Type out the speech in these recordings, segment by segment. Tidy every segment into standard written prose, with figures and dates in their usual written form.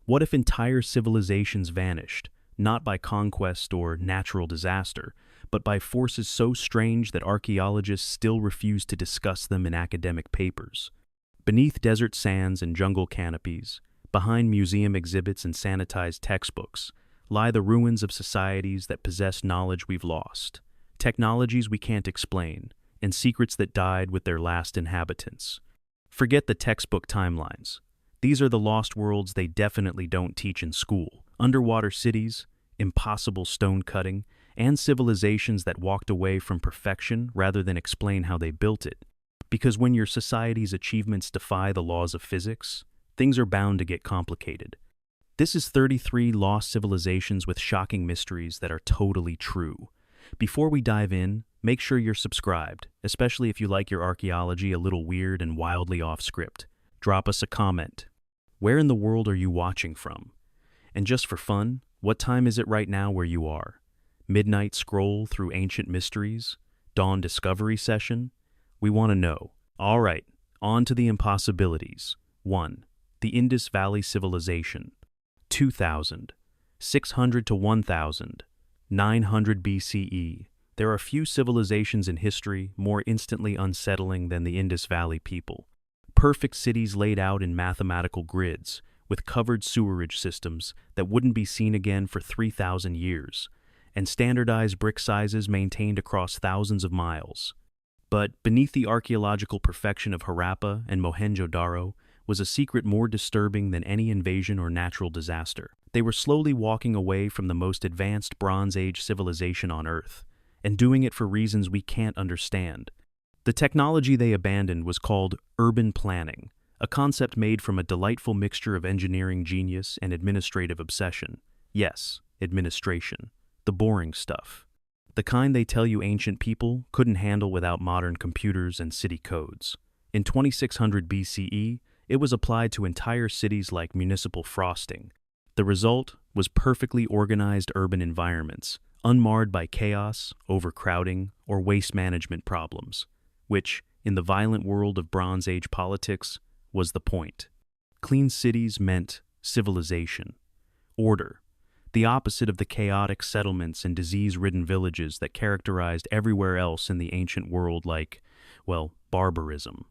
What if entire civilizations vanished, not by conquest or natural disaster, but by forces so strange that archaeologists still refuse to discuss them in academic papers? Beneath desert sands and jungle canopies, behind museum exhibits and sanitized textbooks, lie the ruins of societies that possess knowledge we've lost, technologies we can't explain, and secrets that died with their last inhabitants. Forget the textbook timelines. These are the lost worlds they definitely don't teach in school. Underwater cities, impossible stone cutting, and civilizations that walked away from perfection rather than explain how they built it. Because when your society's achievements defy the laws of physics, things are bound to get complicated. This is 33 lost civilizations with shocking mysteries that are totally true. Before we dive in, make sure you're subscribed, especially if you like your archaeology a little weird and wildly off script. Drop us a comment. Where in the world are you watching from? And just for fun, what time is it right now where you are? Midnight scroll through ancient mysteries? Dawn discovery session? We want to know. All right, on to the impossibilities. 1. The Indus Valley Civilization. 2000. 600 to 1000. 900 BCE. There are few civilizations in history more instantly unsettling than the Indus Valley people. Perfect cities laid out in mathematical grids, with covered sewerage systems that wouldn't be seen again for 3,000 years, and standardized brick sizes maintained across thousands of miles. But beneath the archaeological perfection of Harappa and Mohenjo-Daro was a secret more disturbing than any invasion or natural disaster. They were slowly walking away from the most advanced Bronze Age civilization on Earth, and doing it for reasons we can't understand. The technology they abandoned was called urban planning, a concept made from a delightful mixture of engineering genius and administrative obsession. Yes, administration. The boring stuff. The kind they tell you ancient people couldn't handle without modern computers and city codes. In 2600 BCE, it was applied to entire cities like municipal frosting. The result was perfectly organized urban environments, unmarred by chaos, overcrowding, or waste management problems, which, in the violent world of Bronze Age politics, was the point. Clean cities meant civilization, order, the opposite of the chaotic settlements and disease-ridden villages that characterized everywhere else in the ancient world like, well, barbarism.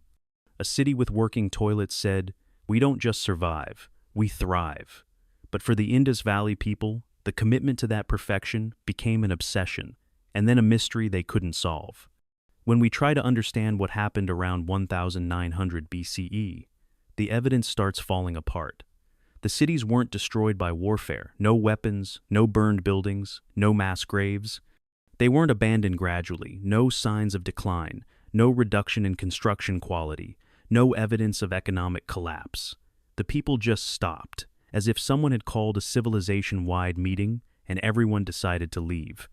A city with working toilets said, "We don't just survive, we thrive." But for the Indus Valley people, the commitment to that perfection became an obsession, and then a mystery they couldn't solve. When we try to understand what happened around 1900 BCE, the evidence starts falling apart. The cities weren't destroyed by warfare, no weapons, no burned buildings, no mass graves. They weren't abandoned gradually, no signs of decline, no reduction in construction quality, no evidence of economic collapse. The people just stopped, as if someone had called a civilization-wide meeting and everyone decided to leave.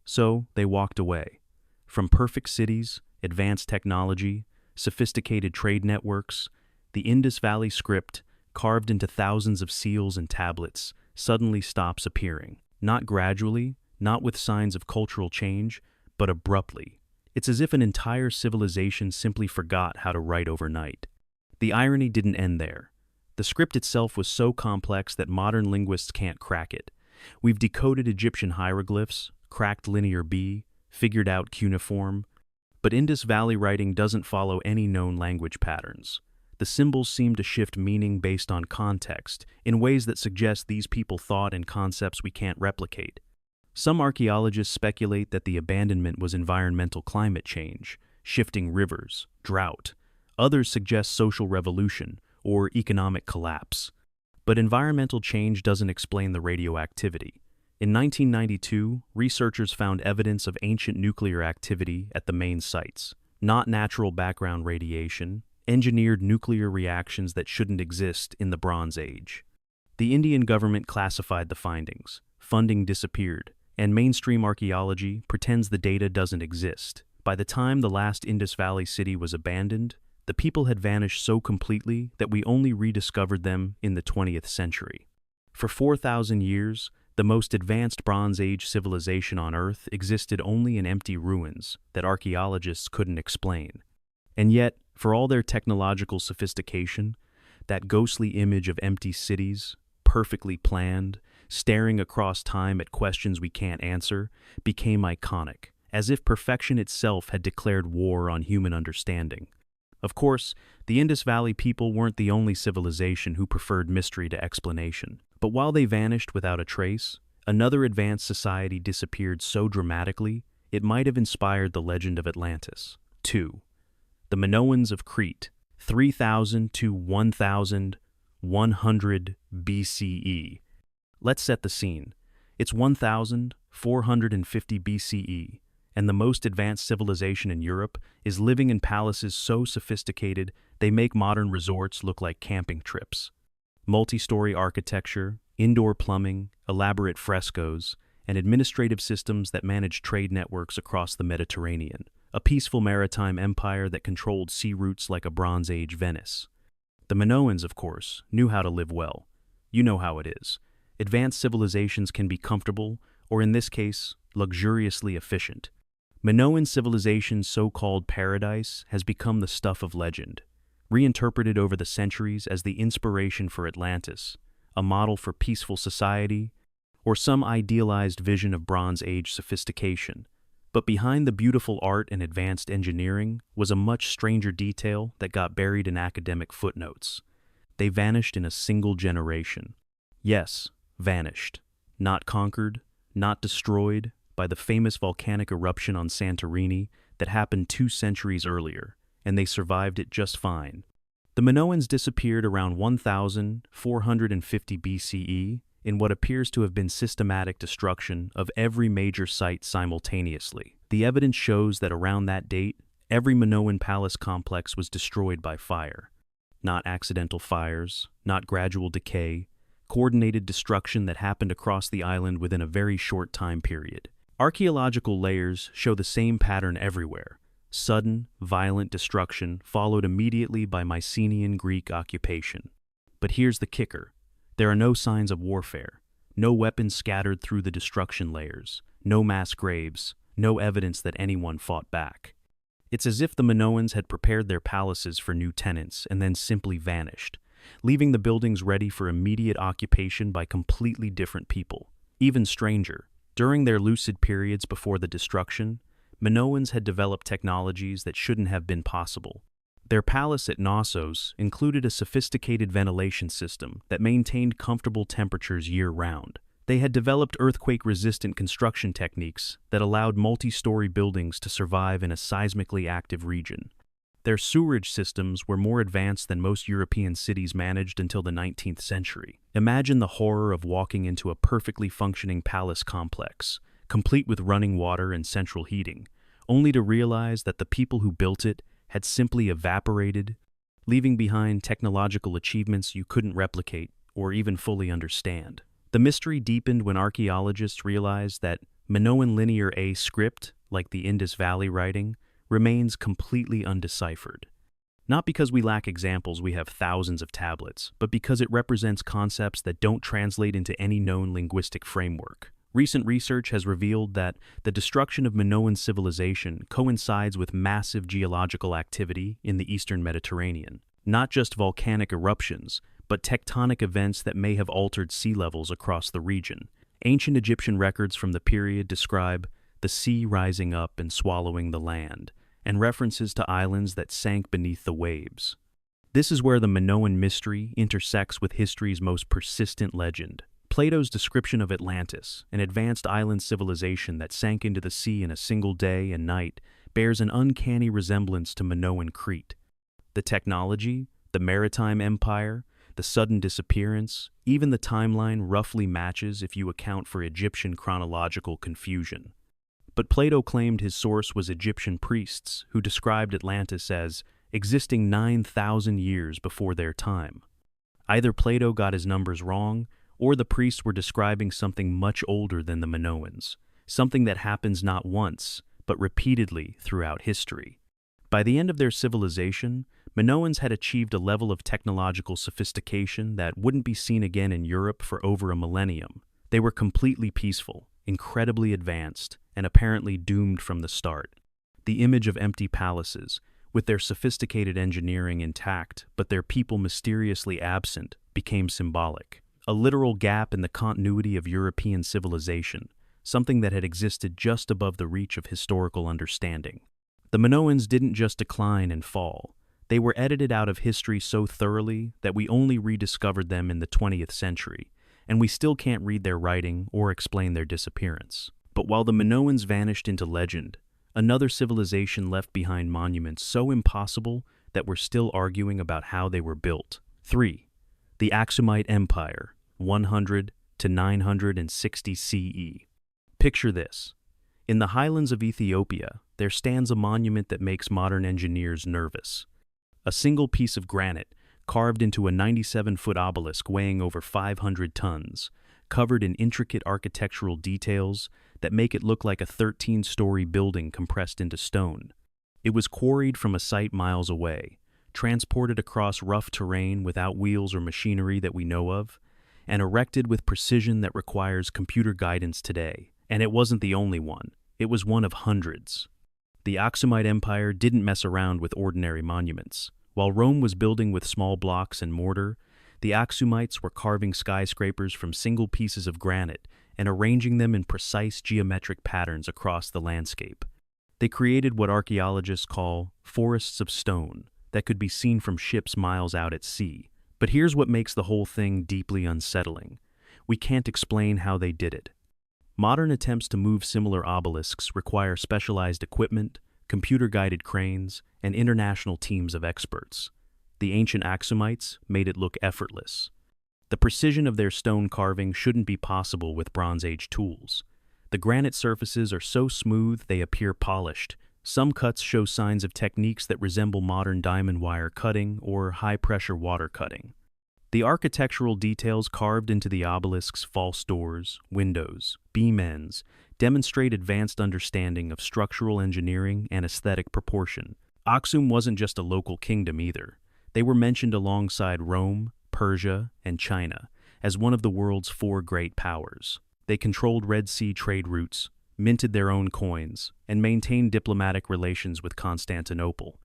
So they walked away. From perfect cities, advanced technology, sophisticated trade networks, the Indus Valley script, carved into thousands of seals and tablets, suddenly stops appearing. Not gradually, not with signs of cultural change, but abruptly. It's as if an entire civilization simply forgot how to write overnight. The irony didn't end there. The script itself was so complex that modern linguists can't crack it. We've decoded Egyptian hieroglyphs, cracked Linear B, figured out cuneiform, but Indus Valley writing doesn't follow any known language patterns. The symbols seem to shift meaning based on context, in ways that suggest these people thought in concepts we can't replicate. Some archaeologists speculate that the abandonment was environmental climate change, shifting rivers, drought. Others suggest social revolution or economic collapse. But environmental change doesn't explain the radioactivity. In 1992, researchers found evidence of ancient nuclear activity at the main sites, not natural background radiation, engineered nuclear reactions that shouldn't exist in the Bronze Age. The Indian government classified the findings, funding disappeared, and mainstream archaeology pretends the data doesn't exist. By the time the last Indus Valley city was abandoned, the people had vanished so completely that we only rediscovered them in the 20th century. For 4,000 years, the most advanced Bronze Age civilization on Earth existed only in empty ruins that archaeologists couldn't explain. And yet, for all their technological sophistication, that ghostly image of empty cities, perfectly planned, staring across time at questions we can't answer, became iconic, as if perfection itself had declared war on human understanding. Of course, the Indus Valley people weren't the only civilization who preferred mystery to explanation. But while they vanished without a trace, another advanced society disappeared so dramatically, it might have inspired the legend of Atlantis. 2. The Minoans of Crete, 3000 to 1100 BCE. Let's set the scene. It's 1450 BCE, and the most advanced civilization in Europe is living in palaces so sophisticated they make modern resorts look like camping trips. Multi-story architecture, indoor plumbing, elaborate frescoes, and administrative systems that manage trade networks across the Mediterranean. A peaceful maritime empire that controlled sea routes like a Bronze Age Venice. The Minoans, of course, knew how to live well. You know how it is. Advanced civilizations can be comfortable, or in this case, luxuriously efficient. Minoan civilization's so-called paradise has become the stuff of legend, reinterpreted over the centuries as the inspiration for Atlantis, a model for peaceful society, or some idealized vision of Bronze Age sophistication. But behind the beautiful art and advanced engineering was a much stranger detail that got buried in academic footnotes. They vanished in a single generation. Yes, vanished. Not conquered, not destroyed by the famous volcanic eruption on Santorini that happened 2 centuries earlier, and they survived it just fine. The Minoans disappeared around 1450 BCE in what appears to have been systematic destruction of every major site simultaneously. The evidence shows that around that date, every Minoan palace complex was destroyed by fire. Not accidental fires, not gradual decay, coordinated destruction that happened across the island within a very short time period. Archaeological layers show the same pattern everywhere. Sudden, violent destruction followed immediately by Mycenaean Greek occupation. But here's the kicker. There are no signs of warfare, no weapons scattered through the destruction layers, no mass graves, no evidence that anyone fought back. It's as if the Minoans had prepared their palaces for new tenants and then simply vanished, leaving the buildings ready for immediate occupation by completely different people. Even stranger, during their lucid periods before the destruction, Minoans had developed technologies that shouldn't have been possible. Their palace at Knossos included a sophisticated ventilation system that maintained comfortable temperatures year-round. They had developed earthquake-resistant construction techniques that allowed multi-story buildings to survive in a seismically active region. Their sewerage systems were more advanced than most European cities managed until the 19th century. Imagine the horror of walking into a perfectly functioning palace complex, complete with running water and central heating, only to realize that the people who built it had simply evaporated, leaving behind technological achievements you couldn't replicate or even fully understand. The mystery deepened when archaeologists realized that Minoan Linear A script, like the Indus Valley writing, remains completely undeciphered. Not because we lack examples, we have thousands of tablets, but because it represents concepts that don't translate into any known linguistic framework. Recent research has revealed that the destruction of Minoan civilization coincides with massive geological activity in the eastern Mediterranean. Not just volcanic eruptions, but tectonic events that may have altered sea levels across the region. Ancient Egyptian records from the period describe the sea rising up and swallowing the land, and references to islands that sank beneath the waves. This is where the Minoan mystery intersects with history's most persistent legend. Plato's description of Atlantis, an advanced island civilization that sank into the sea in a single day and night, bears an uncanny resemblance to Minoan Crete. The technology, the maritime empire, the sudden disappearance, even the timeline roughly matches if you account for Egyptian chronological confusion. But Plato claimed his source was Egyptian priests who described Atlantis as existing 9,000 years before their time. Either Plato got his numbers wrong, or the priests were describing something much older than the Minoans, something that happens not once, but repeatedly throughout history. By the end of their civilization, Minoans had achieved a level of technological sophistication that wouldn't be seen again in Europe for over a millennium. They were completely peaceful, incredibly advanced, and apparently doomed from the start. The image of empty palaces, with their sophisticated engineering intact but their people mysteriously absent, became symbolic. a literal gap in the continuity of European civilization, something that had existed just above the reach of historical understanding. The Minoans didn't just decline and fall. They were edited out of history so thoroughly that we only rediscovered them in the 20th century, and we still can't read their writing or explain their disappearance. But while the Minoans vanished into legend, another civilization left behind monuments so impossible that we're still arguing about how they were built. 3. The Aksumite Empire, 100 to 960 CE. Picture this. In the highlands of Ethiopia, there stands a monument that makes modern engineers nervous. A single piece of granite, carved into a 97-foot obelisk weighing over 500 tons, covered in intricate architectural details that make it look like a 13-story building compressed into stone. It was quarried from a site miles away, transported across rough terrain without wheels or machinery that we know of, and erected with precision that requires computer guidance today. And it wasn't the only one. It was one of hundreds. The Aksumite Empire didn't mess around with ordinary monuments. While Rome was building with small blocks and mortar, the Aksumites were carving skyscrapers from single pieces of granite and arranging them in precise geometric patterns across the landscape. They created what archaeologists call forests of stone that could be seen from ships miles out at sea. But here's what makes the whole thing deeply unsettling. We can't explain how they did it. Modern attempts to move similar obelisks require specialized equipment, computer-guided cranes, and international teams of experts. The ancient Aksumites made it look effortless. The precision of their stone carving shouldn't be possible with Bronze Age tools. The granite surfaces are so smooth they appear polished. Some cuts show signs of techniques that resemble modern diamond wire cutting or high-pressure water cutting. The architectural details carved into the obelisk's false doors, windows, beam ends demonstrate advanced understanding of structural engineering and aesthetic proportion. Aksum wasn't just a local kingdom either. They were mentioned alongside Rome, Persia, and China as one of the world's 4 great powers. They controlled Red Sea trade routes, minted their own coins, and maintained diplomatic relations with Constantinople.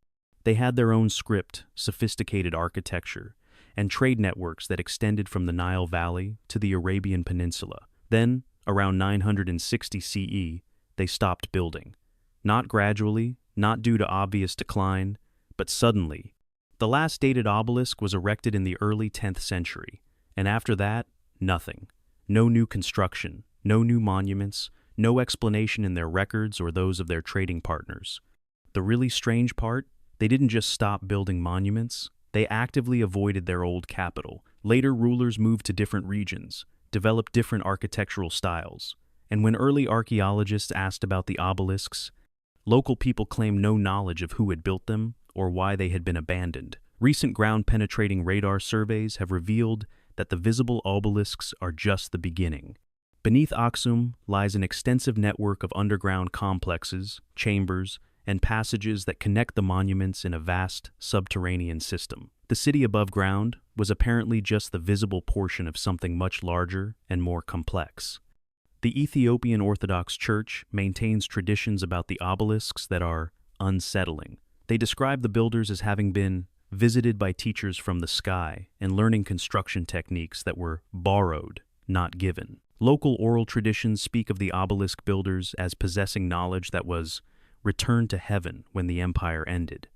They had their own script, sophisticated architecture, and trade networks that extended from the Nile Valley to the Arabian Peninsula. Then, around 960 CE, they stopped building. Not gradually, not due to obvious decline, but suddenly. The last dated obelisk was erected in the early 10th century, and after that, nothing. No new construction, no new monuments, no explanation in their records or those of their trading partners. The really strange part? They didn't just stop building monuments. They actively avoided their old capital. Later rulers moved to different regions, developed different architectural styles, and when early archaeologists asked about the obelisks, local people claimed no knowledge of who had built them or why they had been abandoned. Recent ground-penetrating radar surveys have revealed that the visible obelisks are just the beginning. Beneath Aksum lies an extensive network of underground complexes, chambers, and passages that connect the monuments in a vast subterranean system. The city above ground was apparently just the visible portion of something much larger and more complex. The Ethiopian Orthodox Church maintains traditions about the obelisks that are unsettling. They describe the builders as having been visited by teachers from the sky and learning construction techniques that were borrowed, not given. Local oral traditions speak of the obelisk builders as possessing knowledge that was returned to heaven when the empire ended.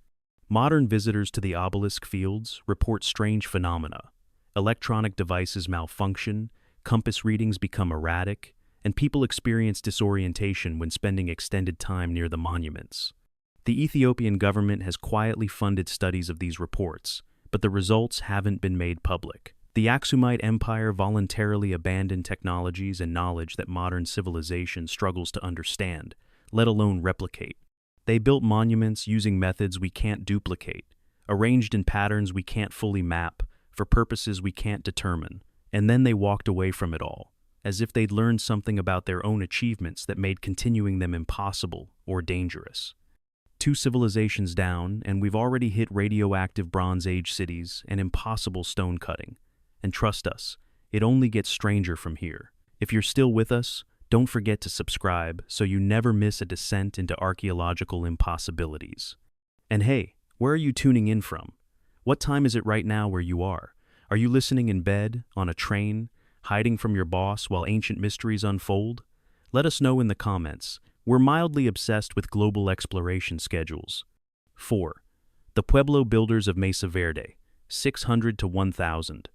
Modern visitors to the obelisk fields report strange phenomena. Electronic devices malfunction, compass readings become erratic, and people experience disorientation when spending extended time near the monuments. The Ethiopian government has quietly funded studies of these reports, but the results haven't been made public. The Aksumite Empire voluntarily abandoned technologies and knowledge that modern civilization struggles to understand, let alone replicate. They built monuments using methods we can't duplicate, arranged in patterns we can't fully map, for purposes we can't determine, and then they walked away from it all, as if they'd learned something about their own achievements that made continuing them impossible or dangerous. 2 civilizations down, and we've already hit radioactive Bronze Age cities and impossible stone cutting. And trust us, it only gets stranger from here. If you're still with us, don't forget to subscribe so you never miss a descent into archaeological impossibilities. And hey, where are you tuning in from? What time is it right now where you are? Are you listening in bed, on a train, hiding from your boss while ancient mysteries unfold? Let us know in the comments. We're mildly obsessed with global exploration schedules. 4. The Pueblo builders of Mesa Verde, 600 to 1000.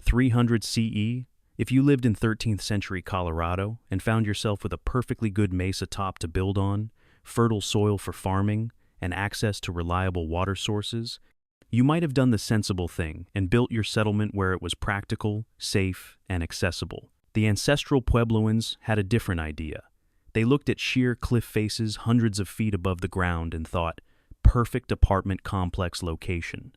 300 CE. If you lived in 13th century Colorado and found yourself with a perfectly good mesa top to build on, fertile soil for farming, and access to reliable water sources, you might have done the sensible thing and built your settlement where it was practical, safe, and accessible. The ancestral Puebloans had a different idea. They looked at sheer cliff faces hundreds of feet above the ground and thought, perfect apartment complex location.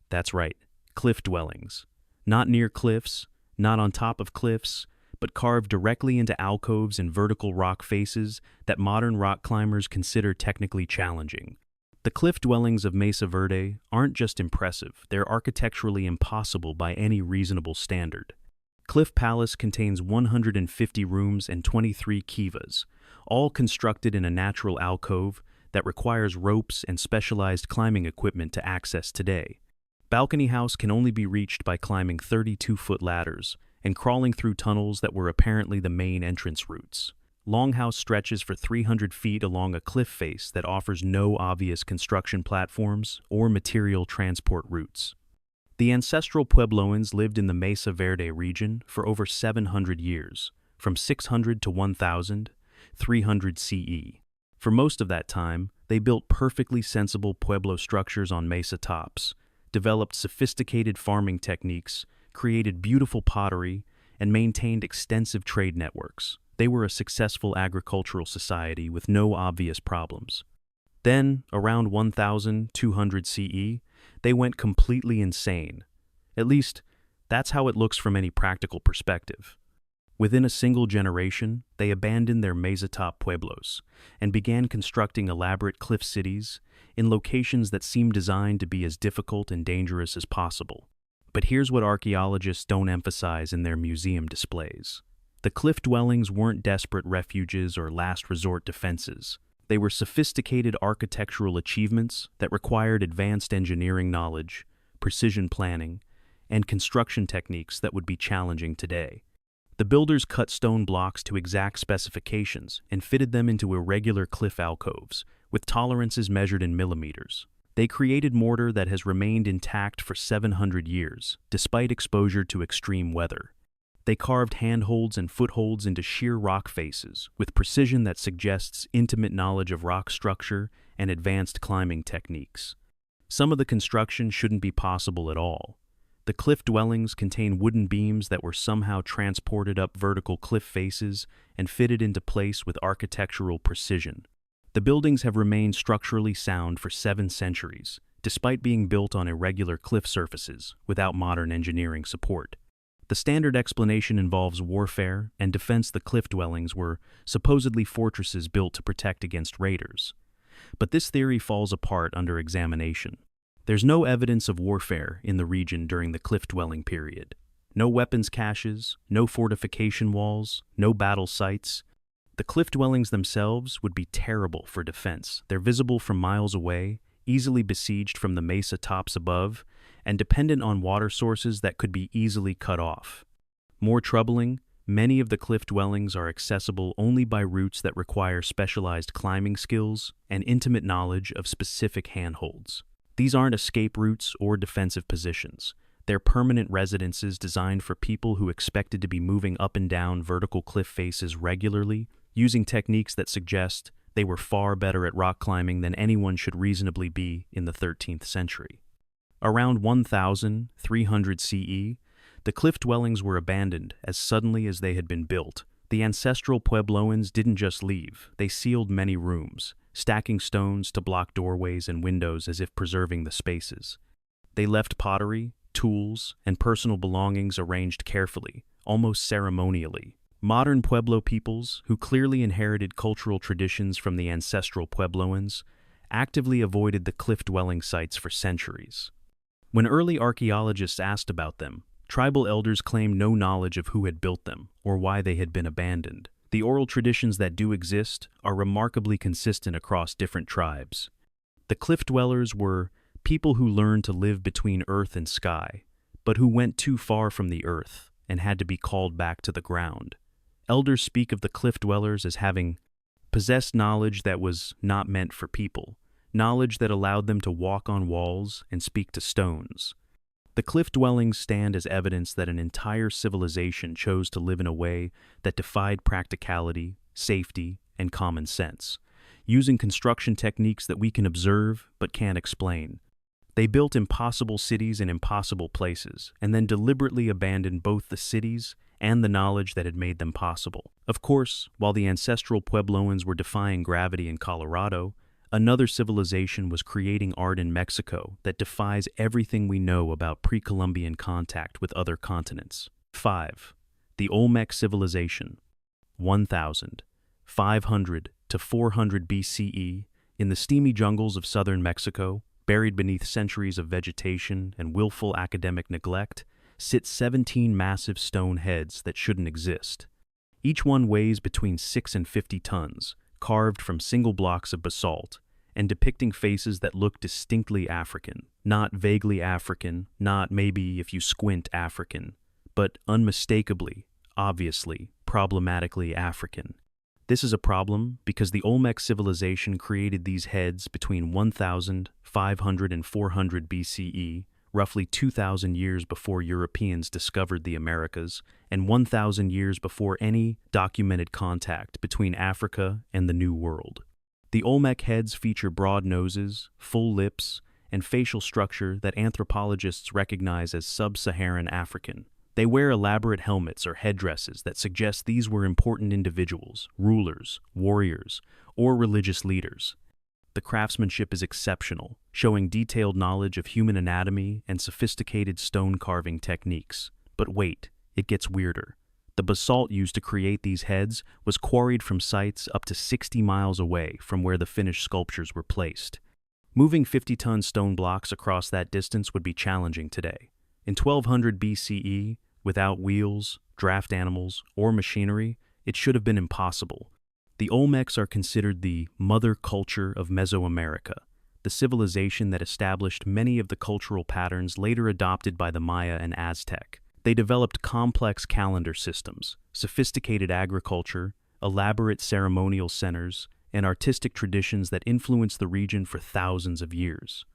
That's right, cliff dwellings. Not near cliffs, not on top of cliffs, but carved directly into alcoves and vertical rock faces that modern rock climbers consider technically challenging. The cliff dwellings of Mesa Verde aren't just impressive, they're architecturally impossible by any reasonable standard. Cliff Palace contains 150 rooms and 23 kivas, all constructed in a natural alcove that requires ropes and specialized climbing equipment to access today. Balcony House can only be reached by climbing 32-foot ladders and crawling through tunnels that were apparently the main entrance routes. Longhouse stretches for 300 feet along a cliff face that offers no obvious construction platforms or material transport routes. The ancestral Puebloans lived in the Mesa Verde region for over 700 years, from 600 to 1000, 300 CE. For most of that time, they built perfectly sensible Pueblo structures on mesa tops, developed sophisticated farming techniques, created beautiful pottery, and maintained extensive trade networks. They were a successful agricultural society with no obvious problems. Then, around 1200 CE, they went completely insane. At least, that's how it looks from any practical perspective. Within a single generation, they abandoned their mesatop pueblos and began constructing elaborate cliff cities in locations that seemed designed to be as difficult and dangerous as possible. But here's what archaeologists don't emphasize in their museum displays. The cliff dwellings weren't desperate refuges or last resort defenses. They were sophisticated architectural achievements that required advanced engineering knowledge, precision planning, and construction techniques that would be challenging today. The builders cut stone blocks to exact specifications and fitted them into irregular cliff alcoves, with tolerances measured in millimeters. They created mortar that has remained intact for 700 years, despite exposure to extreme weather. They carved handholds and footholds into sheer rock faces, with precision that suggests intimate knowledge of rock structure and advanced climbing techniques. Some of the construction shouldn't be possible at all. The cliff dwellings contain wooden beams that were somehow transported up vertical cliff faces and fitted into place with architectural precision. The buildings have remained structurally sound for 7 centuries, despite being built on irregular cliff surfaces without modern engineering support. The standard explanation involves warfare and defense. The cliff dwellings were supposedly fortresses built to protect against raiders. But this theory falls apart under examination. There's no evidence of warfare in the region during the cliff-dwelling period. No weapons caches, no fortification walls, no battle sites. The cliff dwellings themselves would be terrible for defense. They're visible from miles away, easily besieged from the mesa tops above, and dependent on water sources that could be easily cut off. More troubling, many of the cliff dwellings are accessible only by routes that require specialized climbing skills and intimate knowledge of specific handholds. These aren't escape routes or defensive positions. They're permanent residences designed for people who expected to be moving up and down vertical cliff faces regularly, using techniques that suggest they were far better at rock climbing than anyone should reasonably be in the 13th century. Around 1300 CE, the cliff dwellings were abandoned as suddenly as they had been built. The ancestral Puebloans didn't just leave, they sealed many rooms, stacking stones to block doorways and windows as if preserving the spaces. They left pottery, tools, and personal belongings arranged carefully, almost ceremonially. Modern Pueblo peoples, who clearly inherited cultural traditions from the ancestral Puebloans, actively avoided the cliff-dwelling sites for centuries. When early archaeologists asked about them, tribal elders claimed no knowledge of who had built them or why they had been abandoned. The oral traditions that do exist are remarkably consistent across different tribes. The cliff dwellers were people who learned to live between earth and sky, but who went too far from the earth and had to be called back to the ground. Elders speak of the cliff dwellers as having possessed knowledge that was not meant for people, knowledge that allowed them to walk on walls and speak to stones. The cliff dwellings stand as evidence that an entire civilization chose to live in a way that defied practicality, safety, and common sense, using construction techniques that we can observe but can't explain. They built impossible cities in impossible places, and then deliberately abandoned both the cities and the knowledge that had made them possible. Of course, while the ancestral Puebloans were defying gravity in Colorado, another civilization was creating art in Mexico that defies everything we know about pre-Columbian contact with other continents. 5. The Olmec Civilization, 1,500 to 400 BCE, in the steamy jungles of southern Mexico, buried beneath centuries of vegetation and willful academic neglect, sit 17 massive stone heads that shouldn't exist. Each one weighs between 6 and 50 tons, carved from single blocks of basalt, and depicting faces that look distinctly African. Not vaguely African, not maybe if you squint African, but unmistakably, obviously, problematically African. This is a problem because the Olmec civilization created these heads between 1,500 and 400 BCE, roughly 2,000 years before Europeans discovered the Americas, and 1,000 years before any documented contact between Africa and the New World. The Olmec heads feature broad noses, full lips, and facial structure that anthropologists recognize as sub-Saharan African. They wear elaborate helmets or headdresses that suggest these were important individuals, rulers, warriors, or religious leaders. The craftsmanship is exceptional, showing detailed knowledge of human anatomy and sophisticated stone carving techniques. But wait, it gets weirder. The basalt used to create these heads was quarried from sites up to 60 miles away from where the finished sculptures were placed. Moving 50-ton stone blocks across that distance would be challenging today. In 1200 BCE, without wheels, draft animals, or machinery, it should have been impossible. The Olmecs are considered the mother culture of Mesoamerica, the civilization that established many of the cultural patterns later adopted by the Maya and Aztec. They developed complex calendar systems, sophisticated agriculture, elaborate ceremonial centers, and artistic traditions that influenced the region for thousands of years.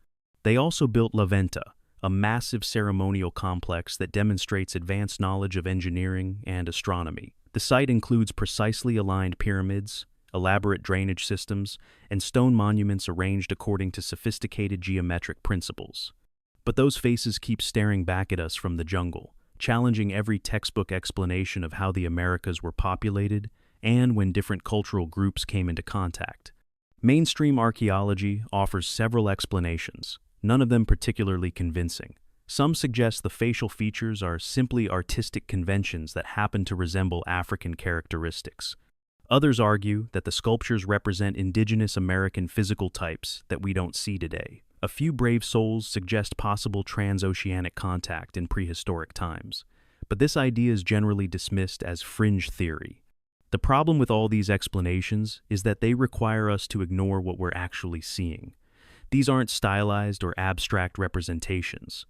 They also built La Venta, a massive ceremonial complex that demonstrates advanced knowledge of engineering and astronomy. The site includes precisely aligned pyramids, elaborate drainage systems, and stone monuments arranged according to sophisticated geometric principles. But those faces keep staring back at us from the jungle, challenging every textbook explanation of how the Americas were populated and when different cultural groups came into contact. Mainstream archaeology offers several explanations, none of them particularly convincing. Some suggest the facial features are simply artistic conventions that happen to resemble African characteristics. Others argue that the sculptures represent indigenous American physical types that we don't see today. A few brave souls suggest possible transoceanic contact in prehistoric times, but this idea is generally dismissed as fringe theory. The problem with all these explanations is that they require us to ignore what we're actually seeing. These aren't stylized or abstract representations.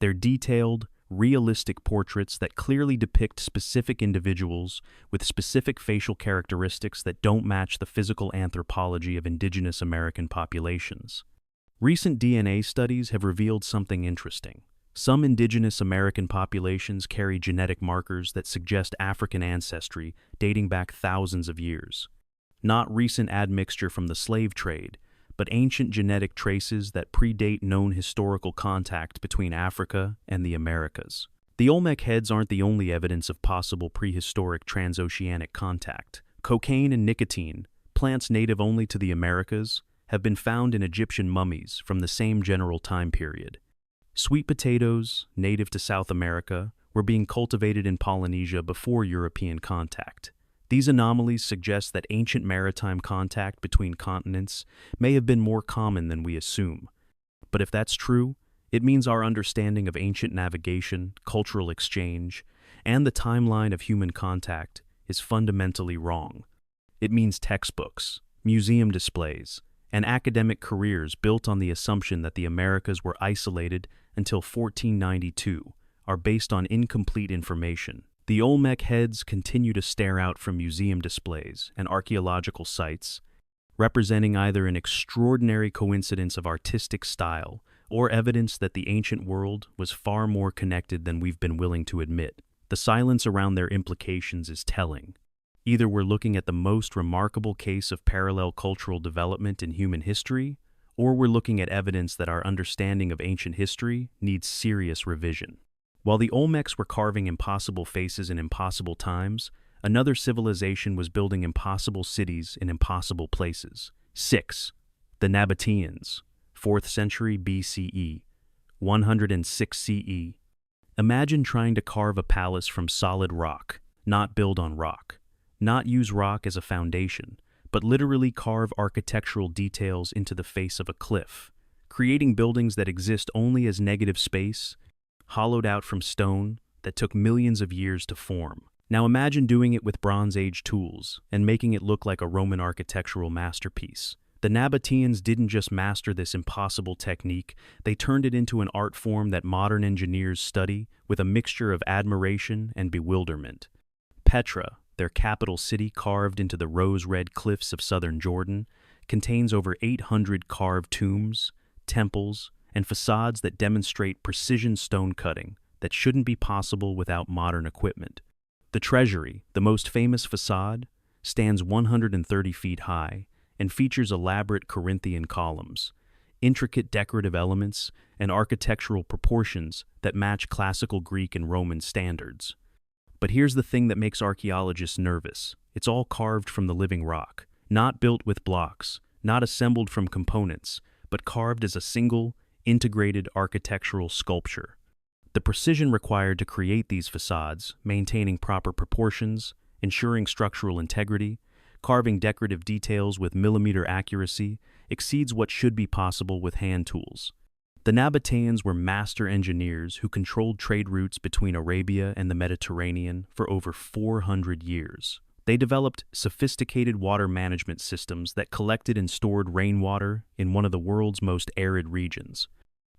They're detailed, realistic portraits that clearly depict specific individuals with specific facial characteristics that don't match the physical anthropology of indigenous American populations. Recent DNA studies have revealed something interesting. Some indigenous American populations carry genetic markers that suggest African ancestry dating back thousands of years. Not recent admixture from the slave trade, but ancient genetic traces that predate known historical contact between Africa and the Americas. The Olmec heads aren't the only evidence of possible prehistoric transoceanic contact. Cocaine and nicotine, plants native only to the Americas, have been found in Egyptian mummies from the same general time period. Sweet potatoes, native to South America, were being cultivated in Polynesia before European contact. These anomalies suggest that ancient maritime contact between continents may have been more common than we assume. But if that's true, it means our understanding of ancient navigation, cultural exchange, and the timeline of human contact is fundamentally wrong. It means textbooks, museum displays, and academic careers built on the assumption that the Americas were isolated until 1492 are based on incomplete information. The Olmec heads continue to stare out from museum displays and archaeological sites, representing either an extraordinary coincidence of artistic style or evidence that the ancient world was far more connected than we've been willing to admit. The silence around their implications is telling. Either we're looking at the most remarkable case of parallel cultural development in human history, or we're looking at evidence that our understanding of ancient history needs serious revision. While the Olmecs were carving impossible faces in impossible times, another civilization was building impossible cities in impossible places. 6. The Nabateans, 4th century BCE, 106 CE. Imagine trying to carve a palace from solid rock, not build on rock, not use rock as a foundation, but literally carve architectural details into the face of a cliff, creating buildings that exist only as negative space, hollowed out from stone that took millions of years to form. Now imagine doing it with Bronze Age tools and making it look like a Roman architectural masterpiece. The Nabateans didn't just master this impossible technique, they turned it into an art form that modern engineers study with a mixture of admiration and bewilderment. Petra, their capital city carved into the rose-red cliffs of southern Jordan, contains over 800 carved tombs, temples, and facades that demonstrate precision stone cutting that shouldn't be possible without modern equipment. The Treasury, the most famous facade, stands 130 feet high and features elaborate Corinthian columns, intricate decorative elements, and architectural proportions that match classical Greek and Roman standards. But here's the thing that makes archaeologists nervous. It's all carved from the living rock, not built with blocks, not assembled from components, but carved as a single, integrated architectural sculpture. The precision required to create these facades, maintaining proper proportions, ensuring structural integrity, carving decorative details with millimeter accuracy, exceeds what should be possible with hand tools. The Nabateans were master engineers who controlled trade routes between Arabia and the Mediterranean for over 400 years. They developed sophisticated water management systems that collected and stored rainwater in one of the world's most arid regions.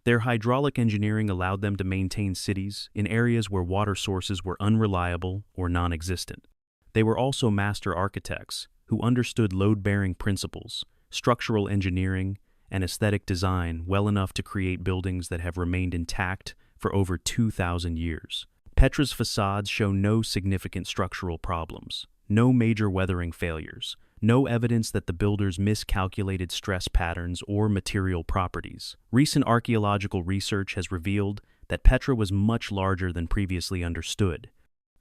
Their hydraulic engineering allowed them to maintain cities in areas where water sources were unreliable or non-existent. They were also master architects who understood load-bearing principles, structural engineering, and aesthetic design well enough to create buildings that have remained intact for over 2,000 years. Petra's facades show no significant structural problems, no major weathering failures, no evidence that the builders miscalculated stress patterns or material properties. Recent archaeological research has revealed that Petra was much larger than previously understood.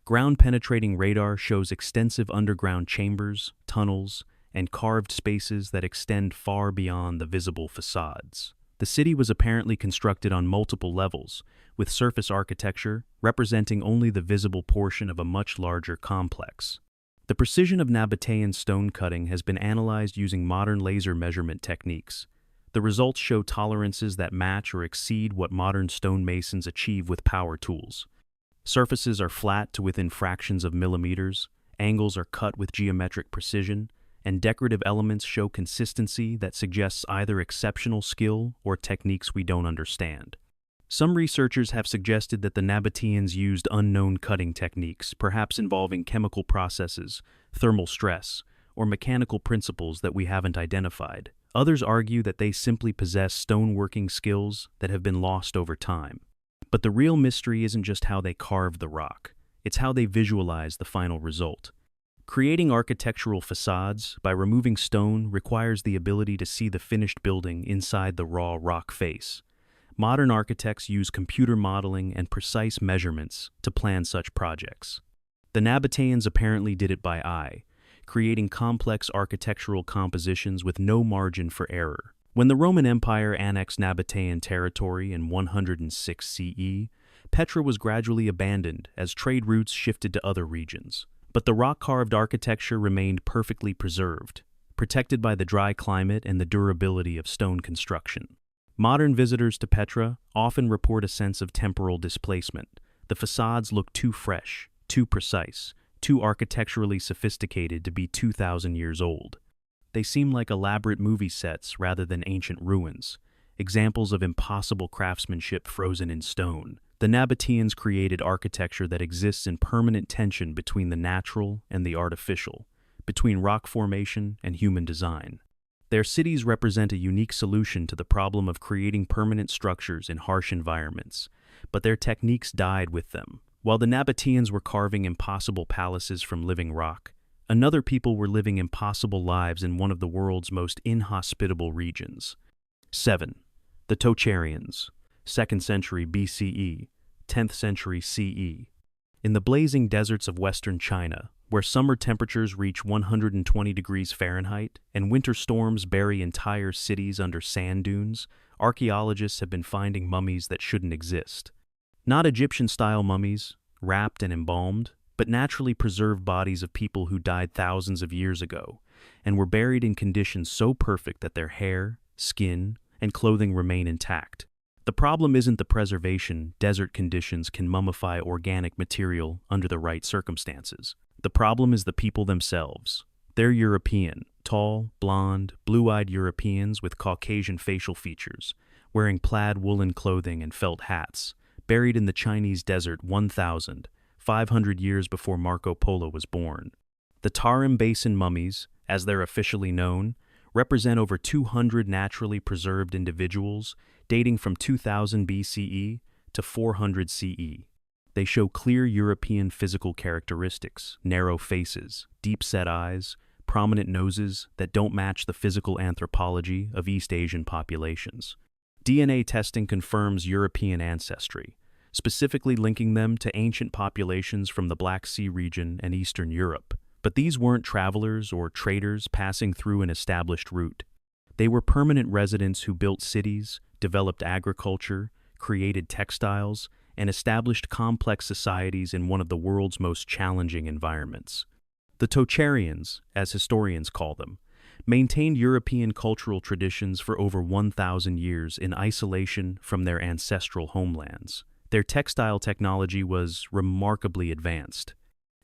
Ground-penetrating radar shows extensive underground chambers, tunnels, and carved spaces that extend far beyond the visible facades. The city was apparently constructed on multiple levels, with surface architecture representing only the visible portion of a much larger complex. The precision of Nabatean stone cutting has been analyzed using modern laser measurement techniques. The results show tolerances that match or exceed what modern stonemasons achieve with power tools. Surfaces are flat to within fractions of millimeters, angles are cut with geometric precision, and decorative elements show consistency that suggests either exceptional skill or techniques we don't understand. Some researchers have suggested that the Nabateans used unknown cutting techniques, perhaps involving chemical processes, thermal stress, or mechanical principles that we haven't identified. Others argue that they simply possess stoneworking skills that have been lost over time. But the real mystery isn't just how they carved the rock, it's how they visualize the final result. Creating architectural facades by removing stone requires the ability to see the finished building inside the raw rock face. Modern architects use computer modeling and precise measurements to plan such projects. The Nabateans apparently did it by eye, creating complex architectural compositions with no margin for error. When the Roman Empire annexed Nabatean territory in 106 CE, Petra was gradually abandoned as trade routes shifted to other regions. But the rock-carved architecture remained perfectly preserved, protected by the dry climate and the durability of stone construction. Modern visitors to Petra often report a sense of temporal displacement. The facades look too fresh, too precise, too architecturally sophisticated to be 2,000 years old. They seem like elaborate movie sets rather than ancient ruins, examples of impossible craftsmanship frozen in stone. The Nabateans created architecture that exists in permanent tension between the natural and the artificial, between rock formation and human design. Their cities represent a unique solution to the problem of creating permanent structures in harsh environments, but their techniques died with them. While the Nabateans were carving impossible palaces from living rock, another people were living impossible lives in one of the world's most inhospitable regions. 7. The Tocharians, 2nd century BCE, 10th century CE. In the blazing deserts of western China, where summer temperatures reach 120 degrees Fahrenheit and winter storms bury entire cities under sand dunes, archaeologists have been finding mummies that shouldn't exist. Not Egyptian-style mummies, wrapped and embalmed, but naturally preserved bodies of people who died thousands of years ago and were buried in conditions so perfect that their hair, skin, and clothing remain intact. The problem isn't the preservation; desert conditions can mummify organic material under the right circumstances. The problem is the people themselves. They're European, tall, blonde, blue-eyed Europeans with Caucasian facial features, wearing plaid woolen clothing and felt hats, buried in the Chinese desert 1,500 years before Marco Polo was born. The Tarim Basin mummies, as they're officially known, represent over 200 naturally preserved individuals dating from 2000 BCE to 400 CE. They show clear European physical characteristics: narrow faces, deep-set eyes, prominent noses that don't match the physical anthropology of East Asian populations. DNA testing confirms European ancestry, specifically linking them to ancient populations from the Black Sea region and Eastern Europe. But these weren't travelers or traders passing through an established route. They were permanent residents who built cities, developed agriculture, created textiles, and established complex societies in one of the world's most challenging environments. The Tocharians, as historians call them, maintained European cultural traditions for over 1,000 years in isolation from their ancestral homelands. Their textile technology was remarkably advanced.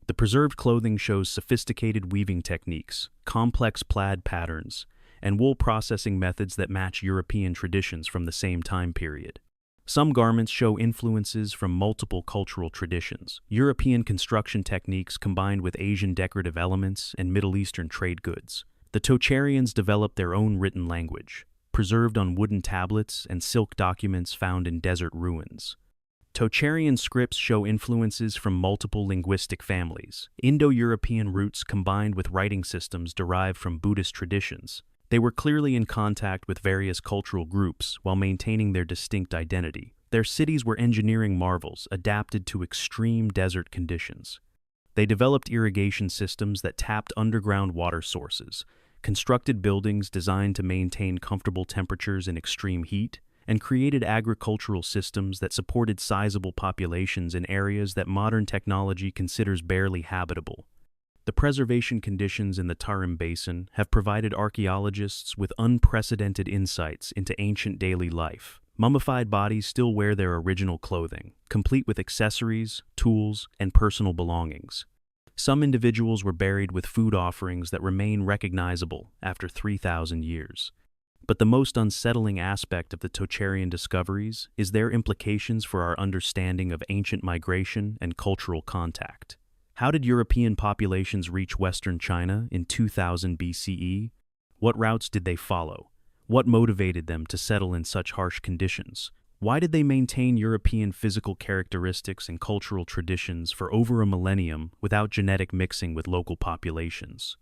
The preserved clothing shows sophisticated weaving techniques, complex plaid patterns, and wool processing methods that match European traditions from the same time period. Some garments show influences from multiple cultural traditions: European construction techniques combined with Asian decorative elements and Middle Eastern trade goods. The Tocharians developed their own written language, preserved on wooden tablets and silk documents found in desert ruins. Tocharian scripts show influences from multiple linguistic families, Indo-European roots combined with writing systems derived from Buddhist traditions. They were clearly in contact with various cultural groups while maintaining their distinct identity. Their cities were engineering marvels adapted to extreme desert conditions. They developed irrigation systems that tapped underground water sources, constructed buildings designed to maintain comfortable temperatures in extreme heat, and created agricultural systems that supported sizable populations in areas that modern technology considers barely habitable. The preservation conditions in the Tarim Basin have provided archaeologists with unprecedented insights into ancient daily life. Mummified bodies still wear their original clothing, complete with accessories, tools, and personal belongings. Some individuals were buried with food offerings that remain recognizable after 3,000 years. But the most unsettling aspect of the Tocharian discoveries is their implications for our understanding of ancient migration and cultural contact. How did European populations reach Western China in 2000 BCE? What routes did they follow? What motivated them to settle in such harsh conditions? Why did they maintain European physical characteristics and cultural traditions for over a millennium without genetic mixing with local populations?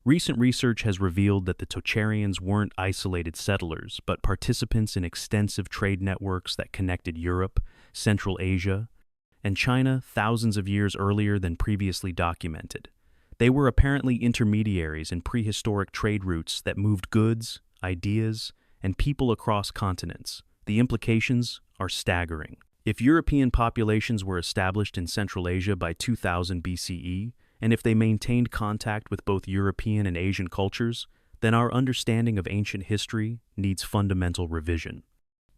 Recent research has revealed that the Tocharians weren't isolated settlers, but participants in extensive trade networks that connected Europe, Central Asia, and China thousands of years earlier than previously documented. They were apparently intermediaries in prehistoric trade routes that moved goods, ideas, and people across continents. The implications are staggering. If European populations were established in Central Asia by 2000 BCE, and if they maintained contact with both European and Asian cultures, then our understanding of ancient history needs fundamental revision.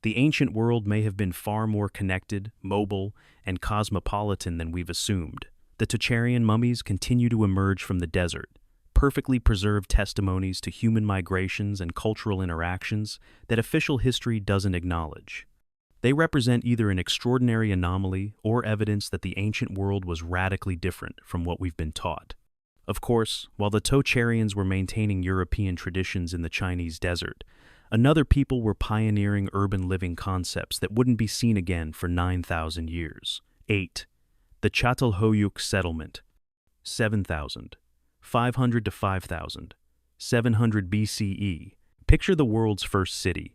The ancient world may have been far more connected, mobile, and cosmopolitan than we've assumed. The Tocharian mummies continue to emerge from the desert, perfectly preserved testimonies to human migrations and cultural interactions that official history doesn't acknowledge. They represent either an extraordinary anomaly or evidence that the ancient world was radically different from what we've been taught. Of course, while the Tocharians were maintaining European traditions in the Chinese desert, another people were pioneering urban living concepts that wouldn't be seen again for 9,000 years. 8. The Çatalhöyük settlement. 7,000. 500 to 5,000. 700 BCE. Picture the world's first city.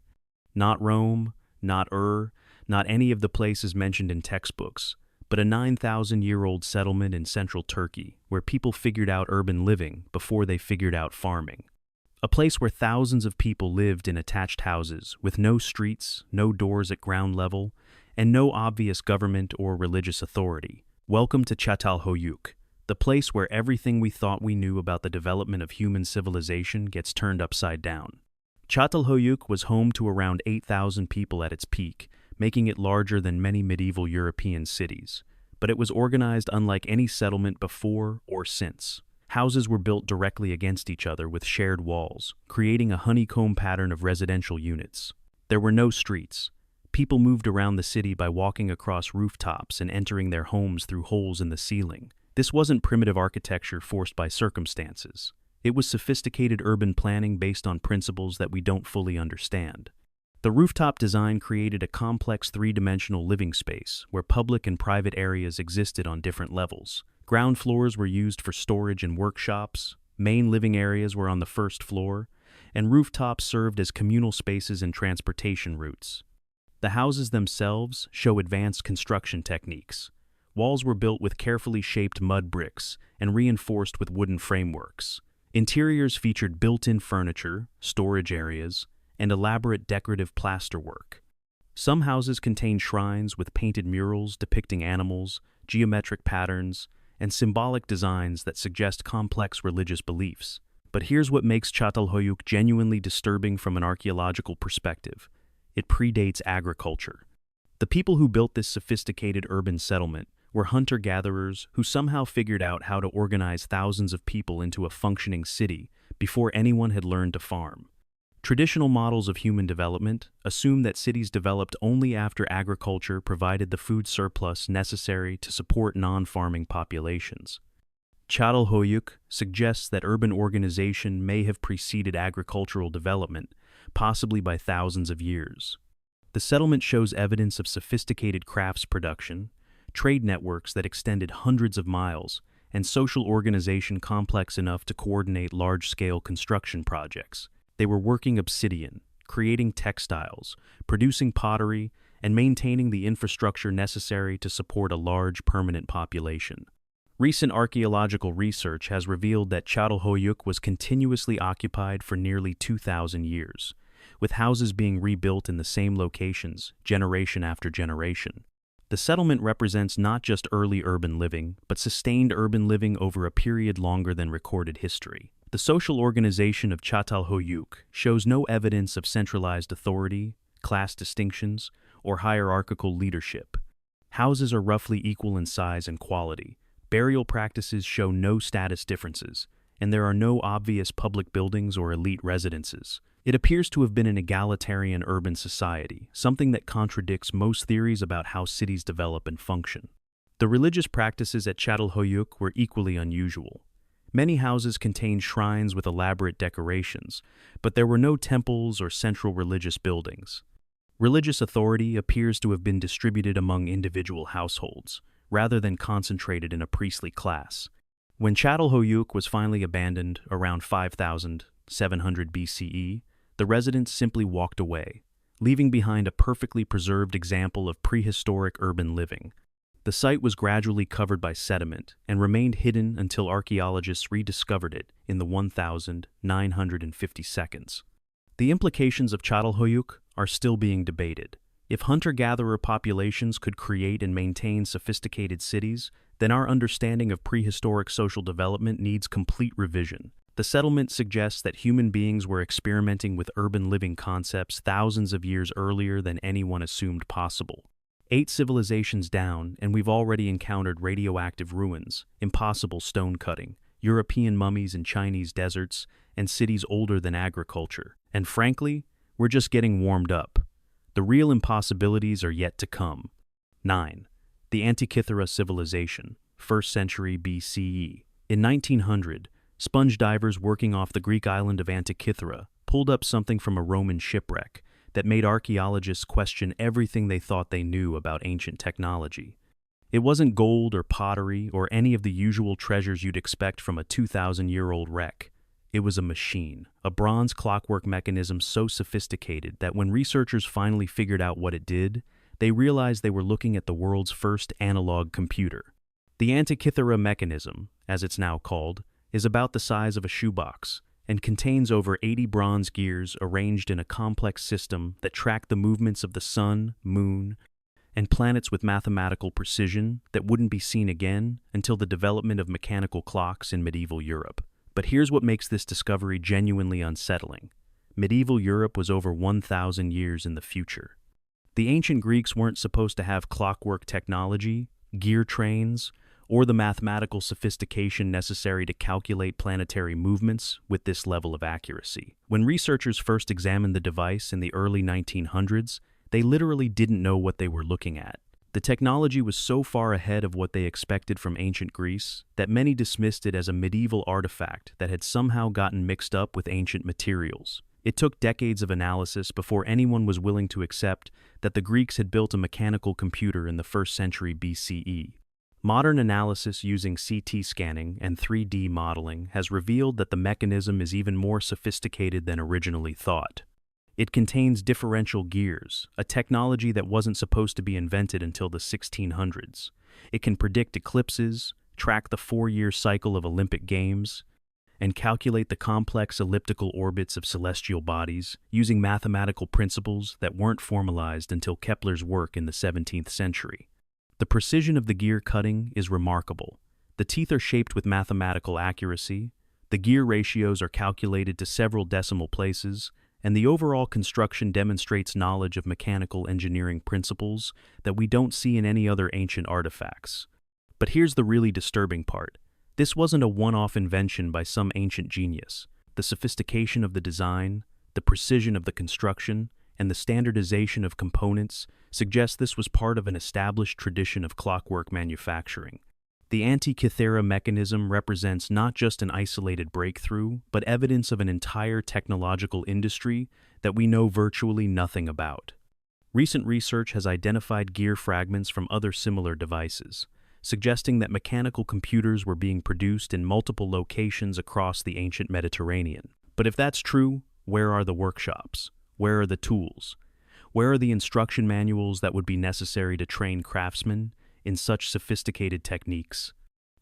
Not Rome, not Ur, not any of the places mentioned in textbooks, but a 9,000-year-old settlement in central Turkey where people figured out urban living before they figured out farming. A place where thousands of people lived in attached houses with no streets, no doors at ground level, and no obvious government or religious authority. Welcome to Çatalhöyük, the place where everything we thought we knew about the development of human civilization gets turned upside down. Çatalhöyük was home to around 8,000 people at its peak, making it larger than many medieval European cities. But it was organized unlike any settlement before or since. Houses were built directly against each other with shared walls, creating a honeycomb pattern of residential units. There were no streets. People moved around the city by walking across rooftops and entering their homes through holes in the ceiling. This wasn't primitive architecture forced by circumstances. It was sophisticated urban planning based on principles that we don't fully understand. The rooftop design created a complex three-dimensional living space where public and private areas existed on different levels. Ground floors were used for storage and workshops, main living areas were on the first floor, and rooftops served as communal spaces and transportation routes. The houses themselves show advanced construction techniques. Walls were built with carefully shaped mud bricks and reinforced with wooden frameworks. Interiors featured built-in furniture, storage areas, and elaborate decorative plasterwork. Some houses contained shrines with painted murals depicting animals, geometric patterns, and symbolic designs that suggest complex religious beliefs. But here's what makes Çatalhöyük genuinely disturbing from an archaeological perspective. It predates agriculture. The people who built this sophisticated urban settlement were hunter-gatherers who somehow figured out how to organize thousands of people into a functioning city before anyone had learned to farm. Traditional models of human development assume that cities developed only after agriculture provided the food surplus necessary to support non-farming populations. Çatalhöyük suggests that urban organization may have preceded agricultural development, possibly by thousands of years. The settlement shows evidence of sophisticated crafts production, trade networks that extended hundreds of miles, and social organization complex enough to coordinate large-scale construction projects. They were working obsidian, creating textiles, producing pottery, and maintaining the infrastructure necessary to support a large permanent population. Recent archaeological research has revealed that Çatalhöyük was continuously occupied for nearly 2,000 years, with houses being rebuilt in the same locations, generation after generation. The settlement represents not just early urban living, but sustained urban living over a period longer than recorded history. The social organization of Çatalhöyük shows no evidence of centralized authority, class distinctions, or hierarchical leadership. Houses are roughly equal in size and quality. Burial practices show no status differences, and there are no obvious public buildings or elite residences. It appears to have been an egalitarian urban society, something that contradicts most theories about how cities develop and function. The religious practices at Çatalhöyük were equally unusual. Many houses contained shrines with elaborate decorations, but there were no temples or central religious buildings. Religious authority appears to have been distributed among individual households, rather than concentrated in a priestly class. When Çatalhöyük was finally abandoned around 5,700 BCE, the residents simply walked away, leaving behind a perfectly preserved example of prehistoric urban living. The site was gradually covered by sediment and remained hidden until archaeologists rediscovered it in the 1952. The implications of Çatalhöyük are still being debated. If hunter-gatherer populations could create and maintain sophisticated cities, then our understanding of prehistoric social development needs complete revision. The settlement suggests that human beings were experimenting with urban living concepts thousands of years earlier than anyone assumed possible. 8 civilizations down, and we've already encountered radioactive ruins, impossible stone cutting, European mummies in Chinese deserts, and cities older than agriculture. And frankly, we're just getting warmed up. The real impossibilities are yet to come. 9. The Antikythera civilization, 1st century BCE. In 1900, sponge divers working off the Greek island of Antikythera pulled up something from a Roman shipwreck that made archaeologists question everything they thought they knew about ancient technology. It wasn't gold or pottery or any of the usual treasures you'd expect from a 2,000-year-old wreck. It was a machine, a bronze clockwork mechanism so sophisticated that when researchers finally figured out what it did, they realized they were looking at the world's first analog computer. The Antikythera mechanism, as it's now called, is about the size of a shoebox and contains over 80 bronze gears arranged in a complex system that track the movements of the sun, moon, and planets with mathematical precision that wouldn't be seen again until the development of mechanical clocks in medieval Europe. But here's what makes this discovery genuinely unsettling. Medieval Europe was over 1,000 years in the future. The ancient Greeks weren't supposed to have clockwork technology, gear trains, or the mathematical sophistication necessary to calculate planetary movements with this level of accuracy. When researchers first examined the device in the early 1900s, they literally didn't know what they were looking at. The technology was so far ahead of what they expected from ancient Greece that many dismissed it as a medieval artifact that had somehow gotten mixed up with ancient materials. It took decades of analysis before anyone was willing to accept that the Greeks had built a mechanical computer in the 1st century BCE. Modern analysis using CT scanning and 3D modeling has revealed that the mechanism is even more sophisticated than originally thought. It contains differential gears, a technology that wasn't supposed to be invented until the 1600s. It can predict eclipses, track the 4-year cycle of Olympic Games, and calculate the complex elliptical orbits of celestial bodies using mathematical principles that weren't formalized until Kepler's work in the 17th century. The precision of the gear cutting is remarkable. The teeth are shaped with mathematical accuracy, the gear ratios are calculated to several decimal places, and the overall construction demonstrates knowledge of mechanical engineering principles that we don't see in any other ancient artifacts. But here's the really disturbing part. This wasn't a one-off invention by some ancient genius. The sophistication of the design, the precision of the construction, and the standardization of components suggest this was part of an established tradition of clockwork manufacturing. The Antikythera mechanism represents not just an isolated breakthrough, but evidence of an entire technological industry that we know virtually nothing about. Recent research has identified gear fragments from other similar devices, suggesting that mechanical computers were being produced in multiple locations across the ancient Mediterranean. But if that's true, where are the workshops? Where are the tools? Where are the instruction manuals that would be necessary to train craftsmen in such sophisticated techniques?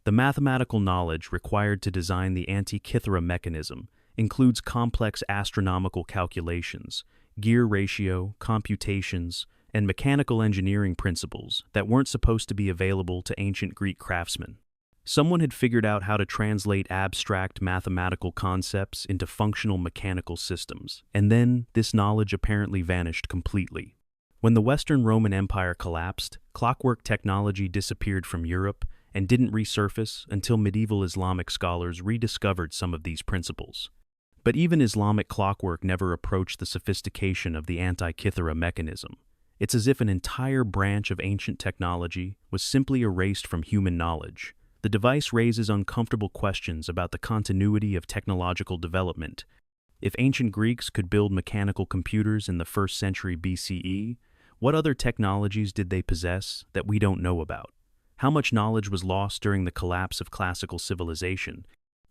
The mathematical knowledge required to design the Antikythera mechanism includes complex astronomical calculations, gear ratio, computations, and mechanical engineering principles that weren't supposed to be available to ancient Greek craftsmen. Someone had figured out how to translate abstract mathematical concepts into functional mechanical systems, and then this knowledge apparently vanished completely. When the Western Roman Empire collapsed, clockwork technology disappeared from Europe and didn't resurface until medieval Islamic scholars rediscovered some of these principles. But even Islamic clockwork never approached the sophistication of the Antikythera mechanism. It's as if an entire branch of ancient technology was simply erased from human knowledge. The device raises uncomfortable questions about the continuity of technological development. If ancient Greeks could build mechanical computers in the 1st century BCE, what other technologies did they possess that we don't know about? How much knowledge was lost during the collapse of classical civilization?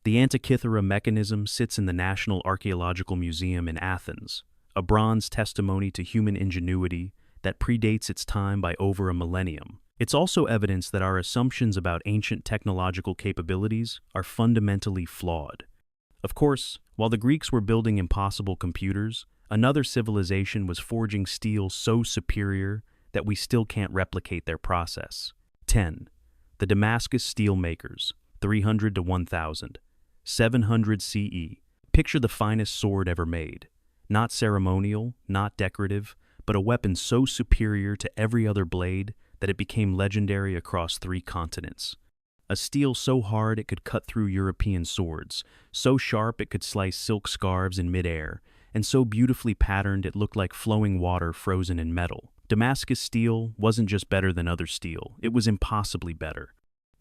The Antikythera mechanism sits in the National Archaeological Museum in Athens, a bronze testimony to human ingenuity that predates its time by over a millennium. It's also evidence that our assumptions about ancient technological capabilities are fundamentally flawed. Of course, while the Greeks were building impossible computers, another civilization was forging steel so superior that we still can't replicate their process. 10. The Damascus steel makers, 300 to 1000. 700 CE. Picture the finest sword ever made. Not ceremonial, not decorative, but a weapon so superior to every other blade that it became legendary across 3 continents. A steel so hard it could cut through European swords, so sharp it could slice silk scarves in midair, and so beautifully patterned it looked like flowing water frozen in metal. Damascus steel wasn't just better than other steel, it was impossibly better.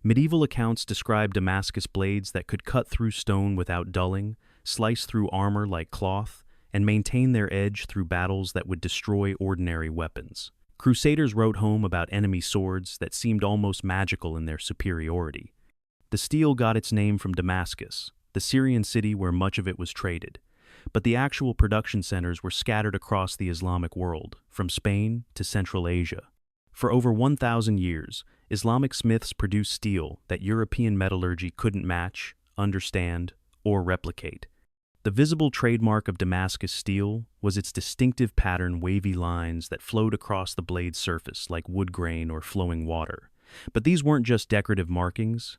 Medieval accounts describe Damascus blades that could cut through stone without dulling, slice through armor like cloth, and maintain their edge through battles that would destroy ordinary weapons. Crusaders wrote home about enemy swords that seemed almost magical in their superiority. The steel got its name from Damascus, the Syrian city where much of it was traded, but the actual production centers were scattered across the Islamic world, from Spain to Central Asia. For over 1,000 years, Islamic smiths produced steel that European metallurgy couldn't match, understand, or replicate. The visible trademark of Damascus steel was its distinctive pattern wavy lines that flowed across the blade's surface like wood grain or flowing water. But these weren't just decorative markings.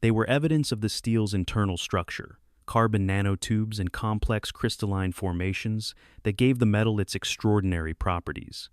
They were evidence of the steel's internal structure, carbon nanotubes and complex crystalline formations that gave the metal its extraordinary properties.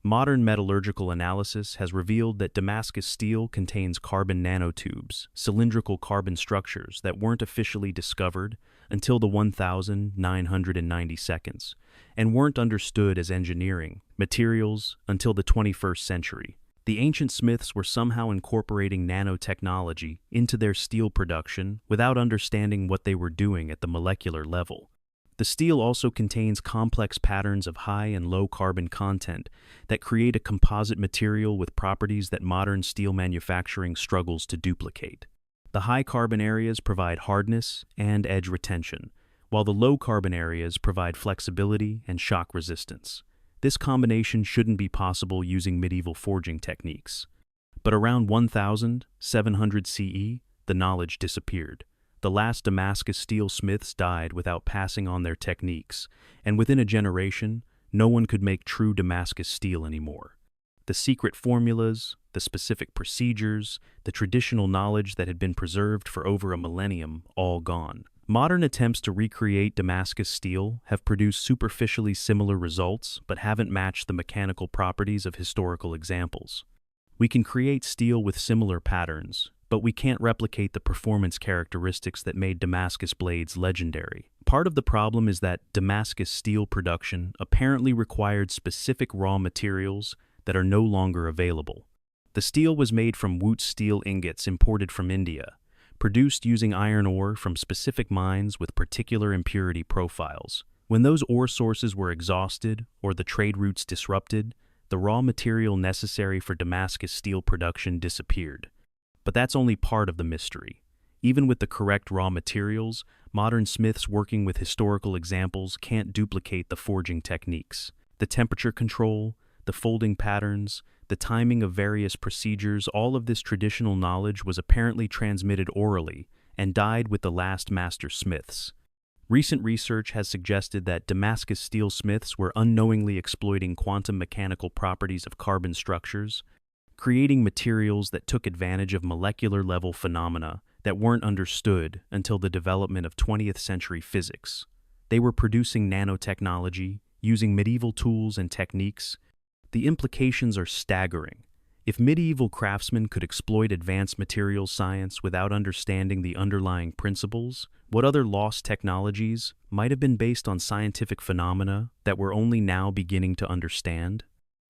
Modern metallurgical analysis has revealed that Damascus steel contains carbon nanotubes, cylindrical carbon structures that weren't officially discovered until the 1990 seconds, and weren't understood as engineering materials until the 21st century. The ancient smiths were somehow incorporating nanotechnology into their steel production without understanding what they were doing at the molecular level. The steel also contains complex patterns of high and low carbon content that create a composite material with properties that modern steel manufacturing struggles to duplicate. The high carbon areas provide hardness and edge retention, while the low carbon areas provide flexibility and shock resistance. This combination shouldn't be possible using medieval forging techniques. But around 1700 CE, the knowledge disappeared. The last Damascus steel smiths died without passing on their techniques, and within a generation, no one could make true Damascus steel anymore. The secret formulas, the specific procedures, the traditional knowledge that had been preserved for over a millennium, all gone. Modern attempts to recreate Damascus steel have produced superficially similar results but haven't matched the mechanical properties of historical examples. We can create steel with similar patterns, but we can't replicate the performance characteristics that made Damascus blades legendary. Part of the problem is that Damascus steel production apparently required specific raw materials that are no longer available. The steel was made from Wootz steel ingots imported from India, produced using iron ore from specific mines with particular impurity profiles. When those ore sources were exhausted or the trade routes disrupted, the raw material necessary for Damascus steel production disappeared. But that's only part of the mystery. Even with the correct raw materials, modern smiths working with historical examples can't duplicate the forging techniques. The temperature control, the folding patterns, the timing of various procedures, all of this traditional knowledge was apparently transmitted orally and died with the last master smiths. Recent research has suggested that Damascus steel smiths were unknowingly exploiting quantum mechanical properties of carbon structures, creating materials that took advantage of molecular-level phenomena that weren't understood until the development of 20th century physics. They were producing nanotechnology, using medieval tools and techniques. The implications are staggering. If medieval craftsmen could exploit advanced materials science without understanding the underlying principles, what other lost technologies might have been based on scientific phenomena that we're only now beginning to understand?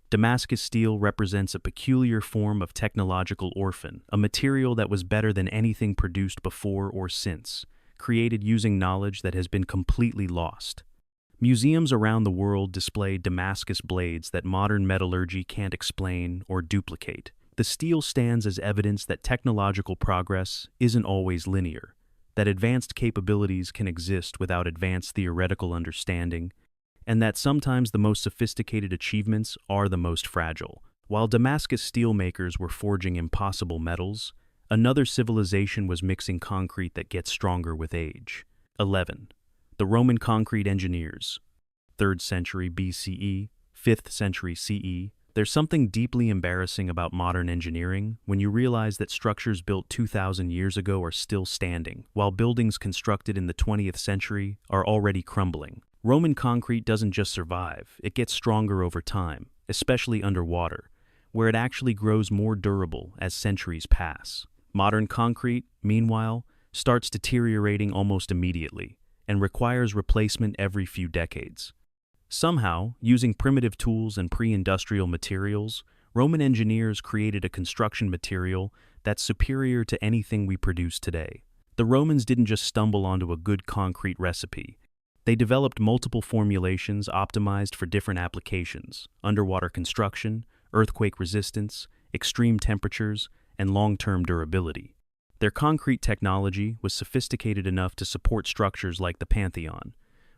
Damascus steel represents a peculiar form of technological orphan, a material that was better than anything produced before or since, created using knowledge that has been completely lost. Museums around the world display Damascus blades that modern metallurgy can't explain or duplicate. The steel stands as evidence that technological progress isn't always linear, that advanced capabilities can exist without advanced theoretical understanding, and that sometimes the most sophisticated achievements are the most fragile. While Damascus steelmakers were forging impossible metals, another civilization was mixing concrete that gets stronger with age. 11. The Roman concrete engineers. 3rd century BCE, 5th century CE. There's something deeply embarrassing about modern engineering when you realize that structures built 2,000 years ago are still standing, while buildings constructed in the 20th century are already crumbling. Roman concrete doesn't just survive, it gets stronger over time, especially underwater, where it actually grows more durable as centuries pass. Modern concrete, meanwhile, starts deteriorating almost immediately. and requires replacement every few decades. Somehow, using primitive tools and pre-industrial materials, Roman engineers created a construction material that's superior to anything we produce today. The Romans didn't just stumble onto a good concrete recipe. They developed multiple formulations optimized for different applications: underwater construction, earthquake resistance, extreme temperatures, and long-term durability. Their concrete technology was sophisticated enough to support structures like the Pantheon,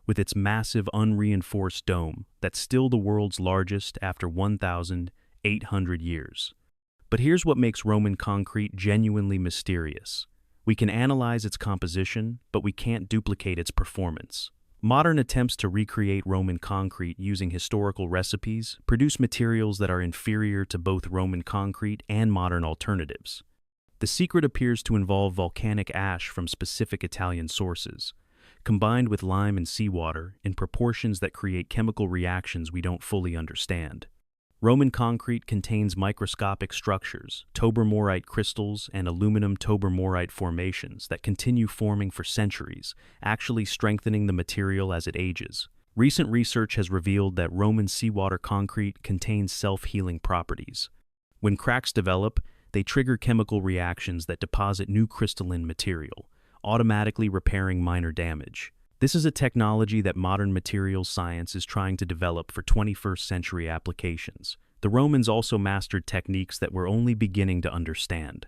with its massive unreinforced dome that's still the world's largest after 1,800 years. But here's what makes Roman concrete genuinely mysterious. We can analyze its composition, but we can't duplicate its performance. Modern attempts to recreate Roman concrete using historical recipes produce materials that are inferior to both Roman concrete and modern alternatives. The secret appears to involve volcanic ash from specific Italian sources, combined with lime and seawater in proportions that create chemical reactions we don't fully understand. Roman concrete contains microscopic structures, tobermorite crystals, and aluminum tobermorite formations that continue forming for centuries, actually strengthening the material as it ages. Recent research has revealed that Roman seawater concrete contains self-healing properties. When cracks develop, they trigger chemical reactions that deposit new crystalline material, automatically repairing minor damage. This is a technology that modern materials science is trying to develop for 21st century applications. The Romans also mastered techniques that we're only beginning to understand.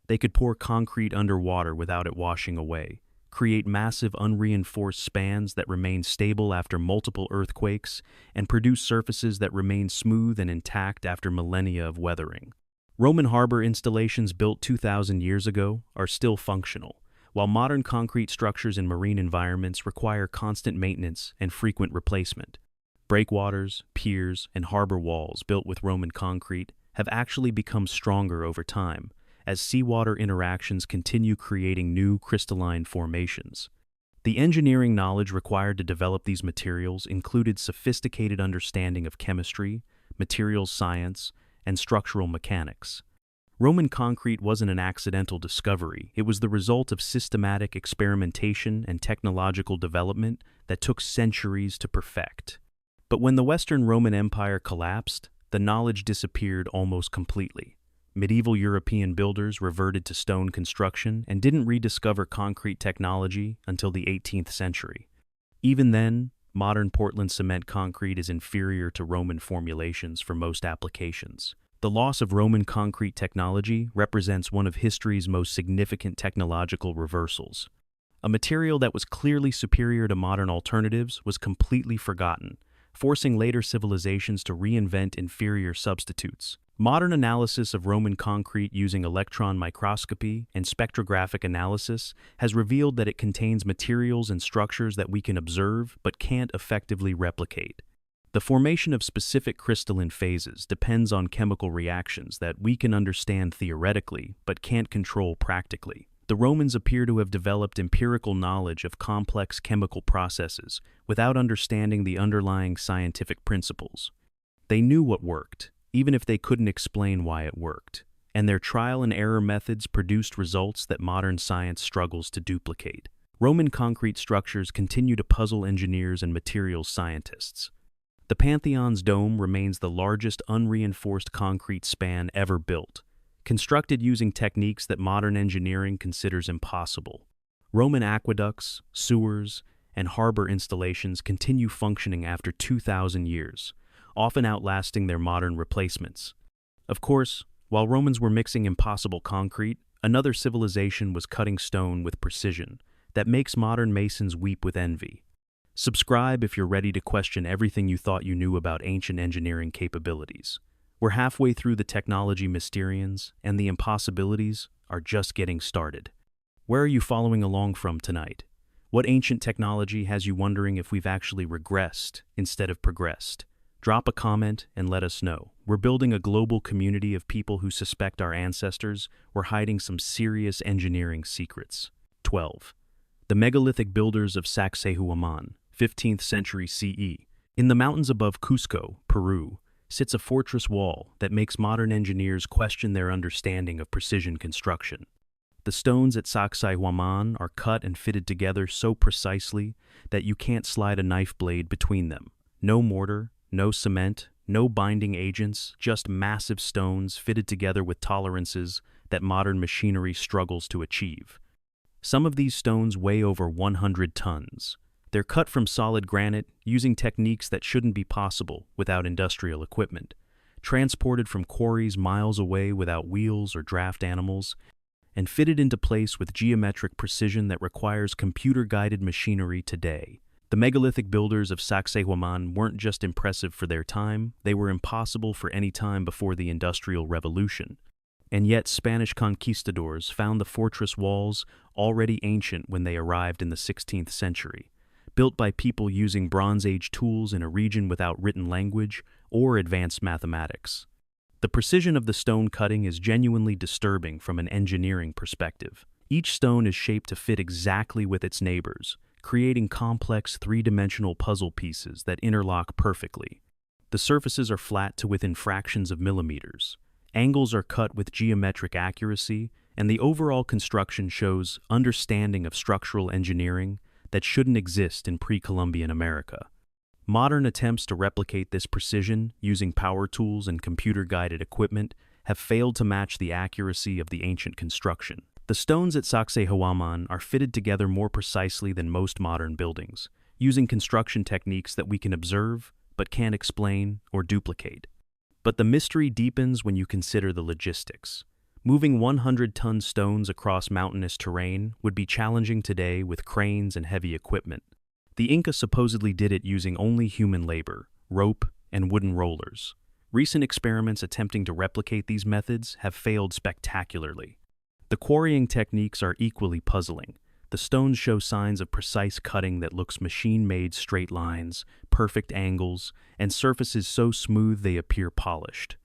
They could pour concrete underwater without it washing away, create massive unreinforced spans that remain stable after multiple earthquakes, and produce surfaces that remain smooth and intact after millennia of weathering. Roman harbor installations built 2,000 years ago are still functional, while modern concrete structures in marine environments require constant maintenance and frequent replacement. Breakwaters, piers, and harbor walls built with Roman concrete have actually become stronger over time, as seawater interactions continue creating new crystalline formations. The engineering knowledge required to develop these materials included sophisticated understanding of chemistry, materials science, and structural mechanics. Roman concrete wasn't an accidental discovery. It was the result of systematic experimentation and technological development that took centuries to perfect. But when the Western Roman Empire collapsed, the knowledge disappeared almost completely. Medieval European builders reverted to stone construction and didn't rediscover concrete technology until the 18th century. Even then, modern Portland cement concrete is inferior to Roman formulations for most applications. The loss of Roman concrete technology represents one of history's most significant technological reversals. A material that was clearly superior to modern alternatives was completely forgotten, forcing later civilizations to reinvent inferior substitutes. Modern analysis of Roman concrete using electron microscopy and spectrographic analysis has revealed that it contains materials and structures that we can observe but can't effectively replicate. The formation of specific crystalline phases depends on chemical reactions that we can understand theoretically but can't control practically. The Romans appear to have developed empirical knowledge of complex chemical processes without understanding the underlying scientific principles. They knew what worked, even if they couldn't explain why it worked, and their trial and error methods produced results that modern science struggles to duplicate. Roman concrete structures continue to puzzle engineers and materials scientists. The Pantheon's dome remains the largest unreinforced concrete span ever built, constructed using techniques that modern engineering considers impossible. Roman aqueducts, sewers, and harbor installations continue functioning after 2,000 years, often outlasting their modern replacements. Of course, while Romans were mixing impossible concrete, another civilization was cutting stone with precision that makes modern masons weep with envy. Subscribe if you're ready to question everything you thought you knew about ancient engineering capabilities. We're halfway through the technology mysterians, and the impossibilities are just getting started. Where are you following along from tonight? What ancient technology has you wondering if we've actually regressed instead of progressed? Drop a comment and let us know. We're building a global community of people who suspect our ancestors were hiding some serious engineering secrets. 12. The megalithic builders of Sacsayhuaman, 15th century CE. In the mountains above Cusco, Peru, sits a fortress wall that makes modern engineers question their understanding of precision construction. The stones at Sacsayhuaman are cut and fitted together so precisely that you can't slide a knife blade between them. No mortar, no cement, no binding agents, just massive stones fitted together with tolerances that modern machinery struggles to achieve. Some of these stones weigh over 100 tons. They're cut from solid granite using techniques that shouldn't be possible without industrial equipment, transported from quarries miles away without wheels or draft animals, and fitted into place with geometric precision that requires computer-guided machinery today. The megalithic builders of Sacsayhuaman weren't just impressive for their time, they were impossible for any time before the Industrial Revolution. And yet Spanish conquistadors found the fortress walls already ancient when they arrived in the 16th century, built by people using Bronze Age tools in a region without written language or advanced mathematics. The precision of the stone cutting is genuinely disturbing from an engineering perspective. Each stone is shaped to fit exactly with its neighbors, creating complex three-dimensional puzzle pieces that interlock perfectly. The surfaces are flat to within fractions of millimeters. Angles are cut with geometric accuracy, and the overall construction shows understanding of structural engineering that shouldn't exist in pre-Columbian America. Modern attempts to replicate this precision using power tools and computer-guided equipment have failed to match the accuracy of the ancient construction. The stones at Sacsayhuaman are fitted together more precisely than most modern buildings, using construction techniques that we can observe but can't explain or duplicate. But the mystery deepens when you consider the logistics. Moving 100-ton stones across mountainous terrain would be challenging today with cranes and heavy equipment. The Inca supposedly did it using only human labor, rope, and wooden rollers. Recent experiments attempting to replicate these methods have failed spectacularly. The quarrying techniques are equally puzzling. The stones show signs of precise cutting that looks machine-made straight lines, perfect angles, and surfaces so smooth they appear polished.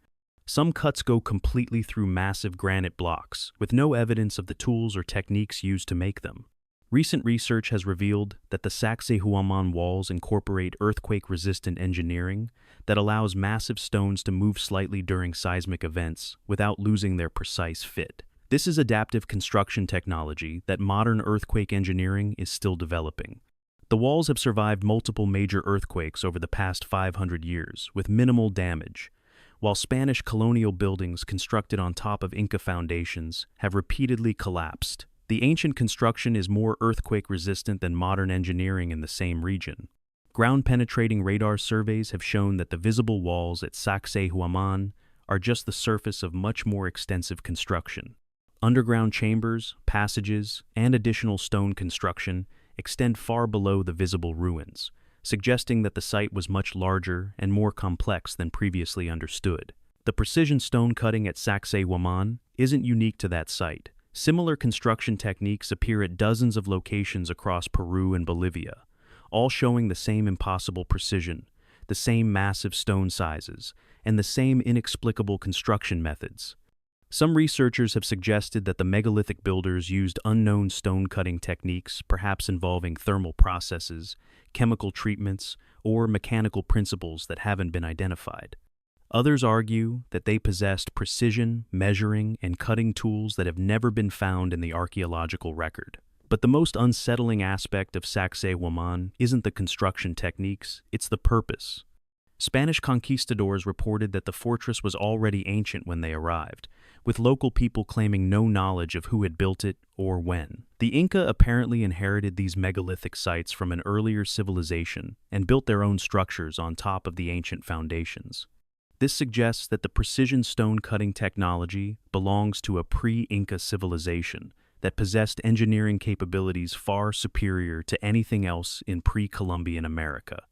Some cuts go completely through massive granite blocks, with no evidence of the tools or techniques used to make them. Recent research has revealed that the Sacsayhuaman walls incorporate earthquake-resistant engineering that allows massive stones to move slightly during seismic events without losing their precise fit. This is adaptive construction technology that modern earthquake engineering is still developing. The walls have survived multiple major earthquakes over the past 500 years with minimal damage, while Spanish colonial buildings constructed on top of Inca foundations have repeatedly collapsed. The ancient construction is more earthquake-resistant than modern engineering in the same region. Ground-penetrating radar surveys have shown that the visible walls at Sacsayhuaman are just the surface of much more extensive construction. Underground chambers, passages, and additional stone construction extend far below the visible ruins, suggesting that the site was much larger and more complex than previously understood. The precision stone cutting at Sacsayhuaman isn't unique to that site. Similar construction techniques appear at dozens of locations across Peru and Bolivia, all showing the same impossible precision, the same massive stone sizes, and the same inexplicable construction methods. Some researchers have suggested that the megalithic builders used unknown stone-cutting techniques, perhaps involving thermal processes, chemical treatments, or mechanical principles that haven't been identified. Others argue that they possessed precision, measuring, and cutting tools that have never been found in the archaeological record. But the most unsettling aspect of Sacsayhuaman isn't the construction techniques, it's the purpose. Spanish conquistadors reported that the fortress was already ancient when they arrived, with local people claiming no knowledge of who had built it or when. The Inca apparently inherited these megalithic sites from an earlier civilization and built their own structures on top of the ancient foundations. This suggests that the precision stone-cutting technology belongs to a pre-Inca civilization that possessed engineering capabilities far superior to anything else in pre-Columbian America.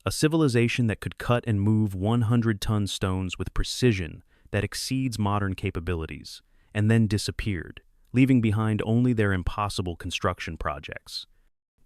A civilization that could cut and move 100-ton stones with precision that exceeds modern capabilities, and then disappeared, leaving behind only their impossible construction projects.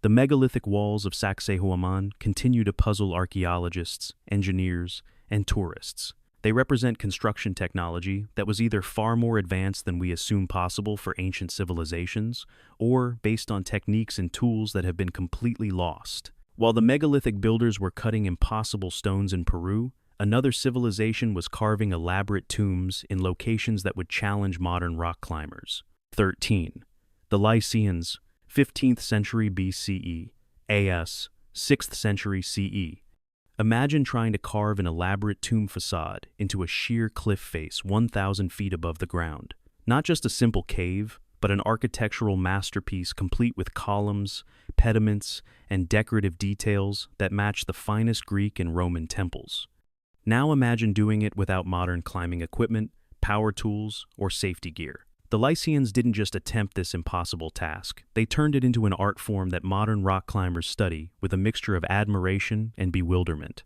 The megalithic walls of Sacsayhuaman continue to puzzle archaeologists, engineers, and tourists. They represent construction technology that was either far more advanced than we assume possible for ancient civilizations, or based on techniques and tools that have been completely lost. While the megalithic builders were cutting impossible stones in Peru, another civilization was carving elaborate tombs in locations that would challenge modern rock climbers. 13. The Lycians, 15th century BCE, AS, 6th century CE. Imagine trying to carve an elaborate tomb facade into a sheer cliff face 1,000 feet above the ground. Not just a simple cave, but an architectural masterpiece complete with columns, pediments, and decorative details that match the finest Greek and Roman temples. Now imagine doing it without modern climbing equipment, power tools, or safety gear. The Lycians didn't just attempt this impossible task, they turned it into an art form that modern rock climbers study with a mixture of admiration and bewilderment.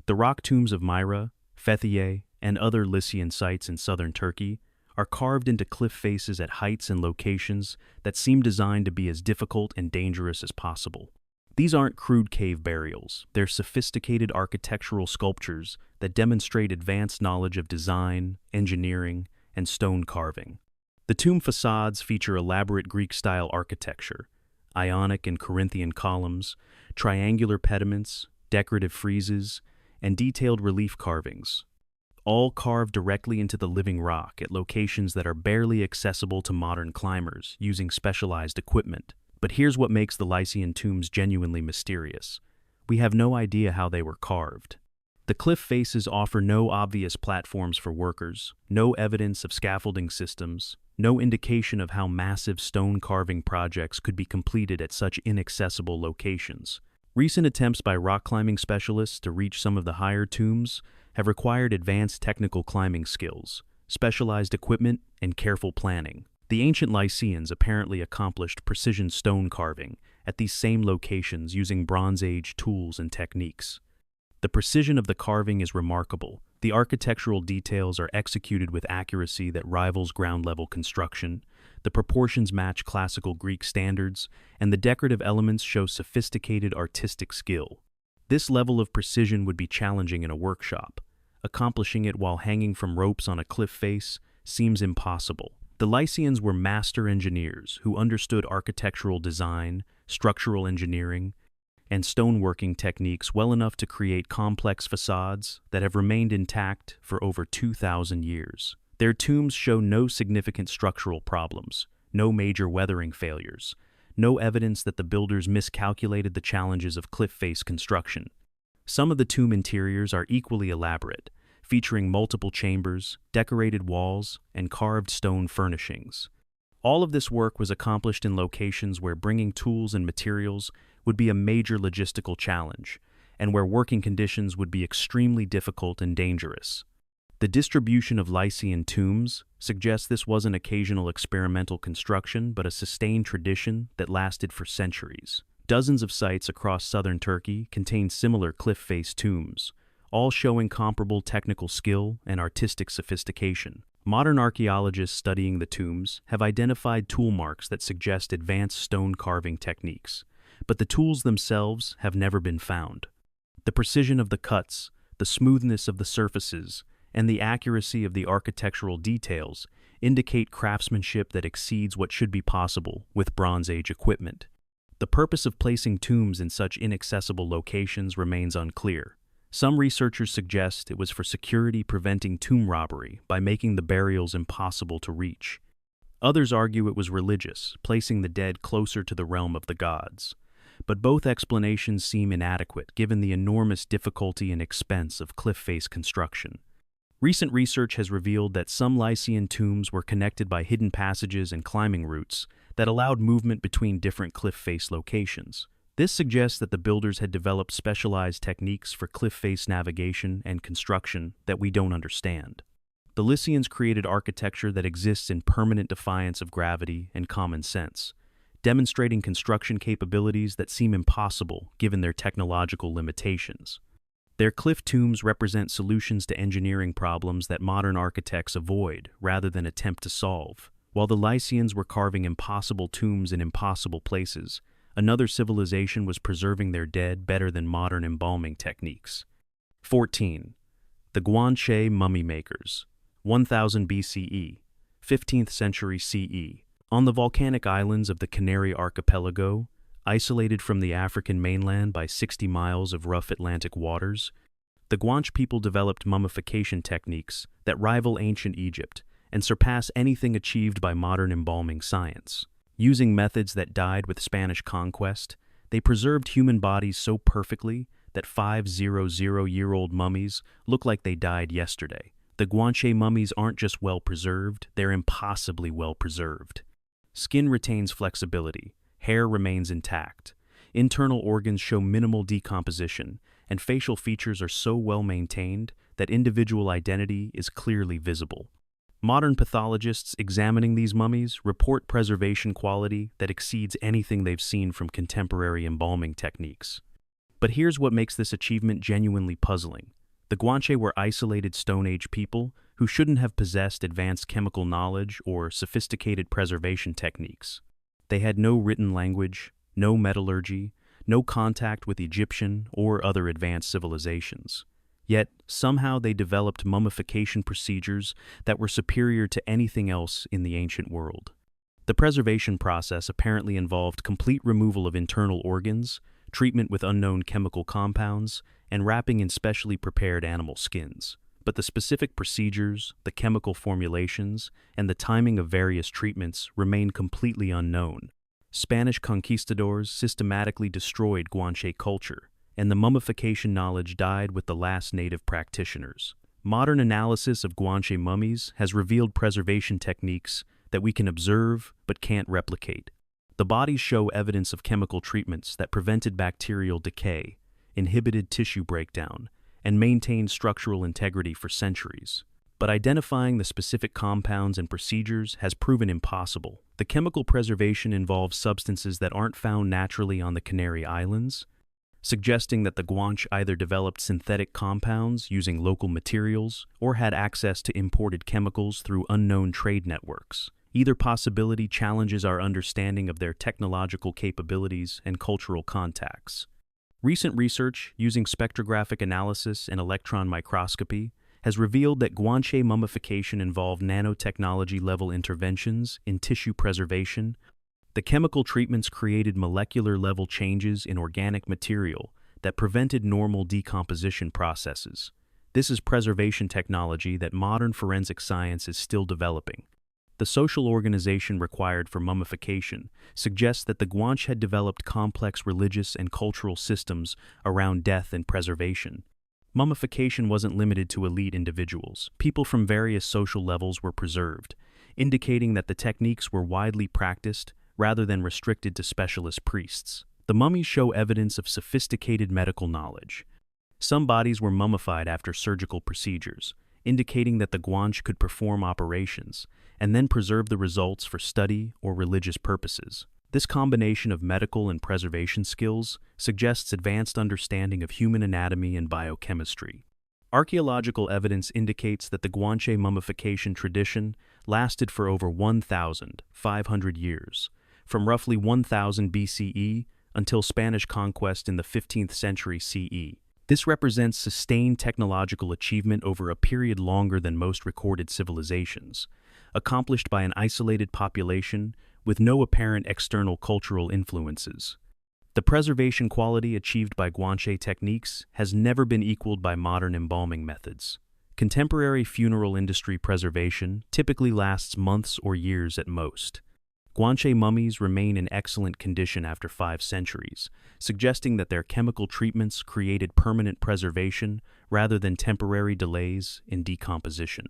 The rock tombs of Myra, Fethiye, and other Lycian sites in southern Turkey are carved into cliff faces at heights and locations that seem designed to be as difficult and dangerous as possible. These aren't crude cave burials, they're sophisticated architectural sculptures that demonstrate advanced knowledge of design, engineering, and stone carving. The tomb facades feature elaborate Greek-style architecture, Ionic and Corinthian columns, triangular pediments, decorative friezes, and detailed relief carvings, all carved directly into the living rock at locations that are barely accessible to modern climbers using specialized equipment. But here's what makes the Lycian tombs genuinely mysterious. We have no idea how they were carved. The cliff faces offer no obvious platforms for workers, no evidence of scaffolding systems, no indication of how massive stone carving projects could be completed at such inaccessible locations. Recent attempts by rock climbing specialists to reach some of the higher tombs have required advanced technical climbing skills, specialized equipment, and careful planning. The ancient Lycians apparently accomplished precision stone carving at these same locations using Bronze Age tools and techniques. The precision of the carving is remarkable. The architectural details are executed with accuracy that rivals ground-level construction, the proportions match classical Greek standards, and the decorative elements show sophisticated artistic skill. This level of precision would be challenging in a workshop. Accomplishing it while hanging from ropes on a cliff face seems impossible. The Lycians were master engineers who understood architectural design, structural engineering, and stoneworking techniques well enough to create complex facades that have remained intact for over 2,000 years. Their tombs show no significant structural problems, no major weathering failures, no evidence that the builders miscalculated the challenges of cliff face construction. Some of the tomb interiors are equally elaborate, featuring multiple chambers, decorated walls, and carved stone furnishings. All of this work was accomplished in locations where bringing tools and materials would be a major logistical challenge, and where working conditions would be extremely difficult and dangerous. The distribution of Lycian tombs suggests this wasn't occasional experimental construction, but a sustained tradition that lasted for centuries. Dozens of sites across southern Turkey contain similar cliff-face tombs, all showing comparable technical skill and artistic sophistication. Modern archaeologists studying the tombs have identified tool marks that suggest advanced stone carving techniques, but the tools themselves have never been found. The precision of the cuts, the smoothness of the surfaces, and the accuracy of the architectural details indicate craftsmanship that exceeds what should be possible with Bronze Age equipment. The purpose of placing tombs in such inaccessible locations remains unclear. Some researchers suggest it was for security, preventing tomb robbery by making the burials impossible to reach. Others argue it was religious, placing the dead closer to the realm of the gods. But both explanations seem inadequate given the enormous difficulty and expense of cliff face construction. Recent research has revealed that some Lycian tombs were connected by hidden passages and climbing routes that allowed movement between different cliff face locations. This suggests that the builders had developed specialized techniques for cliff face navigation and construction that we don't understand. The Lycians created architecture that exists in permanent defiance of gravity and common sense, demonstrating construction capabilities that seem impossible given their technological limitations. Their cliff tombs represent solutions to engineering problems that modern architects avoid rather than attempt to solve. While the Lycians were carving impossible tombs in impossible places, another civilization was preserving their dead better than modern embalming techniques. 14. The Guanche mummy makers, 1000 BCE, 15th century CE. On the volcanic islands of the Canary Archipelago, isolated from the African mainland by 60 miles of rough Atlantic waters, the Guanche people developed mummification techniques that rival ancient Egypt and surpass anything achieved by modern embalming science. Using methods that died with Spanish conquest, they preserved human bodies so perfectly that 500-year-old mummies look like they died yesterday. The Guanche mummies aren't just well preserved, they're impossibly well preserved. Skin retains flexibility, hair remains intact, internal organs show minimal decomposition, and facial features are so well maintained that individual identity is clearly visible. Modern pathologists examining these mummies report preservation quality that exceeds anything they've seen from contemporary embalming techniques. But here's what makes this achievement genuinely puzzling. The Guanche were isolated Stone Age people who shouldn't have possessed advanced chemical knowledge or sophisticated preservation techniques. They had no written language, no metallurgy, no contact with Egyptian or other advanced civilizations. Yet, somehow they developed mummification procedures that were superior to anything else in the ancient world. The preservation process apparently involved complete removal of internal organs, treatment with unknown chemical compounds, and wrapping in specially prepared animal skins. But the specific procedures, the chemical formulations, and the timing of various treatments remain completely unknown. Spanish conquistadors systematically destroyed Guanche culture, and the mummification knowledge died with the last native practitioners. Modern analysis of Guanche mummies has revealed preservation techniques that we can observe but can't replicate. The bodies show evidence of chemical treatments that prevented bacterial decay, inhibited tissue breakdown, and maintained structural integrity for centuries. But identifying the specific compounds and procedures has proven impossible. The chemical preservation involves substances that aren't found naturally on the Canary Islands, suggesting that the Guanche either developed synthetic compounds using local materials or had access to imported chemicals through unknown trade networks. Either possibility challenges our understanding of their technological capabilities and cultural contacts. Recent research using spectrographic analysis and electron microscopy has revealed that Guanche mummification involved nanotechnology-level interventions in tissue preservation. The chemical treatments created molecular-level changes in organic material that prevented normal decomposition processes. This is preservation technology that modern forensic science is still developing. The social organization required for mummification suggests that the Guanche had developed complex religious and cultural systems around death and preservation. Mummification wasn't limited to elite individuals. People from various social levels were preserved, indicating that the techniques were widely practiced rather than restricted to specialist priests. The mummies show evidence of sophisticated medical knowledge. Some bodies were mummified after surgical procedures, indicating that the Guanche could perform operations and then preserve the results for study or religious purposes. This combination of medical and preservation skills suggests advanced understanding of human anatomy and biochemistry. Archaeological evidence indicates that the Guanche mummification tradition lasted for over 1,500 years, from roughly 1000 BCE until Spanish conquest in the 15th century CE. This represents sustained technological achievement over a period longer than most recorded civilizations, accomplished by an isolated population with no apparent external cultural influences. The preservation quality achieved by Guanche techniques has never been equaled by modern embalming methods. Contemporary funeral industry preservation typically lasts months or years at most. Guanche mummies remain in excellent condition after 5 centuries, suggesting that their chemical treatments created permanent preservation rather than temporary delays in decomposition.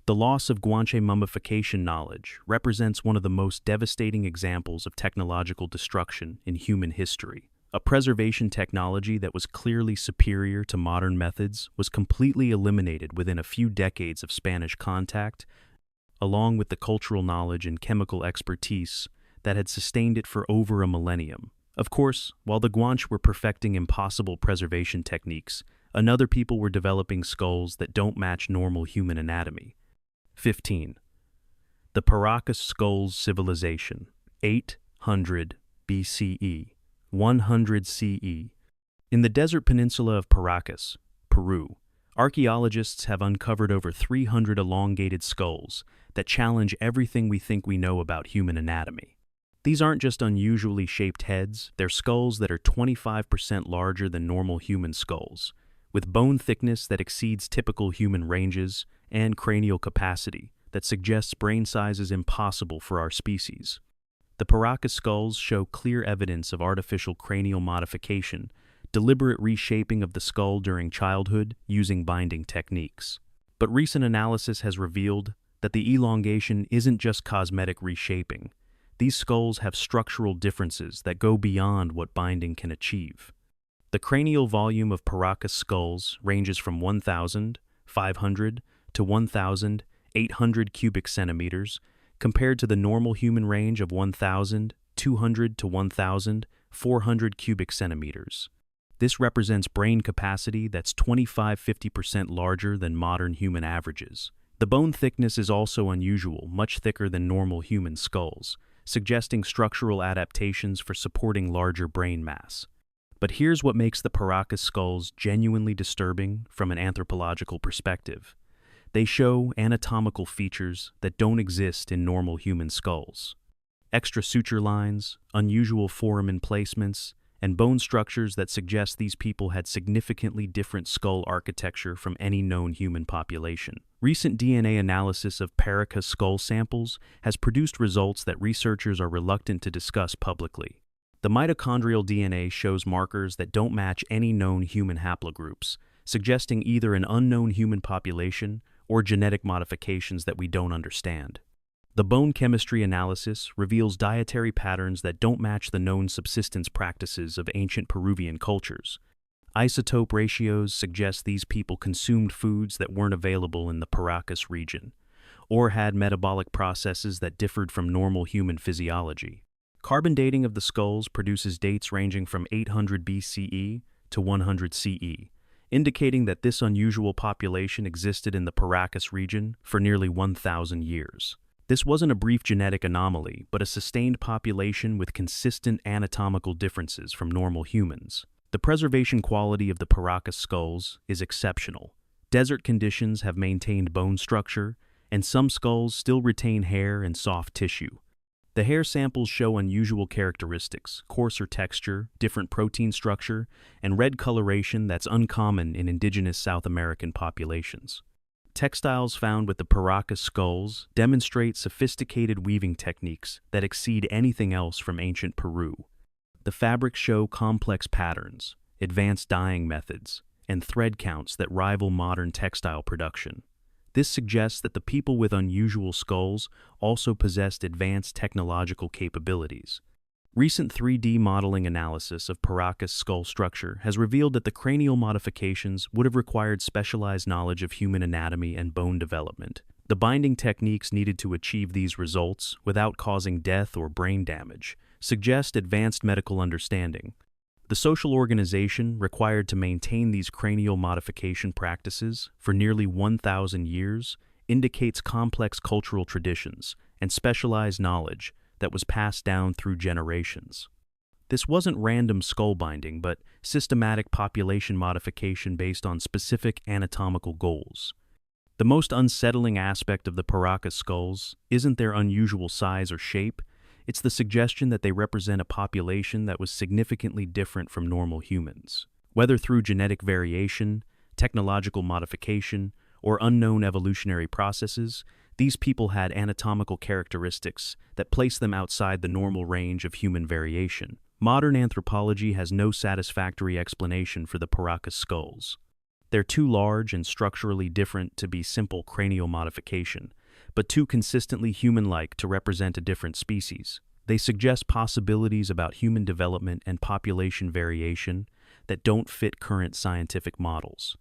The loss of Guanche mummification knowledge represents one of the most devastating examples of technological destruction in human history. A preservation technology that was clearly superior to modern methods was completely eliminated within a few decades of Spanish contact, along with the cultural knowledge and chemical expertise that had sustained it for over a millennium. Of course, while the Guanche were perfecting impossible preservation techniques, another people were developing skulls that don't match normal human anatomy. 15. The Paracas Skulls Civilization, 800 BCE, 100 CE. In the desert peninsula of Paracas, Peru, archaeologists have uncovered over 300 elongated skulls that challenge everything we think we know about human anatomy. These aren't just unusually shaped heads, they're skulls that are 25% larger than normal human skulls, with bone thickness that exceeds typical human ranges and cranial capacity that suggests brain sizes impossible for our species. The Paracas skulls show clear evidence of artificial cranial modification, deliberate reshaping of the skull during childhood using binding techniques. But recent analysis has revealed that the elongation isn't just cosmetic reshaping. These skulls have structural differences that go beyond what binding can achieve. The cranial volume of Paracas skulls ranges from 1,500 to 1,800 cubic centimeters, compared to the normal human range of 1,200 to 1,400 cubic centimeters. This represents brain capacity that's 25–50% larger than modern human averages. The bone thickness is also unusual, much thicker than normal human skulls, suggesting structural adaptations for supporting larger brain mass. But here's what makes the Paracas skulls genuinely disturbing from an anthropological perspective. They show anatomical features that don't exist in normal human skulls. Extra suture lines, unusual foramen placements, and bone structures that suggest these people had significantly different skull architecture from any known human population. Recent DNA analysis of Paracas skull samples has produced results that researchers are reluctant to discuss publicly. The mitochondrial DNA shows markers that don't match any known human haplogroups, suggesting either an unknown human population or genetic modifications that we don't understand. The bone chemistry analysis reveals dietary patterns that don't match the known subsistence practices of ancient Peruvian cultures. Isotope ratios suggest these people consumed foods that weren't available in the Paracas region, or had metabolic processes that differed from normal human physiology. Carbon dating of the skulls produces dates ranging from 800 BCE to 100 CE, indicating that this unusual population existed in the Paracas region for nearly 1,000 years. This wasn't a brief genetic anomaly, but a sustained population with consistent anatomical differences from normal humans. The preservation quality of the Paracas skulls is exceptional. Desert conditions have maintained bone structure, and some skulls still retain hair and soft tissue. The hair samples show unusual characteristics, coarser texture, different protein structure, and red coloration that's uncommon in indigenous South American populations. Textiles found with the Paracas skulls demonstrate sophisticated weaving techniques that exceed anything else from ancient Peru. The fabrics show complex patterns, advanced dyeing methods, and thread counts that rival modern textile production. This suggests that the people with unusual skulls also possessed advanced technological capabilities. Recent 3D modeling analysis of Paracas skull structure has revealed that the cranial modifications would have required specialized knowledge of human anatomy and bone development. The binding techniques needed to achieve these results without causing death or brain damage suggest advanced medical understanding. The social organization required to maintain these cranial modification practices for nearly 1,000 years indicates complex cultural traditions and specialized knowledge that was passed down through generations. This wasn't random skull binding, but systematic population modification based on specific anatomical goals. The most unsettling aspect of the Paracas skulls isn't their unusual size or shape. It's the suggestion that they represent a population that was significantly different from normal humans. Whether through genetic variation, technological modification, or unknown evolutionary processes, these people had anatomical characteristics that place them outside the normal range of human variation. Modern anthropology has no satisfactory explanation for the Paracas skulls. They're too large and structurally different to be simple cranial modification, but too consistently human-like to represent a different species. They suggest possibilities about human development and population variation that don't fit current scientific models.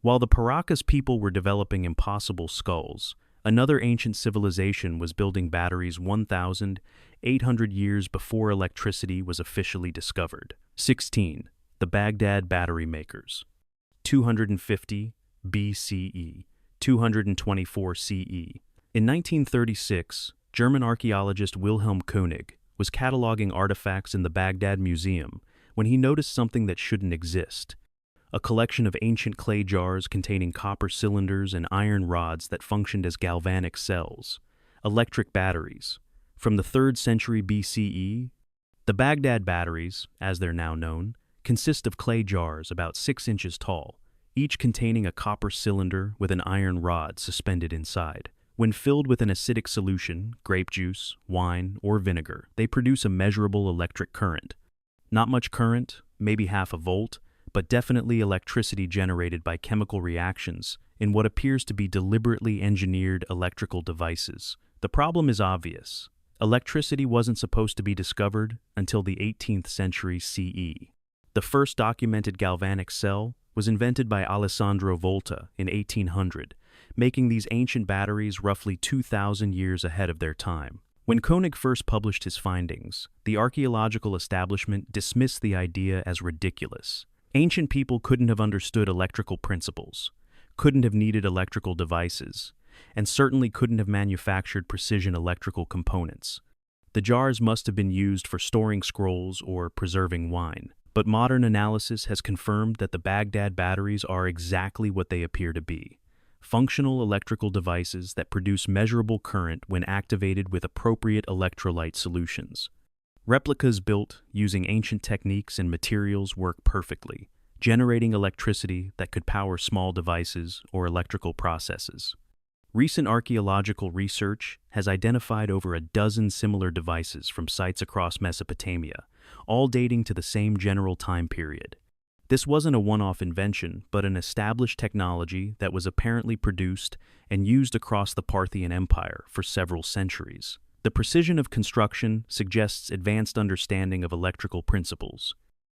While the Paracas people were developing impossible skulls, another ancient civilization was building batteries 1,800 years before electricity was officially discovered. 16. The Baghdad battery makers. 250 BCE, 224 CE. In 1936, German archaeologist Wilhelm Koenig was cataloging artifacts in the Baghdad Museum when he noticed something that shouldn't exist: a collection of ancient clay jars containing copper cylinders and iron rods that functioned as galvanic cells, electric batteries. From the 3rd century BCE, the Baghdad batteries, as they're now known, consist of clay jars about 6 inches tall, each containing a copper cylinder with an iron rod suspended inside. When filled with an acidic solution, grape juice, wine, or vinegar, they produce a measurable electric current. Not much current, maybe half a volt, but definitely electricity generated by chemical reactions in what appears to be deliberately engineered electrical devices. The problem is obvious. Electricity wasn't supposed to be discovered until the 18th century CE. The first documented galvanic cell was invented by Alessandro Volta in 1800, making these ancient batteries roughly 2,000 years ahead of their time. When Koenig first published his findings, the archaeological establishment dismissed the idea as ridiculous. Ancient people couldn't have understood electrical principles, couldn't have needed electrical devices, and certainly couldn't have manufactured precision electrical components. The jars must have been used for storing scrolls or preserving wine. But modern analysis has confirmed that the Baghdad batteries are exactly what they appear to be: functional electrical devices that produce measurable current when activated with appropriate electrolyte solutions. Replicas built using ancient techniques and materials work perfectly, generating electricity that could power small devices or electrical processes. Recent archaeological research has identified over a dozen similar devices from sites across Mesopotamia, all dating to the same general time period. This wasn't a one-off invention, but an established technology that was apparently produced and used across the Parthian Empire for several centuries. The precision of construction suggests advanced understanding of electrical principles.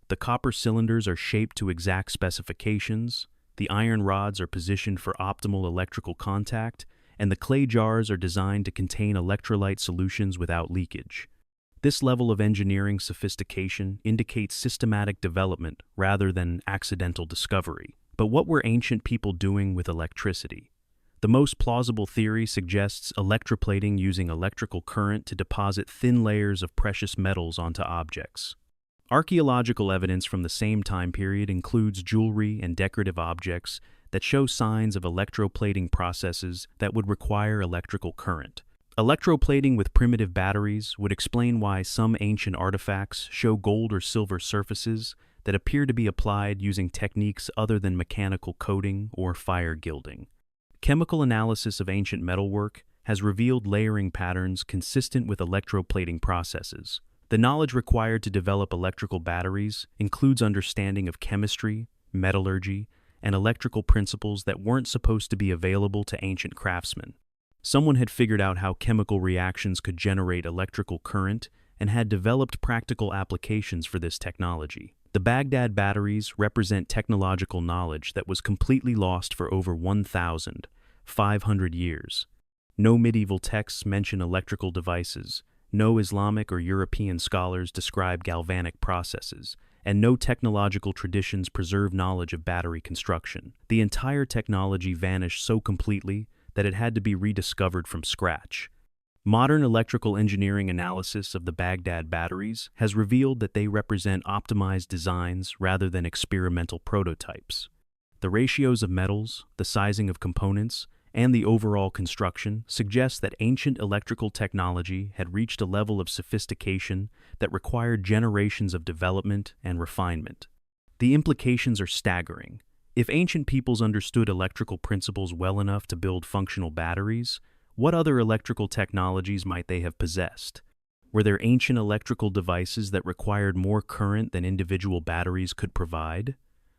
The copper cylinders are shaped to exact specifications, the iron rods are positioned for optimal electrical contact, and the clay jars are designed to contain electrolyte solutions without leakage. This level of engineering sophistication indicates systematic development rather than accidental discovery. But what were ancient people doing with electricity? The most plausible theory suggests electroplating using electrical current to deposit thin layers of precious metals onto objects. Archaeological evidence from the same time period includes jewelry and decorative objects that show signs of electroplating processes that would require electrical current. Electroplating with primitive batteries would explain why some ancient artifacts show gold or silver surfaces that appear to be applied using techniques other than mechanical coating or fire gilding. Chemical analysis of ancient metalwork has revealed layering patterns consistent with electroplating processes. The knowledge required to develop electrical batteries includes understanding of chemistry, metallurgy, and electrical principles that weren't supposed to be available to ancient craftsmen. Someone had figured out how chemical reactions could generate electrical current and had developed practical applications for this technology. The Baghdad batteries represent technological knowledge that was completely lost for over 1,500 years. No medieval texts mention electrical devices, no Islamic or European scholars describe galvanic processes, and no technological traditions preserve knowledge of battery construction. The entire technology vanished so completely that it had to be rediscovered from scratch. Modern electrical engineering analysis of the Baghdad batteries has revealed that they represent optimized designs rather than experimental prototypes. The ratios of metals, the sizing of components, and the overall construction suggest that ancient electrical technology had reached a level of sophistication that required generations of development and refinement. The implications are staggering. If ancient peoples understood electrical principles well enough to build functional batteries, what other electrical technologies might they have possessed? Were there ancient electrical devices that required more current than individual batteries could provide?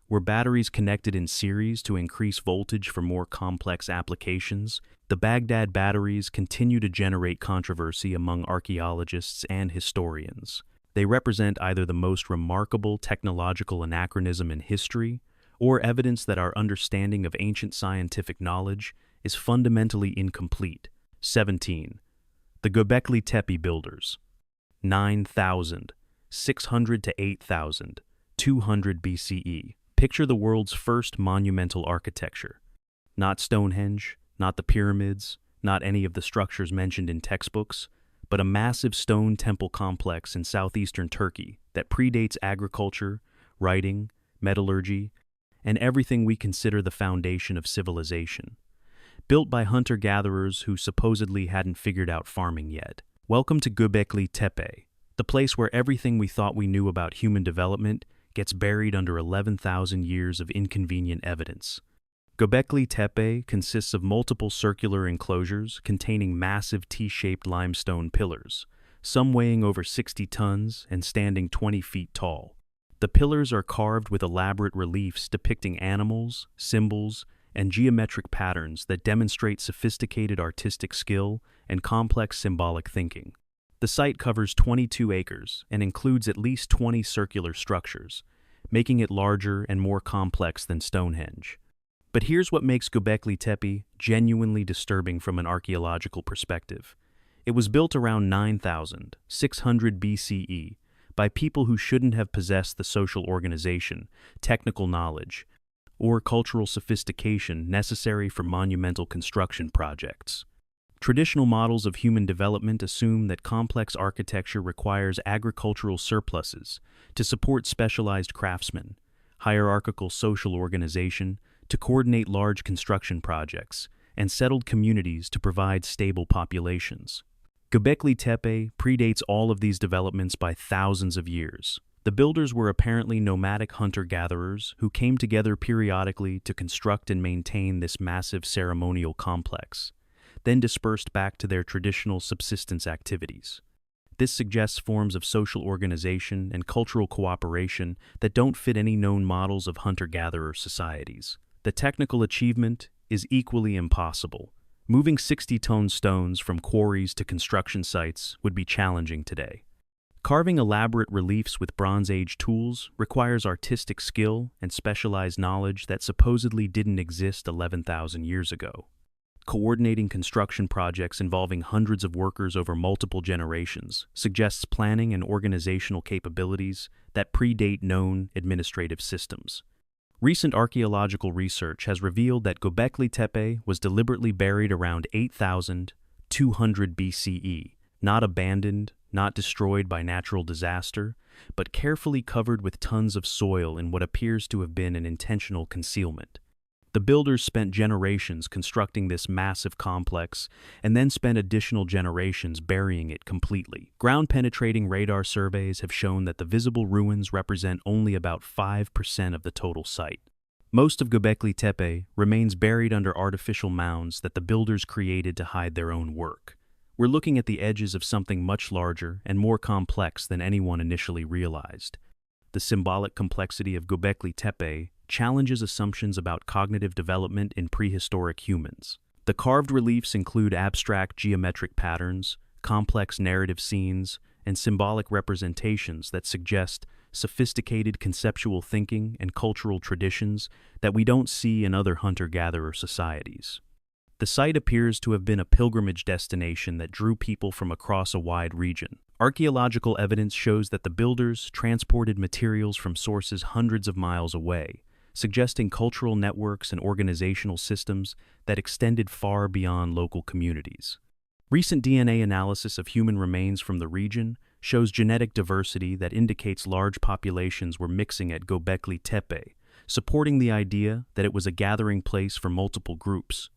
Were batteries connected in series to increase voltage for more complex applications? The Baghdad batteries continue to generate controversy among archaeologists and historians. They represent either the most remarkable technological anachronism in history, or evidence that our understanding of ancient scientific knowledge is fundamentally incomplete. 17. The Göbekli Tepe builders. 9,600 to 8,200 BCE. Picture the world's first monumental architecture. Not Stonehenge, not the pyramids, not any of the structures mentioned in textbooks, but a massive stone temple complex in southeastern Turkey that predates agriculture, writing, metallurgy, and everything we consider the foundation of civilization. Built by hunter-gatherers who supposedly hadn't figured out farming yet. Welcome to Göbekli Tepe, the place where everything we thought we knew about human development gets buried under 11,000 years of inconvenient evidence. Göbekli Tepe consists of multiple circular enclosures containing massive T-shaped limestone pillars, some weighing over 60 tons and standing 20 feet tall. The pillars are carved with elaborate reliefs depicting animals, symbols, and geometric patterns that demonstrate sophisticated artistic skill and complex symbolic thinking. The site covers 22 acres and includes at least 20 circular structures, making it larger and more complex than Stonehenge. But here's what makes Göbekli Tepe genuinely disturbing from an archaeological perspective. It was built around 9,600 BCE by people who shouldn't have possessed the social organization, technical knowledge, or cultural sophistication necessary for monumental construction projects. Traditional models of human development assume that complex architecture requires agricultural surpluses to support specialized craftsmen, hierarchical social organization to coordinate large construction projects, and settled communities to provide stable populations. Göbekli Tepe predates all of these developments by thousands of years. The builders were apparently nomadic hunter-gatherers who came together periodically to construct and maintain this massive ceremonial complex, then dispersed back to their traditional subsistence activities. This suggests forms of social organization and cultural cooperation that don't fit any known models of hunter-gatherer societies. The technical achievement is equally impossible. Moving 60-ton stones from quarries to construction sites would be challenging today. Carving elaborate reliefs with Bronze Age tools requires artistic skill and specialized knowledge that supposedly didn't exist 11,000 years ago. Coordinating construction projects involving hundreds of workers over multiple generations suggests planning and organizational capabilities that predate known administrative systems. Recent archaeological research has revealed that Göbekli Tepe was deliberately buried around 8,200 BCE, not abandoned, not destroyed by natural disaster, but carefully covered with tons of soil in what appears to have been an intentional concealment. The builders spent generations constructing this massive complex and then spent additional generations burying it completely. Ground-penetrating radar surveys have shown that the visible ruins represent only about 5% of the total site. Most of Göbekli Tepe remains buried under artificial mounds that the builders created to hide their own work. We're looking at the edges of something much larger and more complex than anyone initially realized. The symbolic complexity of Göbekli Tepe challenges assumptions about cognitive development in prehistoric humans. The carved reliefs include abstract geometric patterns, complex narrative scenes, and symbolic representations that suggest sophisticated conceptual thinking and cultural traditions that we don't see in other hunter-gatherer societies. The site appears to have been a pilgrimage destination that drew people from across a wide region. Archaeological evidence shows that the builders transported materials from sources hundreds of miles away, suggesting cultural networks and organizational systems that extended far beyond local communities. Recent DNA analysis of human remains from the region shows genetic diversity that indicates large populations were mixing at Göbekli Tepe, supporting the idea that it was a gathering place for multiple groups.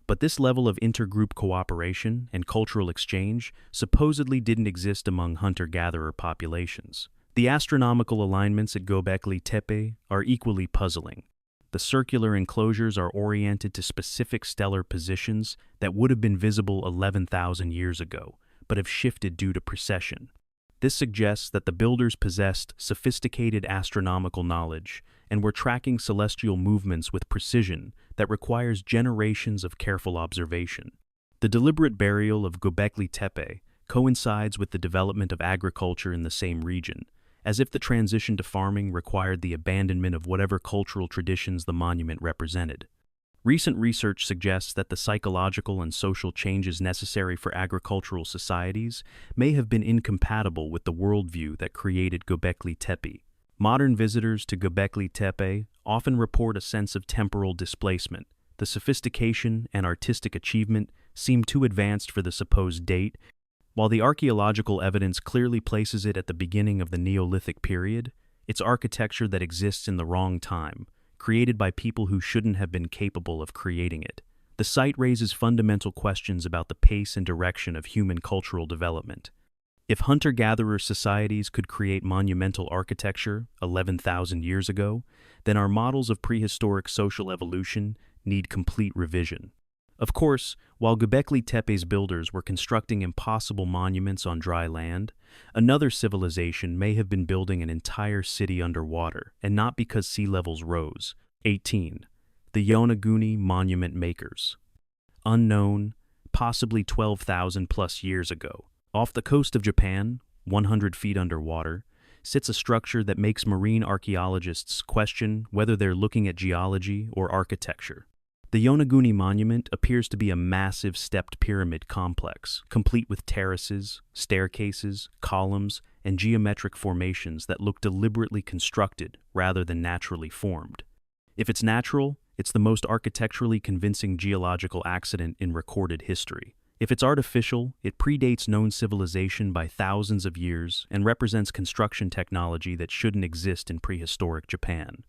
But this level of intergroup cooperation and cultural exchange supposedly didn't exist among hunter-gatherer populations. The astronomical alignments at Göbekli Tepe are equally puzzling. The circular enclosures are oriented to specific stellar positions that would have been visible 11,000 years ago, but have shifted due to precession. This suggests that the builders possessed sophisticated astronomical knowledge and were tracking celestial movements with precision that requires generations of careful observation. The deliberate burial of Göbekli Tepe coincides with the development of agriculture in the same region, as if the transition to farming required the abandonment of whatever cultural traditions the monument represented. Recent research suggests that the psychological and social changes necessary for agricultural societies may have been incompatible with the worldview that created Göbekli Tepe. Modern visitors to Göbekli Tepe often report a sense of temporal displacement. The sophistication and artistic achievement seem too advanced for the supposed date. While the archaeological evidence clearly places it at the beginning of the Neolithic period, it's architecture that exists in the wrong time, created by people who shouldn't have been capable of creating it. The site raises fundamental questions about the pace and direction of human cultural development. If hunter-gatherer societies could create monumental architecture 11,000 years ago, then our models of prehistoric social evolution need complete revision. Of course, while Göbekli Tepe's builders were constructing impossible monuments on dry land, another civilization may have been building an entire city underwater, and not because sea levels rose. 18. The Yonaguni Monument Makers. Unknown, possibly 12,000 plus years ago. Off the coast of Japan, 100 feet underwater, sits a structure that makes marine archaeologists question whether they're looking at geology or architecture. The Yonaguni Monument appears to be a massive stepped pyramid complex, complete with terraces, staircases, columns, and geometric formations that look deliberately constructed rather than naturally formed. If it's natural, it's the most architecturally convincing geological accident in recorded history. If it's artificial, it predates known civilization by thousands of years and represents construction technology that shouldn't exist in prehistoric Japan.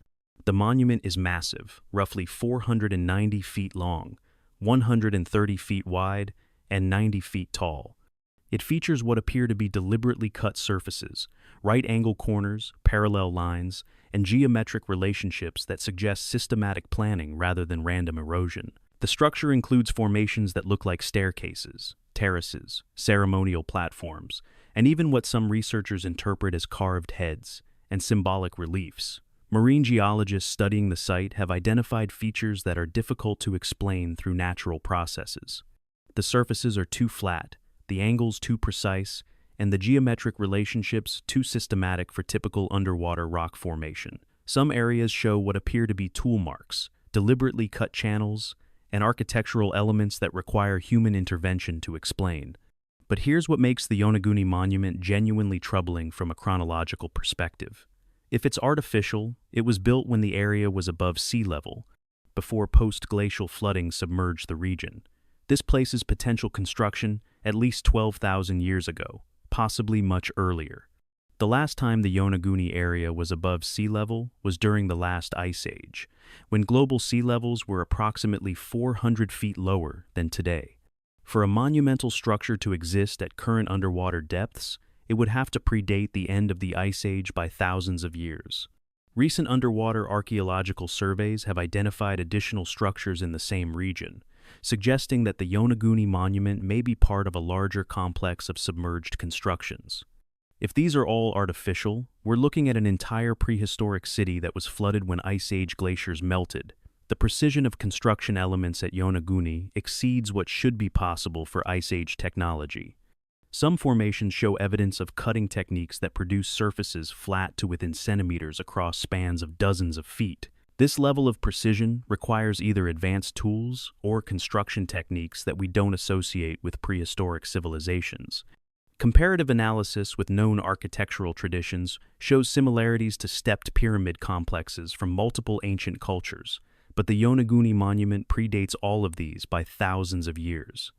The monument is massive, roughly 490 feet long, 130 feet wide, and 90 feet tall. It features what appear to be deliberately cut surfaces, right-angle corners, parallel lines, and geometric relationships that suggest systematic planning rather than random erosion. The structure includes formations that look like staircases, terraces, ceremonial platforms, and even what some researchers interpret as carved heads and symbolic reliefs. Marine geologists studying the site have identified features that are difficult to explain through natural processes. The surfaces are too flat, the angles too precise, and the geometric relationships too systematic for typical underwater rock formation. Some areas show what appear to be tool marks, deliberately cut channels, and architectural elements that require human intervention to explain. But here's what makes the Yonaguni Monument genuinely troubling from a chronological perspective. If it's artificial, it was built when the area was above sea level, before post-glacial flooding submerged the region. This places potential construction at least 12,000 years ago, possibly much earlier. The last time the Yonaguni area was above sea level was during the last ice age, when global sea levels were approximately 400 feet lower than today. For a monumental structure to exist at current underwater depths, it would have to predate the end of the Ice Age by thousands of years. Recent underwater archaeological surveys have identified additional structures in the same region, suggesting that the Yonaguni Monument may be part of a larger complex of submerged constructions. If these are all artificial, we're looking at an entire prehistoric city that was flooded when Ice Age glaciers melted. The precision of construction elements at Yonaguni exceeds what should be possible for Ice Age technology. Some formations show evidence of cutting techniques that produce surfaces flat to within centimeters across spans of dozens of feet. This level of precision requires either advanced tools or construction techniques that we don't associate with prehistoric civilizations. Comparative analysis with known architectural traditions shows similarities to stepped pyramid complexes from multiple ancient cultures, but the Yonaguni Monument predates all of these by thousands of years.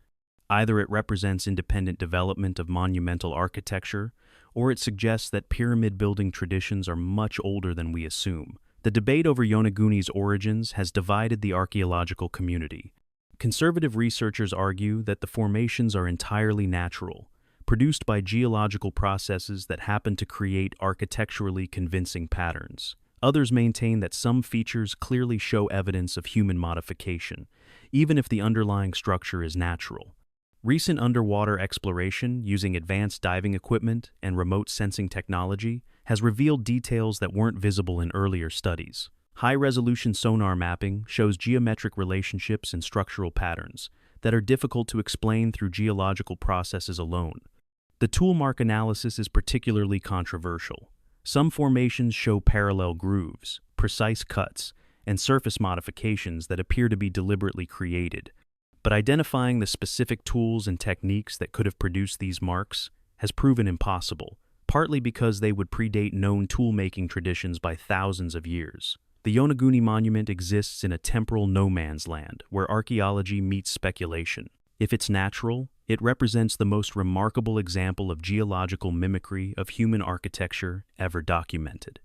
Either it represents independent development of monumental architecture, or it suggests that pyramid building traditions are much older than we assume. The debate over Yonaguni's origins has divided the archaeological community. Conservative researchers argue that the formations are entirely natural, produced by geological processes that happen to create architecturally convincing patterns. Others maintain that some features clearly show evidence of human modification, even if the underlying structure is natural. Recent underwater exploration using advanced diving equipment and remote sensing technology has revealed details that weren't visible in earlier studies. High-resolution sonar mapping shows geometric relationships and structural patterns that are difficult to explain through geological processes alone. The tool mark analysis is particularly controversial. Some formations show parallel grooves, precise cuts, and surface modifications that appear to be deliberately created. But identifying the specific tools and techniques that could have produced these marks has proven impossible, partly because they would predate known tool-making traditions by thousands of years. The Yonaguni Monument exists in a temporal no-man's land where archaeology meets speculation. If it's natural, it represents the most remarkable example of geological mimicry of human architecture ever documented.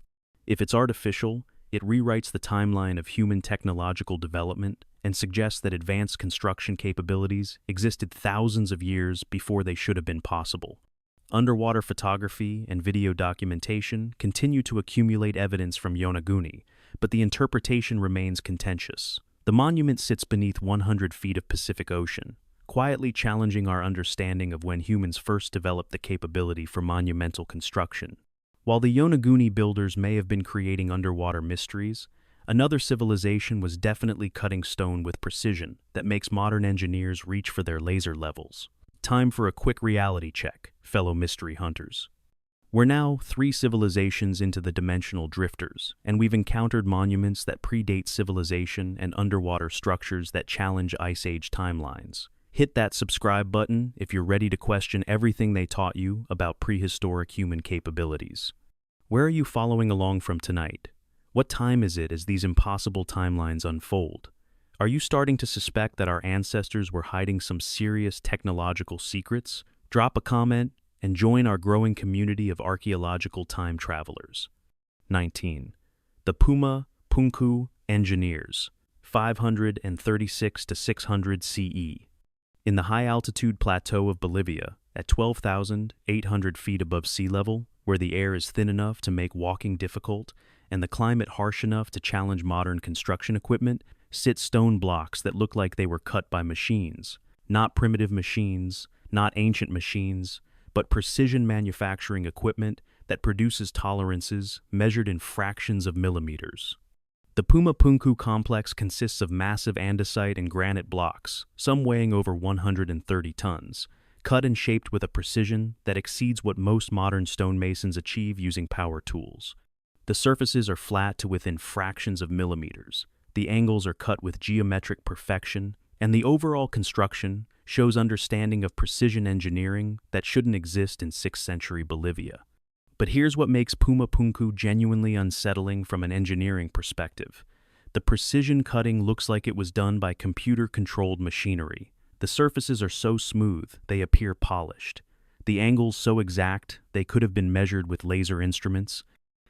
If it's artificial, it rewrites the timeline of human technological development and suggests that advanced construction capabilities existed thousands of years before they should have been possible. Underwater photography and video documentation continue to accumulate evidence from Yonaguni, but the interpretation remains contentious. The monument sits beneath 100 feet of Pacific Ocean, quietly challenging our understanding of when humans first developed the capability for monumental construction. While the Yonaguni builders may have been creating underwater mysteries, another civilization was definitely cutting stone with precision that makes modern engineers reach for their laser levels. Time for a quick reality check, fellow mystery hunters. We're now 3 civilizations into the dimensional drifters, and we've encountered monuments that predate civilization and underwater structures that challenge Ice Age timelines. Hit that subscribe button if you're ready to question everything they taught you about prehistoric human capabilities. Where are you following along from tonight? What time is it as these impossible timelines unfold? Are you starting to suspect that our ancestors were hiding some serious technological secrets? Drop a comment and join our growing community of archaeological time travelers. 19. The Puma Punku Engineers, 536 to 600 CE. In the high-altitude plateau of Bolivia, at 12,800 feet above sea level, where the air is thin enough to make walking difficult and the climate harsh enough to challenge modern construction equipment, sit stone blocks that look like they were cut by machines. Not primitive machines, not ancient machines, but precision manufacturing equipment that produces tolerances measured in fractions of millimeters. The Puma Punku complex consists of massive andesite and granite blocks, some weighing over 130 tons, cut and shaped with a precision that exceeds what most modern stonemasons achieve using power tools. The surfaces are flat to within fractions of millimeters, the angles are cut with geometric perfection, and the overall construction shows understanding of precision engineering that shouldn't exist in 6th century Bolivia. But here's what makes Puma Punku genuinely unsettling from an engineering perspective. The precision cutting looks like it was done by computer-controlled machinery. The surfaces are so smooth, they appear polished. The angles so exact, they could have been measured with laser instruments.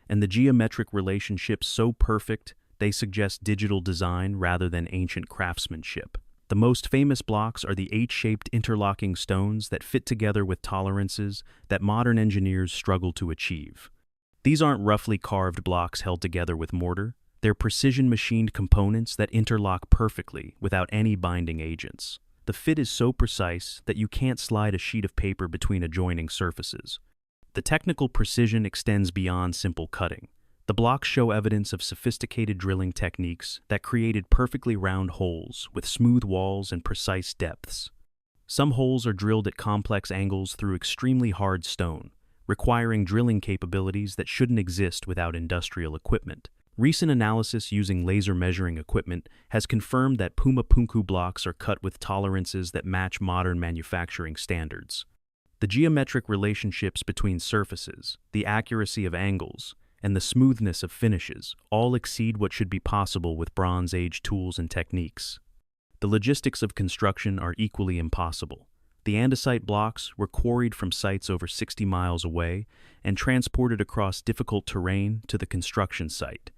And the geometric relationships so perfect, they suggest digital design rather than ancient craftsmanship. The most famous blocks are the H-shaped interlocking stones that fit together with tolerances that modern engineers struggle to achieve. These aren't roughly carved blocks held together with mortar. They're precision-machined components that interlock perfectly without any binding agents. The fit is so precise that you can't slide a sheet of paper between adjoining surfaces. The technical precision extends beyond simple cutting. The blocks show evidence of sophisticated drilling techniques that created perfectly round holes with smooth walls and precise depths. Some holes are drilled at complex angles through extremely hard stone, requiring drilling capabilities that shouldn't exist without industrial equipment. Recent analysis using laser measuring equipment has confirmed that Puma Punku blocks are cut with tolerances that match modern manufacturing standards. The geometric relationships between surfaces, the accuracy of angles, and the smoothness of finishes all exceed what should be possible with Bronze Age tools and techniques. The logistics of construction are equally impossible. The andesite blocks were quarried from sites over 60 miles away and transported across difficult terrain to the construction site.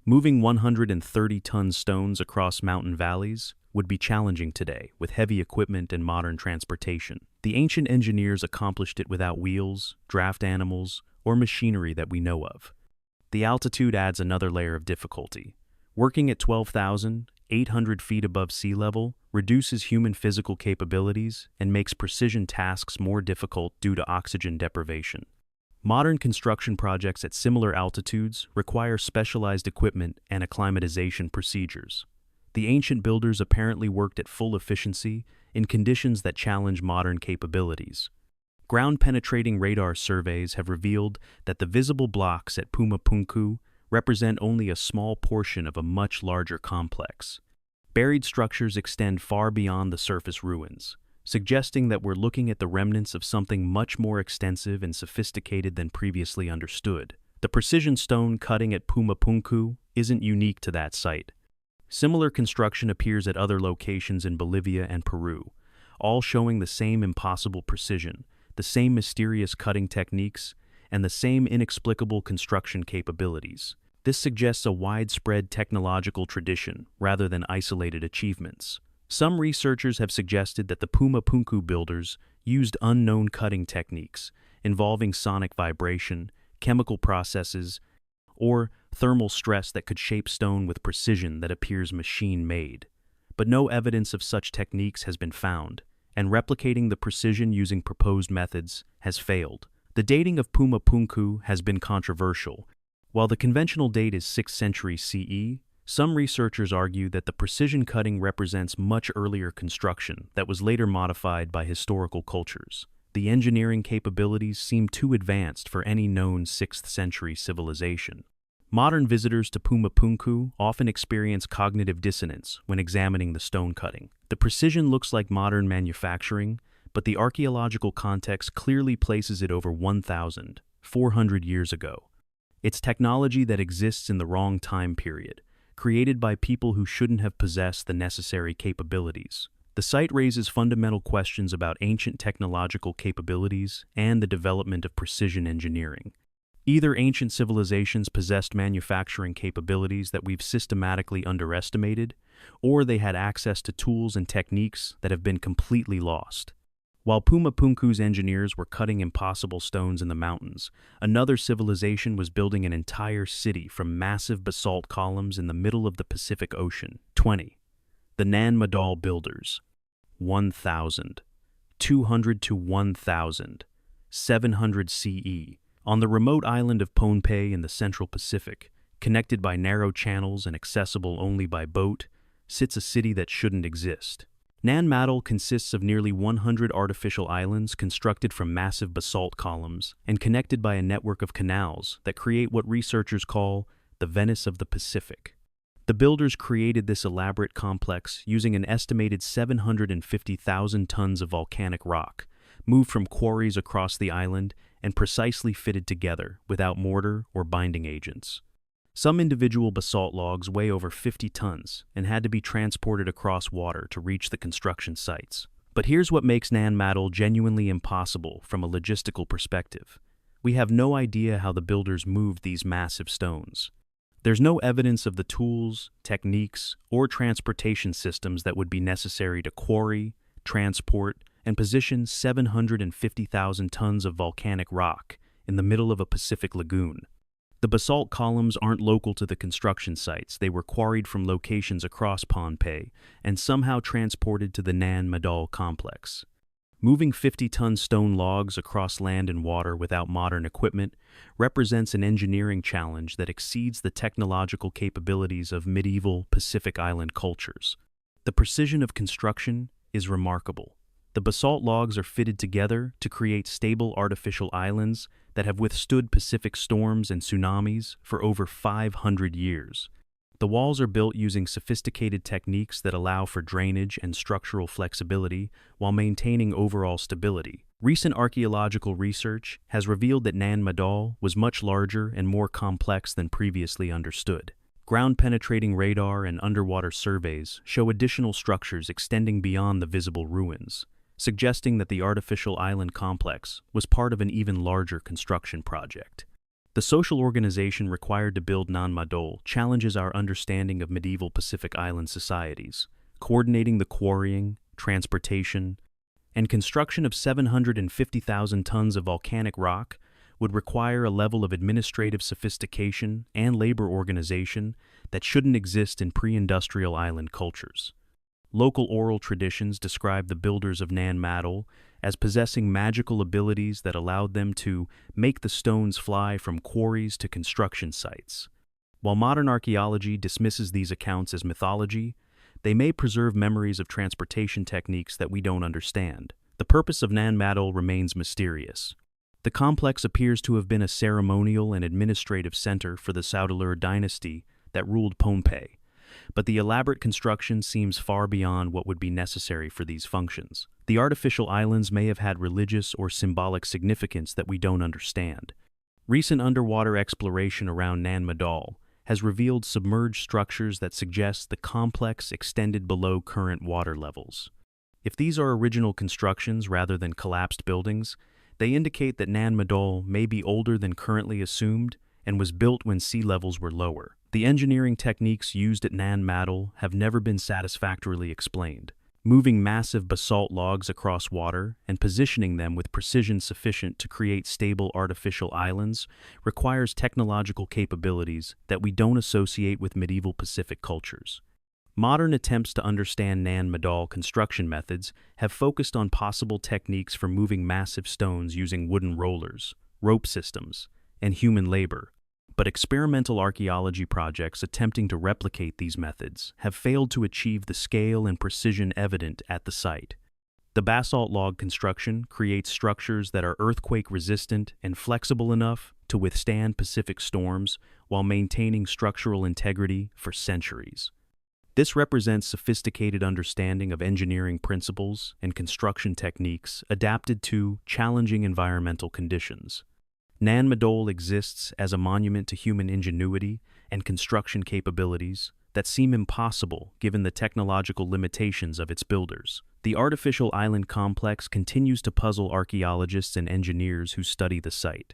Moving 130-ton stones across mountain valleys would be challenging today with heavy equipment and modern transportation. The ancient engineers accomplished it without wheels, draft animals, or machinery that we know of. The altitude adds another layer of difficulty. Working at 12,800 feet above sea level reduces human physical capabilities and makes precision tasks more difficult due to oxygen deprivation. Modern construction projects at similar altitudes require specialized equipment and acclimatization procedures. The ancient builders apparently worked at full efficiency in conditions that challenge modern capabilities. Ground-penetrating radar surveys have revealed that the visible blocks at Puma Punku represent only a small portion of a much larger complex. Buried structures extend far beyond the surface ruins, suggesting that we're looking at the remnants of something much more extensive and sophisticated than previously understood. The precision stone cutting at Puma Punku isn't unique to that site. Similar construction appears at other locations in Bolivia and Peru, all showing the same impossible precision, the same mysterious cutting techniques, and the same inexplicable construction capabilities. This suggests a widespread technological tradition rather than isolated achievements. Some researchers have suggested that the Puma Punku builders used unknown cutting techniques involving sonic vibration, chemical processes, or thermal stress that could shape stone with precision that appears machine-made. But no evidence of such techniques has been found, and replicating the precision using proposed methods has failed. The dating of Pumapunku has been controversial. While the conventional date is 6th century CE, some researchers argue that the precision cutting represents much earlier construction that was later modified by historical cultures. The engineering capabilities seem too advanced for any known 6th century civilization. Modern visitors to Pumapunku often experience cognitive dissonance when examining the stone cutting. The precision looks like modern manufacturing, but the archaeological context clearly places it over 1,400 years ago. It's technology that exists in the wrong time period, created by people who shouldn't have possessed the necessary capabilities. The site raises fundamental questions about ancient technological capabilities and the development of precision engineering. Either ancient civilizations possessed manufacturing capabilities that we've systematically underestimated, or they had access to tools and techniques that have been completely lost. While Pumapunku's engineers were cutting impossible stones in the mountains, another civilization was building an entire city from massive basalt columns in the middle of the Pacific Ocean. 20. The Nan Madol builders. 1,000. 200 to 1,000. 700 CE. On the remote island of Pohnpei in the Central Pacific, connected by narrow channels and accessible only by boat, sits a city that shouldn't exist. Nan Madol consists of nearly 100 artificial islands constructed from massive basalt columns and connected by a network of canals that create what researchers call the Venice of the Pacific. The builders created this elaborate complex using an estimated 750,000 tons of volcanic rock, moved from quarries across the island and precisely fitted together without mortar or binding agents. Some individual basalt logs weigh over 50 tons and had to be transported across water to reach the construction sites. But here's what makes Nan Madol genuinely impossible from a logistical perspective. We have no idea how the builders moved these massive stones. There's no evidence of the tools, techniques, or transportation systems that would be necessary to quarry, transport, and position 750,000 tons of volcanic rock in the middle of a Pacific lagoon. The basalt columns aren't local to the construction sites. They were quarried from locations across Pohnpei and somehow transported to the Nan Madol complex. Moving 50-ton stone logs across land and water without modern equipment represents an engineering challenge that exceeds the technological capabilities of medieval Pacific Island cultures. The precision of construction is remarkable. The basalt logs are fitted together to create stable artificial islands that have withstood Pacific storms and tsunamis for over 500 years. The walls are built using sophisticated techniques that allow for drainage and structural flexibility while maintaining overall stability. Recent archaeological research has revealed that Nan Madol was much larger and more complex than previously understood. Ground-penetrating radar and underwater surveys show additional structures extending beyond the visible ruins, suggesting that the artificial island complex was part of an even larger construction project. The social organization required to build Nan Madol challenges our understanding of medieval Pacific Island societies, coordinating the quarrying, transportation, and construction of 750,000 tons of volcanic rock would require a level of administrative sophistication and labor organization that shouldn't exist in pre-industrial island cultures. Local oral traditions describe the builders of Nan Madol as possessing magical abilities that allowed them to make the stones fly from quarries to construction sites. While modern archaeology dismisses these accounts as mythology, they may preserve memories of transportation techniques that we don't understand. The purpose of Nan Madol remains mysterious. The complex appears to have been a ceremonial and administrative center for the Saudeleur dynasty that ruled Pohnpei, but the elaborate construction seems far beyond what would be necessary for these functions. The artificial islands may have had religious or symbolic significance that we don't understand. Recent underwater exploration around Nan Madol has revealed submerged structures that suggest the complex extended below current water levels. If these are original constructions rather than collapsed buildings, they indicate that Nan Madol may be older than currently assumed and was built when sea levels were lower. The engineering techniques used at Nan Madol have never been satisfactorily explained. Moving massive basalt logs across water and positioning them with precision sufficient to create stable artificial islands requires technological capabilities that we don't associate with medieval Pacific cultures. Modern attempts to understand Nan-Madol construction methods have focused on possible techniques for moving massive stones using wooden rollers, rope systems, and human labor. But experimental archaeology projects attempting to replicate these methods have failed to achieve the scale and precision evident at the site. The basalt log construction creates structures that are earthquake-resistant and flexible enough to withstand Pacific storms while maintaining structural integrity for centuries. This represents sophisticated understanding of engineering principles and construction techniques adapted to challenging environmental conditions. Nan-Madol exists as a monument to human ingenuity and construction capabilities that seem impossible given the technological limitations of its builders. The artificial island complex continues to puzzle archaeologists and engineers who study the site.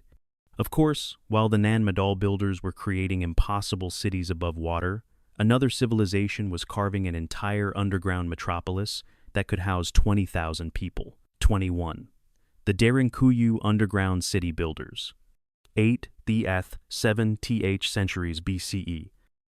Of course, while the Nan-Madol builders were creating impossible cities above water, another civilization was carving an entire underground metropolis that could house 20,000 people. 21. The Derinkuyu Underground City Builders. 7th centuries BCE.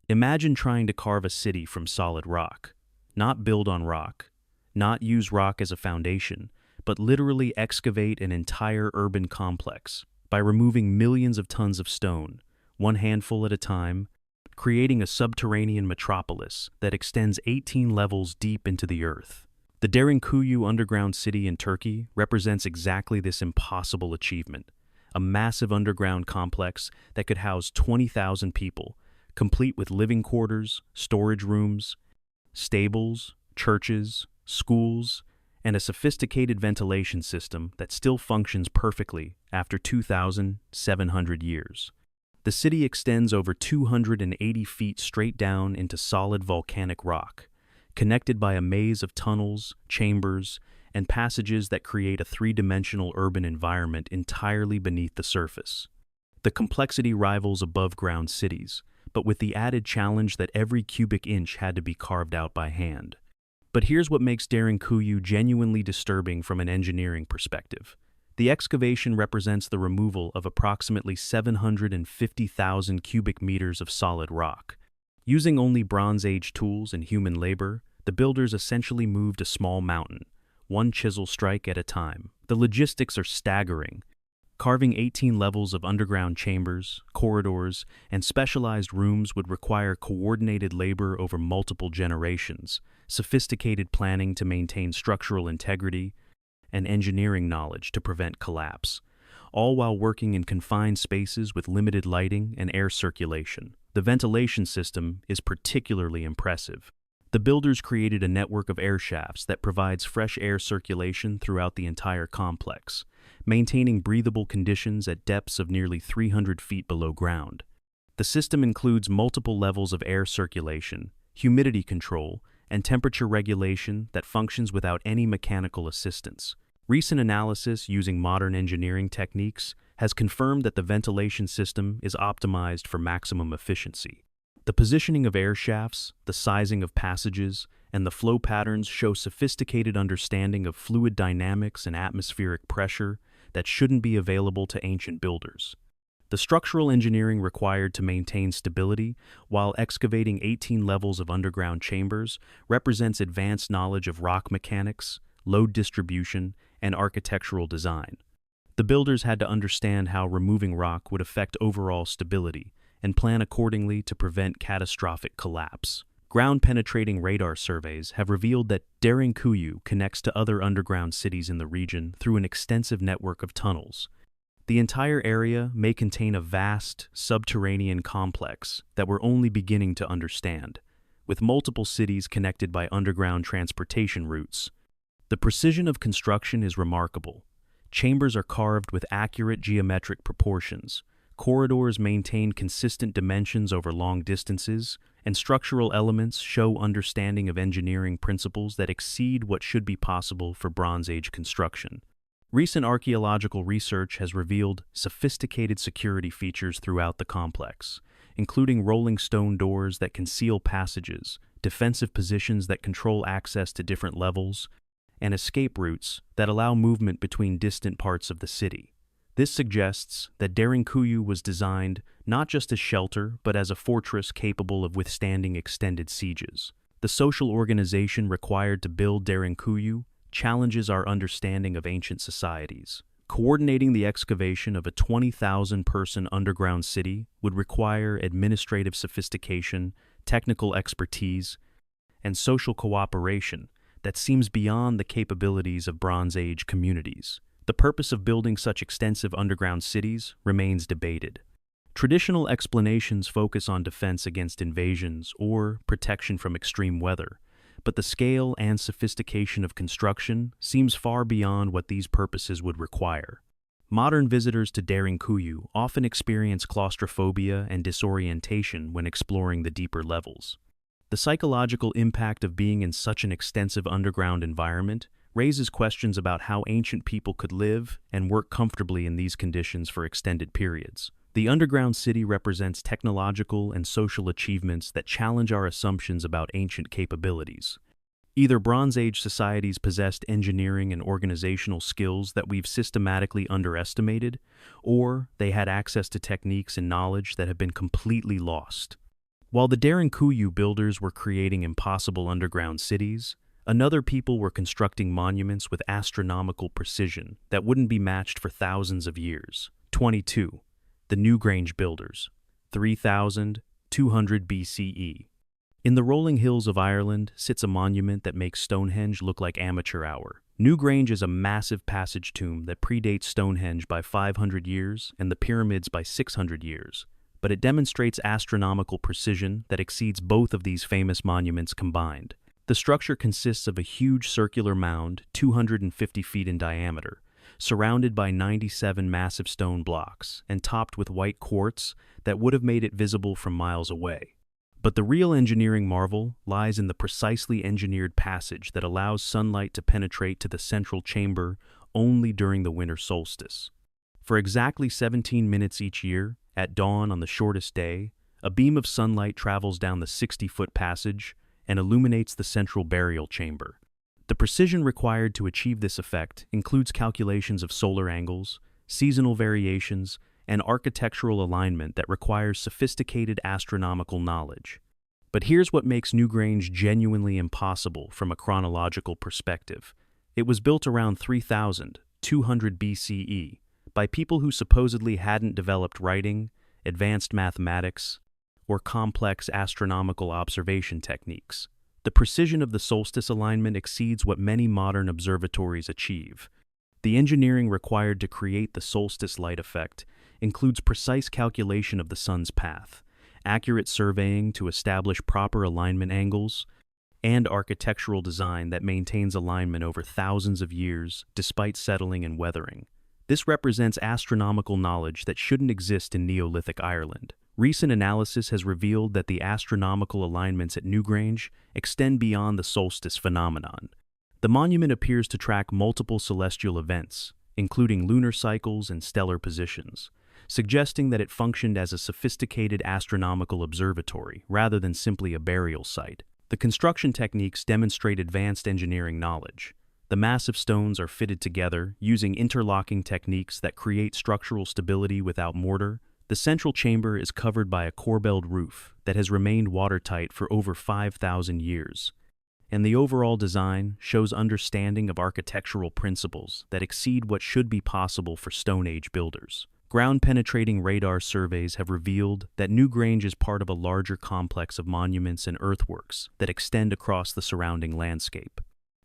Imagine trying to carve a city from solid rock. Not build on rock, not use rock as a foundation, but literally excavate an entire urban complex by removing millions of tons of stone, one handful at a time, creating a subterranean metropolis that extends 18 levels deep into the earth. The Derinkuyu underground city in Turkey represents exactly this impossible achievement, a massive underground complex that could house 20,000 people, complete with living quarters, storage rooms, stables, churches, schools, and a sophisticated ventilation system that still functions perfectly after 2,700 years. The city extends over 280 feet straight down into solid volcanic rock, connected by a maze of tunnels, chambers, and passages that create a three-dimensional urban environment entirely beneath the surface. The complexity rivals above-ground cities, but with the added challenge that every cubic inch had to be carved out by hand. But here's what makes Derinkuyu genuinely disturbing from an engineering perspective. The excavation represents the removal of approximately 750,000 cubic meters of solid rock. Using only Bronze Age tools and human labor, the builders essentially moved a small mountain, one chisel strike at a time. The logistics are staggering. Carving 18 levels of underground chambers, corridors, and specialized rooms would require coordinated labor over multiple generations, sophisticated planning to maintain structural integrity, and engineering knowledge to prevent collapse, all while working in confined spaces with limited lighting and air circulation. The ventilation system is particularly impressive. The builders created a network of air shafts that provides fresh air circulation throughout the entire complex, maintaining breathable conditions at depths of nearly 300 feet below ground. The system includes multiple levels of air circulation, humidity control, and temperature regulation that functions without any mechanical assistance. Recent analysis using modern engineering techniques has confirmed that the ventilation system is optimized for maximum efficiency. The positioning of air shafts, the sizing of passages, and the flow patterns show sophisticated understanding of fluid dynamics and atmospheric pressure that shouldn't be available to ancient builders. The structural engineering required to maintain stability while excavating 18 levels of underground chambers represents advanced knowledge of rock mechanics, load distribution, and architectural design. The builders had to understand how removing rock would affect overall stability and plan accordingly to prevent catastrophic collapse. Ground-penetrating radar surveys have revealed that Derinkuyu connects to other underground cities in the region through an extensive network of tunnels. The entire area may contain a vast, subterranean complex that we're only beginning to understand, with multiple cities connected by underground transportation routes. The precision of construction is remarkable. Chambers are carved with accurate geometric proportions, corridors maintain consistent dimensions over long distances, and structural elements show understanding of engineering principles that exceed what should be possible for Bronze Age construction. Recent archaeological research has revealed sophisticated security features throughout the complex, including rolling stone doors that conceal passages, defensive positions that control access to different levels, and escape routes that allow movement between distant parts of the city. This suggests that Derinkuyu was designed not just as shelter, but as a fortress capable of withstanding extended sieges. The social organization required to build Derinkuyu challenges our understanding of ancient societies. Coordinating the excavation of a 20,000-person underground city would require administrative sophistication, technical expertise, and social cooperation that seems beyond the capabilities of Bronze Age communities. The purpose of building such extensive underground cities remains debated. Traditional explanations focus on defense against invasions or protection from extreme weather, but the scale and sophistication of construction seems far beyond what these purposes would require. Modern visitors to Derinkuyu often experience claustrophobia and disorientation when exploring the deeper levels. The psychological impact of being in such an extensive underground environment raises questions about how ancient people could live and work comfortably in these conditions for extended periods. The underground city represents technological and social achievements that challenge our assumptions about ancient capabilities. Either Bronze Age societies possessed engineering and organizational skills that we've systematically underestimated, or they had access to techniques and knowledge that have been completely lost. While the Derinkuyu builders were creating impossible underground cities, another people were constructing monuments with astronomical precision that wouldn't be matched for thousands of years. 22. The Newgrange Builders, 3200 BCE. In the rolling hills of Ireland sits a monument that makes Stonehenge look like amateur hour. Newgrange is a massive passage tomb that predates Stonehenge by 500 years and the pyramids by 600 years, but it demonstrates astronomical precision that exceeds both of these famous monuments combined. The structure consists of a huge circular mound, 250 feet in diameter, surrounded by 97 massive stone blocks and topped with white quartz that would have made it visible from miles away. But the real engineering marvel lies in the precisely engineered passage that allows sunlight to penetrate to the central chamber only during the winter solstice. For exactly 17 minutes each year, at dawn on the shortest day, a beam of sunlight travels down the 60-foot passage and illuminates the central burial chamber. The precision required to achieve this effect includes calculations of solar angles, seasonal variations, and architectural alignment that requires sophisticated astronomical knowledge. But here's what makes Newgrange genuinely impossible from a chronological perspective. It was built around 3200 BCE by people who supposedly hadn't developed writing, advanced mathematics, or complex astronomical observation techniques. The precision of the solstice alignment exceeds what many modern observatories achieve. The engineering required to create the solstice light effect includes precise calculation of the sun's path, accurate surveying to establish proper alignment angles, and architectural design that maintains alignment over thousands of years despite settling and weathering. This represents astronomical knowledge that shouldn't exist in Neolithic Ireland. Recent analysis has revealed that the astronomical alignments at Newgrange extend beyond the solstice phenomenon. The monument appears to track multiple celestial events, including lunar cycles and stellar positions, suggesting that it functioned as a sophisticated astronomical observatory rather than simply a burial site. The construction techniques demonstrate advanced engineering knowledge. The massive stones are fitted together using interlocking techniques that create structural stability without mortar. The central chamber is covered by a corbelled roof that has remained watertight for over 5,000 years, and the overall design shows understanding of architectural principles that exceed what should be possible for Stone Age builders. Ground-penetrating radar surveys have revealed that Newgrange is part of a larger complex of monuments and earthworks that extend across the surrounding landscape.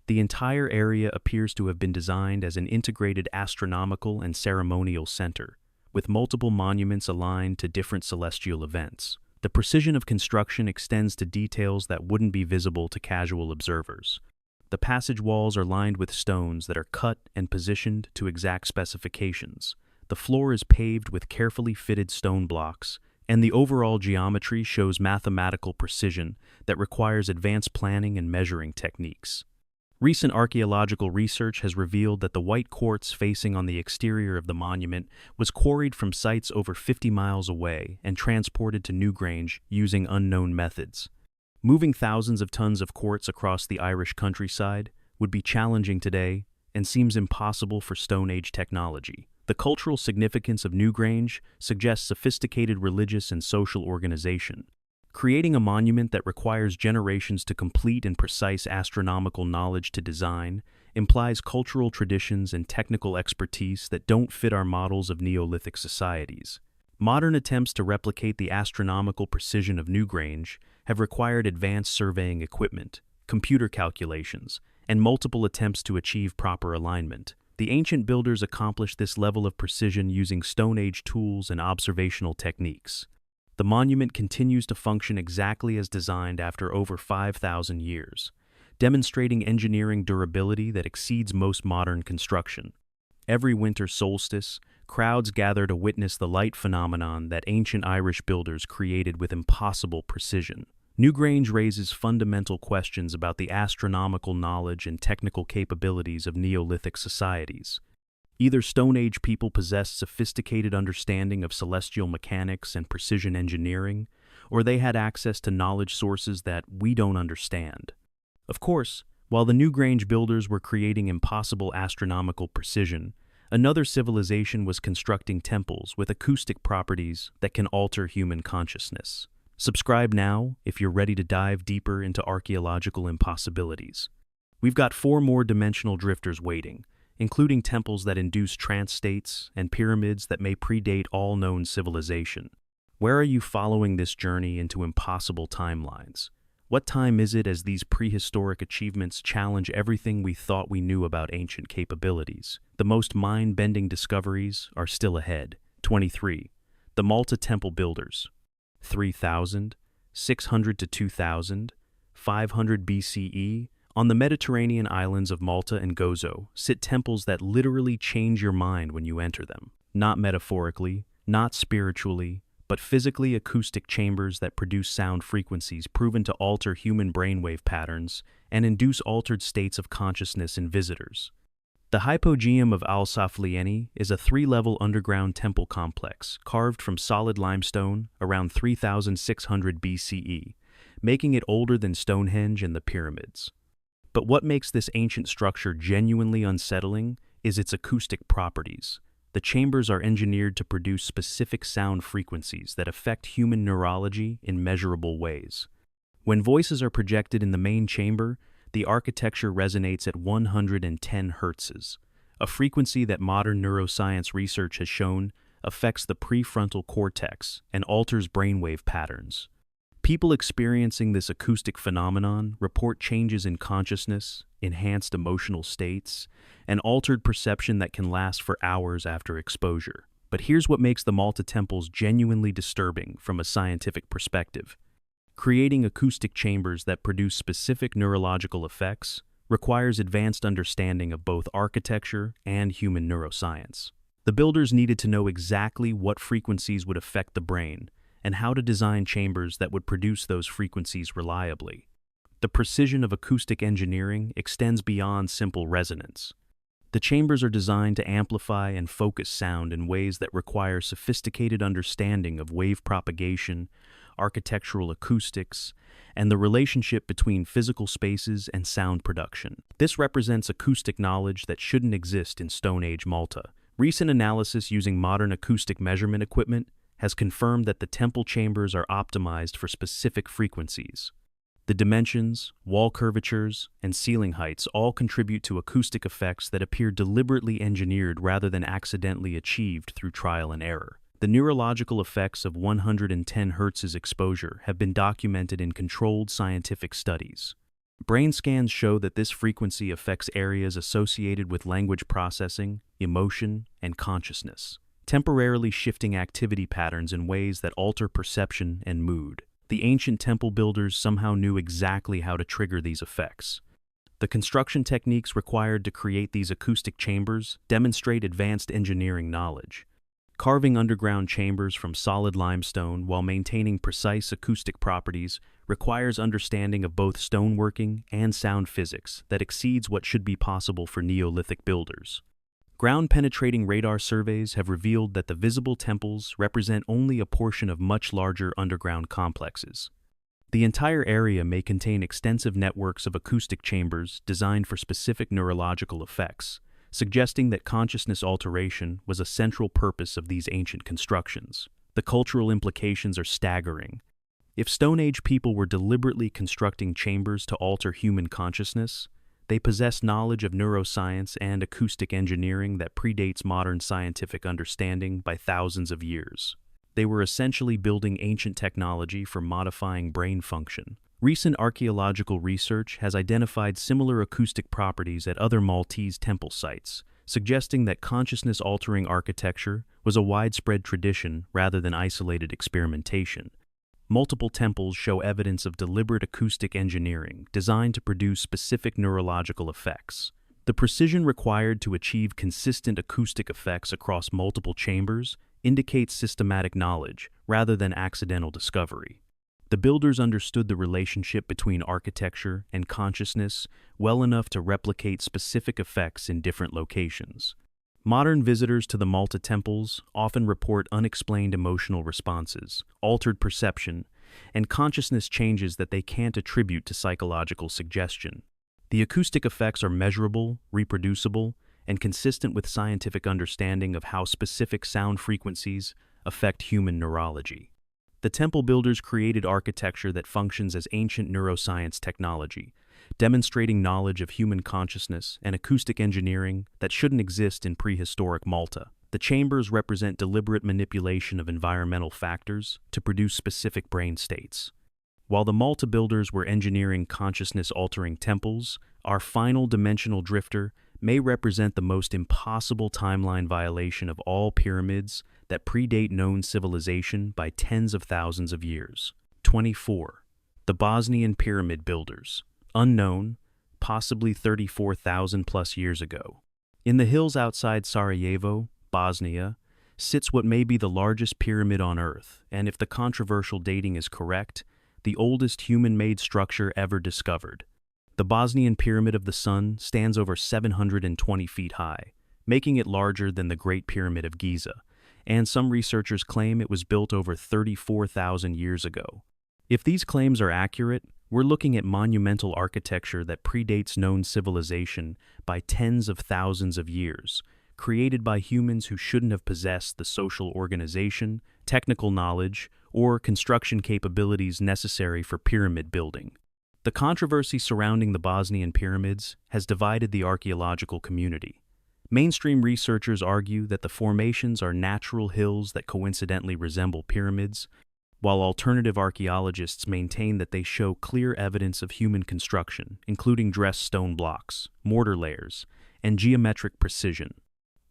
The entire area appears to have been designed as an integrated astronomical and ceremonial center, with multiple monuments aligned to different celestial events. The precision of construction extends to details that wouldn't be visible to casual observers. The passage walls are lined with stones that are cut and positioned to exact specifications. The floor is paved with carefully fitted stone blocks, and the overall geometry shows mathematical precision that requires advanced planning and measuring techniques. Recent archaeological research has revealed that the white quartz facing on the exterior of the monument was quarried from sites over 50 miles away and transported to Newgrange using unknown methods. Moving thousands of tons of quartz across the Irish countryside would be challenging today and seems impossible for Stone Age technology. The cultural significance of Newgrange suggests sophisticated religious and social organization. Creating a monument that requires generations to complete and precise astronomical knowledge to design implies cultural traditions and technical expertise that don't fit our models of Neolithic societies. Modern attempts to replicate the astronomical precision of Newgrange have required advanced surveying equipment, computer calculations, and multiple attempts to achieve proper alignment. The ancient builders accomplished this level of precision using Stone Age tools and observational techniques. The monument continues to function exactly as designed after over 5,000 years, demonstrating engineering durability that exceeds most modern construction. Every winter solstice, crowds gather to witness the light phenomenon that ancient Irish builders created with impossible precision. Newgrange raises fundamental questions about the astronomical knowledge and technical capabilities of Neolithic societies. Either Stone Age people possessed sophisticated understanding of celestial mechanics and precision engineering, or they had access to knowledge sources that we don't understand. Of course, while the Newgrange builders were creating impossible astronomical precision, another civilization was constructing temples with acoustic properties that can alter human consciousness. Subscribe now if you're ready to dive deeper into archaeological impossibilities. We've got 4 more dimensional drifters waiting, including temples that induce trance states and pyramids that may predate all known civilization. Where are you following this journey into impossible timelines? What time is it as these prehistoric achievements challenge everything we thought we knew about ancient capabilities? The most mind-bending discoveries are still ahead. 23. The Malta Temple Builders. 3000, 600 to 2000, 500 BCE, on the Mediterranean islands of Malta and Gozo sit temples that literally change your mind when you enter them. Not metaphorically, not spiritually, but physically acoustic chambers that produce sound frequencies proven to alter human brainwave patterns and induce altered states of consciousness in visitors. The Hypogeum of Al-Saflieni is a 3-level underground temple complex carved from solid limestone around 3600 BCE, making it older than Stonehenge and the pyramids. But what makes this ancient structure genuinely unsettling is its acoustic properties. The chambers are engineered to produce specific sound frequencies that affect human neurology in measurable ways. When voices are projected in the main chamber, the architecture resonates at 110 Hz, a frequency that modern neuroscience research has shown affects the prefrontal cortex and alters brainwave patterns. People experiencing this acoustic phenomenon report changes in consciousness, enhanced emotional states, and altered perception that can last for hours after exposure. But here's what makes the Malta temples genuinely disturbing from a scientific perspective. Creating acoustic chambers that produce specific neurological effects requires advanced understanding of both architecture and human neuroscience. The builders needed to know exactly what frequencies would affect the brain and how to design chambers that would produce those frequencies reliably. The precision of acoustic engineering extends beyond simple resonance. The chambers are designed to amplify and focus sound in ways that require sophisticated understanding of wave propagation, architectural acoustics, and the relationship between physical spaces and sound production. This represents acoustic knowledge that shouldn't exist in Stone Age Malta. Recent analysis using modern acoustic measurement equipment has confirmed that the temple chambers are optimized for specific frequencies. The dimensions, wall curvatures, and ceiling heights all contribute to acoustic effects that appear deliberately engineered rather than accidentally achieved through trial and error. The neurological effects of 110 Hz exposure have been documented in controlled scientific studies. Brain scans show that this frequency affects areas associated with language processing, emotion, and consciousness, temporarily shifting activity patterns in ways that alter perception and mood. The ancient temple builders somehow knew exactly how to trigger these effects. The construction techniques required to create these acoustic chambers demonstrate advanced engineering knowledge. Carving underground chambers from solid limestone while maintaining precise acoustic properties requires understanding of both stoneworking and sound physics that exceeds what should be possible for Neolithic builders. Ground-penetrating radar surveys have revealed that the visible temples represent only a portion of much larger underground complexes. The entire area may contain extensive networks of acoustic chambers designed for specific neurological effects, suggesting that consciousness alteration was a central purpose of these ancient constructions. The cultural implications are staggering. If Stone Age people were deliberately constructing chambers to alter human consciousness, they possess knowledge of neuroscience and acoustic engineering that predates modern scientific understanding by thousands of years. They were essentially building ancient technology for modifying brain function. Recent archaeological research has identified similar acoustic properties at other Maltese temple sites, suggesting that consciousness-altering architecture was a widespread tradition rather than isolated experimentation. Multiple temples show evidence of deliberate acoustic engineering designed to produce specific neurological effects. The precision required to achieve consistent acoustic effects across multiple chambers indicates systematic knowledge rather than accidental discovery. The builders understood the relationship between architecture and consciousness well enough to replicate specific effects in different locations. Modern visitors to the Malta temples often report unexplained emotional responses, altered perception, and consciousness changes that they can't attribute to psychological suggestion. The acoustic effects are measurable, reproducible, and consistent with scientific understanding of how specific sound frequencies affect human neurology. The temple builders created architecture that functions as ancient neuroscience technology, demonstrating knowledge of human consciousness and acoustic engineering that shouldn't exist in prehistoric Malta. The chambers represent deliberate manipulation of environmental factors to produce specific brain states. While the Malta builders were engineering consciousness-altering temples, our final dimensional drifter may represent the most impossible timeline violation of all pyramids that predate known civilization by tens of thousands of years. 24. The Bosnian Pyramid Builders. Unknown, possibly 34,000 plus years ago. In the hills outside Sarajevo, Bosnia, sits what may be the largest pyramid on Earth, and if the controversial dating is correct, the oldest human-made structure ever discovered. The Bosnian Pyramid of the Sun stands over 720 feet high, making it larger than the Great Pyramid of Giza, and some researchers claim it was built over 34,000 years ago. If these claims are accurate, we're looking at monumental architecture that predates known civilization by tens of thousands of years, created by humans who shouldn't have possessed the social organization, technical knowledge, or construction capabilities necessary for pyramid building. The controversy surrounding the Bosnian pyramids has divided the archaeological community. Mainstream researchers argue that the formations are natural hills that coincidentally resemble pyramids, while alternative archaeologists maintain that they show clear evidence of human construction, including dressed stone blocks, mortar layers, and geometric precision.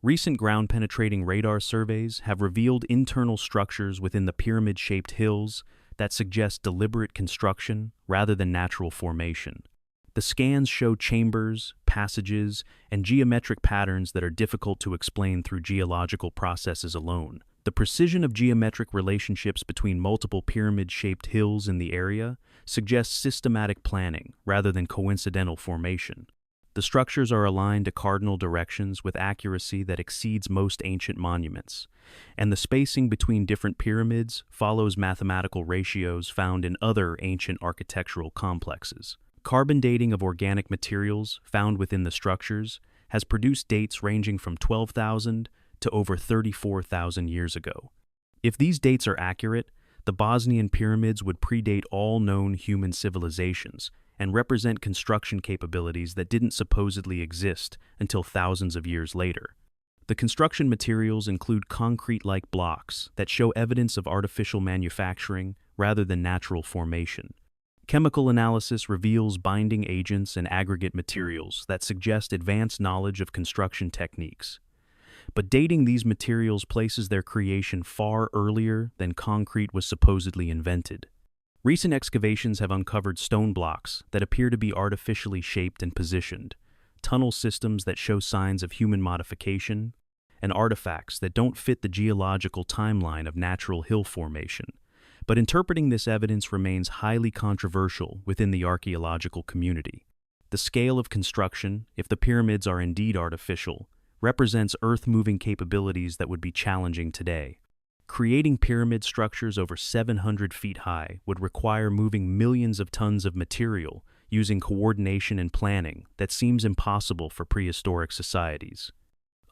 Recent ground-penetrating radar surveys have revealed internal structures within the pyramid-shaped hills that suggest deliberate construction rather than natural formation. The scans show chambers, passages, and geometric patterns that are difficult to explain through geological processes alone. The precision of geometric relationships between multiple pyramid-shaped hills in the area suggests systematic planning rather than coincidental formation. The structures are aligned to cardinal directions with accuracy that exceeds most ancient monuments, and the spacing between different pyramids follows mathematical ratios found in other ancient architectural complexes. Carbon dating of organic materials found within the structures has produced dates ranging from 12,000 to over 34,000 years ago. If these dates are accurate, the Bosnian pyramids would predate all known human civilizations and represent construction capabilities that didn't supposedly exist until thousands of years later. The construction materials include concrete-like blocks that show evidence of artificial manufacturing rather than natural formation. Chemical analysis reveals binding agents and aggregate materials that suggest advanced knowledge of construction techniques. But dating these materials places their creation far earlier than concrete was supposedly invented. Recent excavations have uncovered stone blocks that appear to be artificially shaped and positioned, tunnel systems that show signs of human modification, and artifacts that don't fit the geological timeline of natural hill formation. But interpreting this evidence remains highly controversial within the archaeological community. The scale of construction, if the pyramids are indeed artificial, represents earth-moving capabilities that would be challenging today. Creating pyramid structures over 700 feet high would require moving millions of tons of material using coordination and planning that seems impossible for prehistoric societies.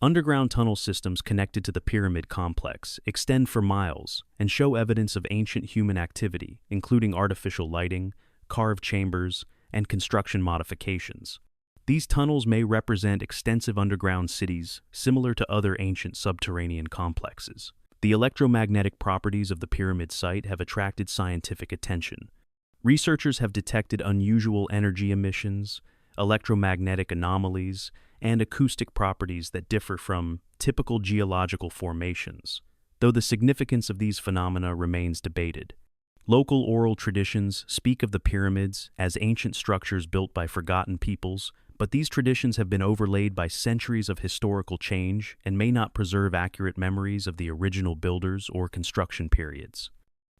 Underground tunnel systems connected to the pyramid complex extend for miles and show evidence of ancient human activity, including artificial lighting, carved chambers, and construction modifications. These tunnels may represent extensive underground cities similar to other ancient subterranean complexes. The electromagnetic properties of the pyramid site have attracted scientific attention. Researchers have detected unusual energy emissions, electromagnetic anomalies, and acoustic properties that differ from typical geological formations, though the significance of these phenomena remains debated. Local oral traditions speak of the pyramids as ancient structures built by forgotten peoples, but these traditions have been overlaid by centuries of historical change and may not preserve accurate memories of the original builders or construction periods.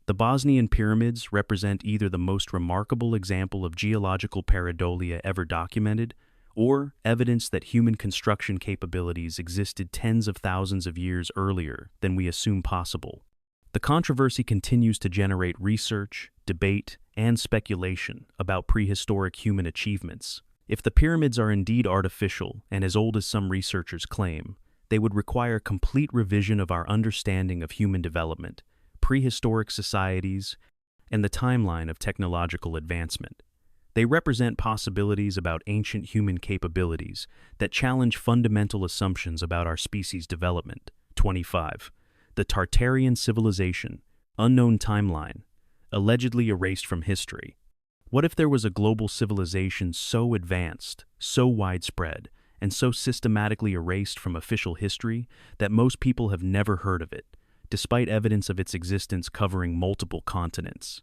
The Bosnian pyramids represent either the most remarkable example of geological pareidolia ever documented, or evidence that human construction capabilities existed tens of thousands of years earlier than we assume possible. The controversy continues to generate research, debate, and speculation about prehistoric human achievements. If the pyramids are indeed artificial and as old as some researchers claim, they would require complete revision of our understanding of human development, prehistoric societies, and the timeline of technological advancement. They represent possibilities about ancient human capabilities that challenge fundamental assumptions about our species' development. 25. The Tartarian civilization, unknown timeline, allegedly erased from history. What if there was a global civilization so advanced, so widespread, and so systematically erased from official history that most people have never heard of it, despite evidence of its existence covering multiple continents?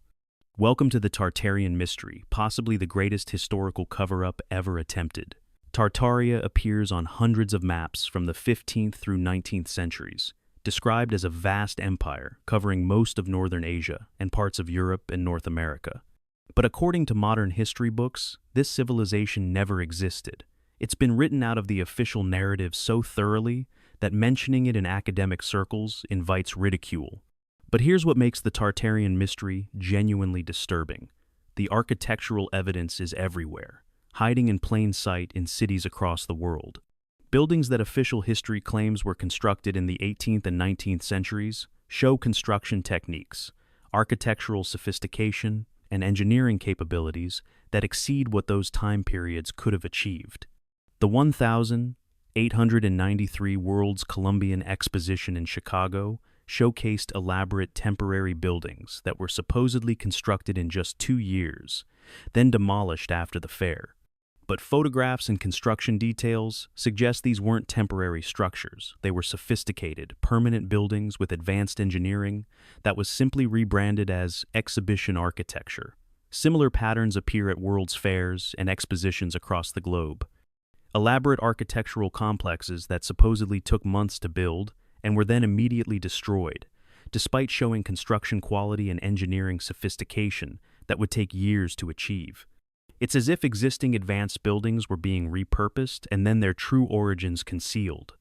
Welcome to the Tartarian mystery, possibly the greatest historical cover-up ever attempted. Tartaria appears on hundreds of maps from the 15th through 19th centuries, described as a vast empire covering most of northern Asia and parts of Europe and North America. But according to modern history books, this civilization never existed. It's been written out of the official narrative so thoroughly that mentioning it in academic circles invites ridicule. But here's what makes the Tartarian mystery genuinely disturbing. The architectural evidence is everywhere, hiding in plain sight in cities across the world. Buildings that official history claims were constructed in the 18th and 19th centuries show construction techniques, architectural sophistication, and engineering capabilities that exceed what those time periods could have achieved. The 1893 World's Columbian Exposition in Chicago showcased elaborate temporary buildings that were supposedly constructed in just 2 years, then demolished after the fair. But photographs and construction details suggest these weren't temporary structures. They were sophisticated, permanent buildings with advanced engineering that was simply rebranded as exhibition architecture. Similar patterns appear at world's fairs and expositions across the globe. Elaborate architectural complexes that supposedly took months to build and were then immediately destroyed, despite showing construction quality and engineering sophistication that would take years to achieve. It's as if existing advanced buildings were being repurposed and then their true origins concealed.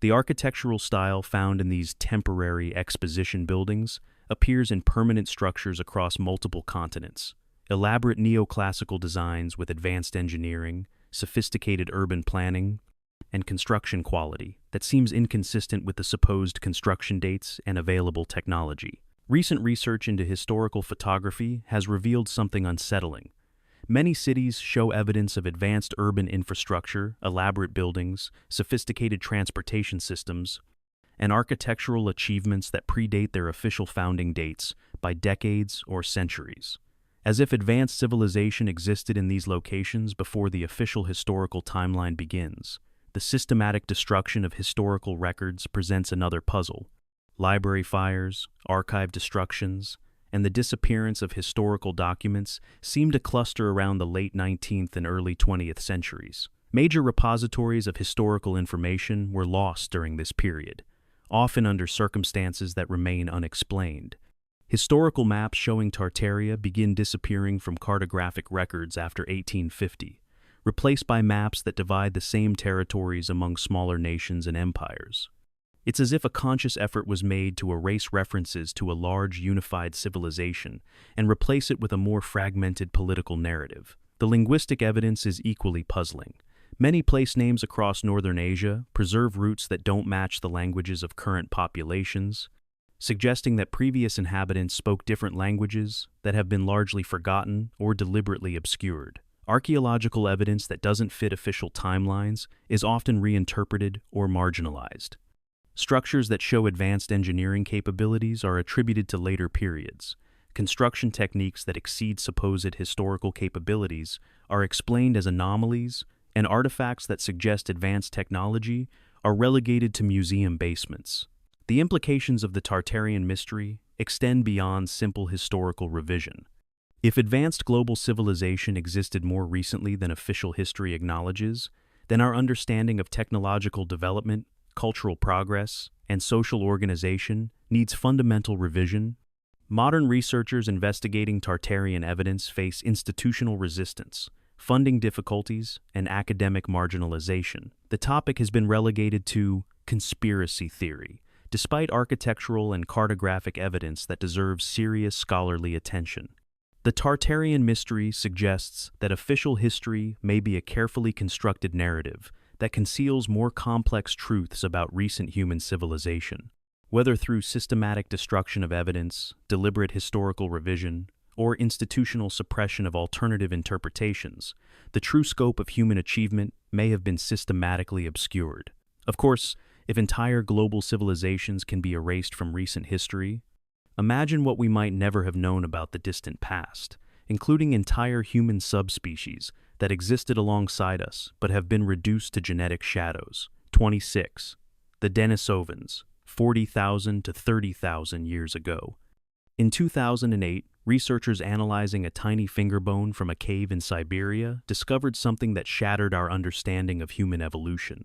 The architectural style found in these temporary exposition buildings appears in permanent structures across multiple continents. Elaborate neoclassical designs with advanced engineering, sophisticated urban planning, and construction quality that seems inconsistent with the supposed construction dates and available technology. Recent research into historical photography has revealed something unsettling. Many cities show evidence of advanced urban infrastructure, elaborate buildings, sophisticated transportation systems, and architectural achievements that predate their official founding dates by decades or centuries. As if advanced civilization existed in these locations before the official historical timeline begins, the systematic destruction of historical records presents another puzzle. Library fires, archive destructions, and the disappearance of historical documents seem to cluster around the late 19th and early 20th centuries. Major repositories of historical information were lost during this period, often under circumstances that remain unexplained. Historical maps showing Tartaria begin disappearing from cartographic records after 1850, replaced by maps that divide the same territories among smaller nations and empires. It's as if a conscious effort was made to erase references to a large unified civilization and replace it with a more fragmented political narrative. The linguistic evidence is equally puzzling. Many place names across northern Asia preserve roots that don't match the languages of current populations, suggesting that previous inhabitants spoke different languages that have been largely forgotten or deliberately obscured. Archaeological evidence that doesn't fit official timelines is often reinterpreted or marginalized. Structures that show advanced engineering capabilities are attributed to later periods. Construction techniques that exceed supposed historical capabilities are explained as anomalies, and artifacts that suggest advanced technology are relegated to museum basements. The implications of the Tartarian mystery extend beyond simple historical revision. If advanced global civilization existed more recently than official history acknowledges, then our understanding of technological development, cultural progress, and social organization needs fundamental revision. Modern researchers investigating Tartarian evidence face institutional resistance, funding difficulties, and academic marginalization. The topic has been relegated to conspiracy theory, despite architectural and cartographic evidence that deserves serious scholarly attention. The Tartarian mystery suggests that official history may be a carefully constructed narrative that conceals more complex truths about recent human civilization. Whether through systematic destruction of evidence, deliberate historical revision, or institutional suppression of alternative interpretations, the true scope of human achievement may have been systematically obscured. Of course, if entire global civilizations can be erased from recent history, imagine what we might never have known about the distant past, including entire human subspecies that existed alongside us but have been reduced to genetic shadows. 26. The Denisovans, 40,000 to 30,000 years ago. In 2008, researchers analyzing a tiny finger bone from a cave in Siberia discovered something that shattered our understanding of human evolution.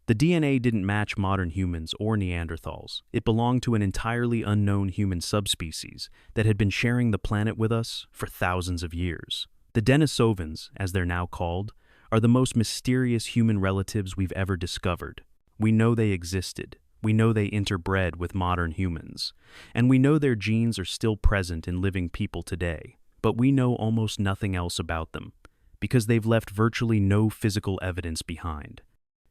The DNA didn't match modern humans or Neanderthals. It belonged to an entirely unknown human subspecies that had been sharing the planet with us for thousands of years. The Denisovans, as they're now called, are the most mysterious human relatives we've ever discovered. We know they existed. We know they interbred with modern humans. And we know their genes are still present in living people today. But we know almost nothing else about them, because they've left virtually no physical evidence behind.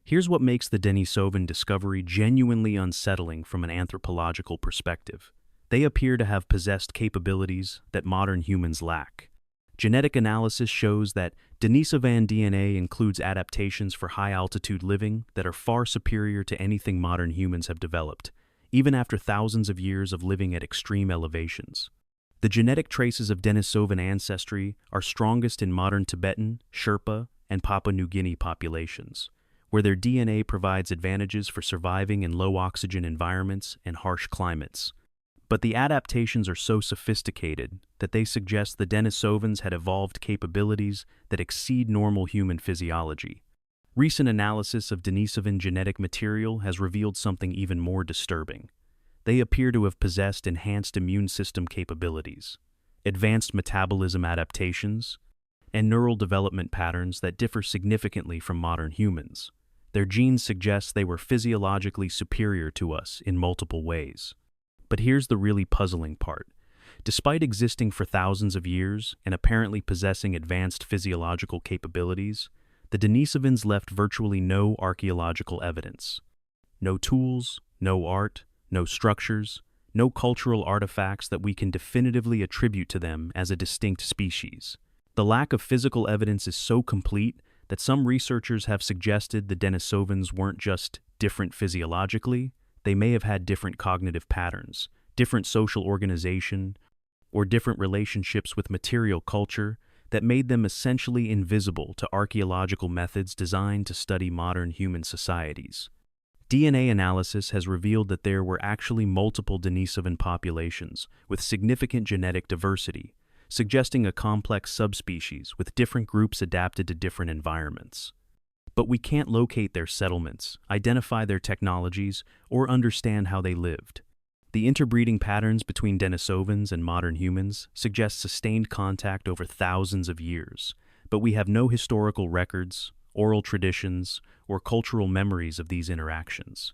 Here's what makes the Denisovan discovery genuinely unsettling from an anthropological perspective. They appear to have possessed capabilities that modern humans lack. Genetic analysis shows that Denisovan DNA includes adaptations for high-altitude living that are far superior to anything modern humans have developed, even after thousands of years of living at extreme elevations. The genetic traces of Denisovan ancestry are strongest in modern Tibetan, Sherpa, and Papua New Guinea populations, where their DNA provides advantages for surviving in low-oxygen environments and harsh climates. But the adaptations are so sophisticated that they suggest the Denisovans had evolved capabilities that exceed normal human physiology. Recent analysis of Denisovan genetic material has revealed something even more disturbing. They appear to have possessed enhanced immune system capabilities, advanced metabolism adaptations, and neural development patterns that differ significantly from modern humans. Their genes suggest they were physiologically superior to us in multiple ways. But here's the really puzzling part. Despite existing for thousands of years and apparently possessing advanced physiological capabilities, the Denisovans left virtually no archaeological evidence. No tools, no art, no structures, no cultural artifacts that we can definitively attribute to them as a distinct species. The lack of physical evidence is so complete that some researchers have suggested the Denisovans weren't just different physiologically, they may have had different cognitive patterns, different social organization, or different relationships with material culture that made them essentially invisible to archaeological methods designed to study modern human societies. DNA analysis has revealed that there were actually multiple Denisovan populations with significant genetic diversity, suggesting a complex subspecies with different groups adapted to different environments. But we can't locate their settlements, identify their technologies, or understand how they lived. The interbreeding patterns between Denisovans and modern humans suggest sustained contact over thousands of years, but we have no historical records, oral traditions, or cultural memories of these interactions.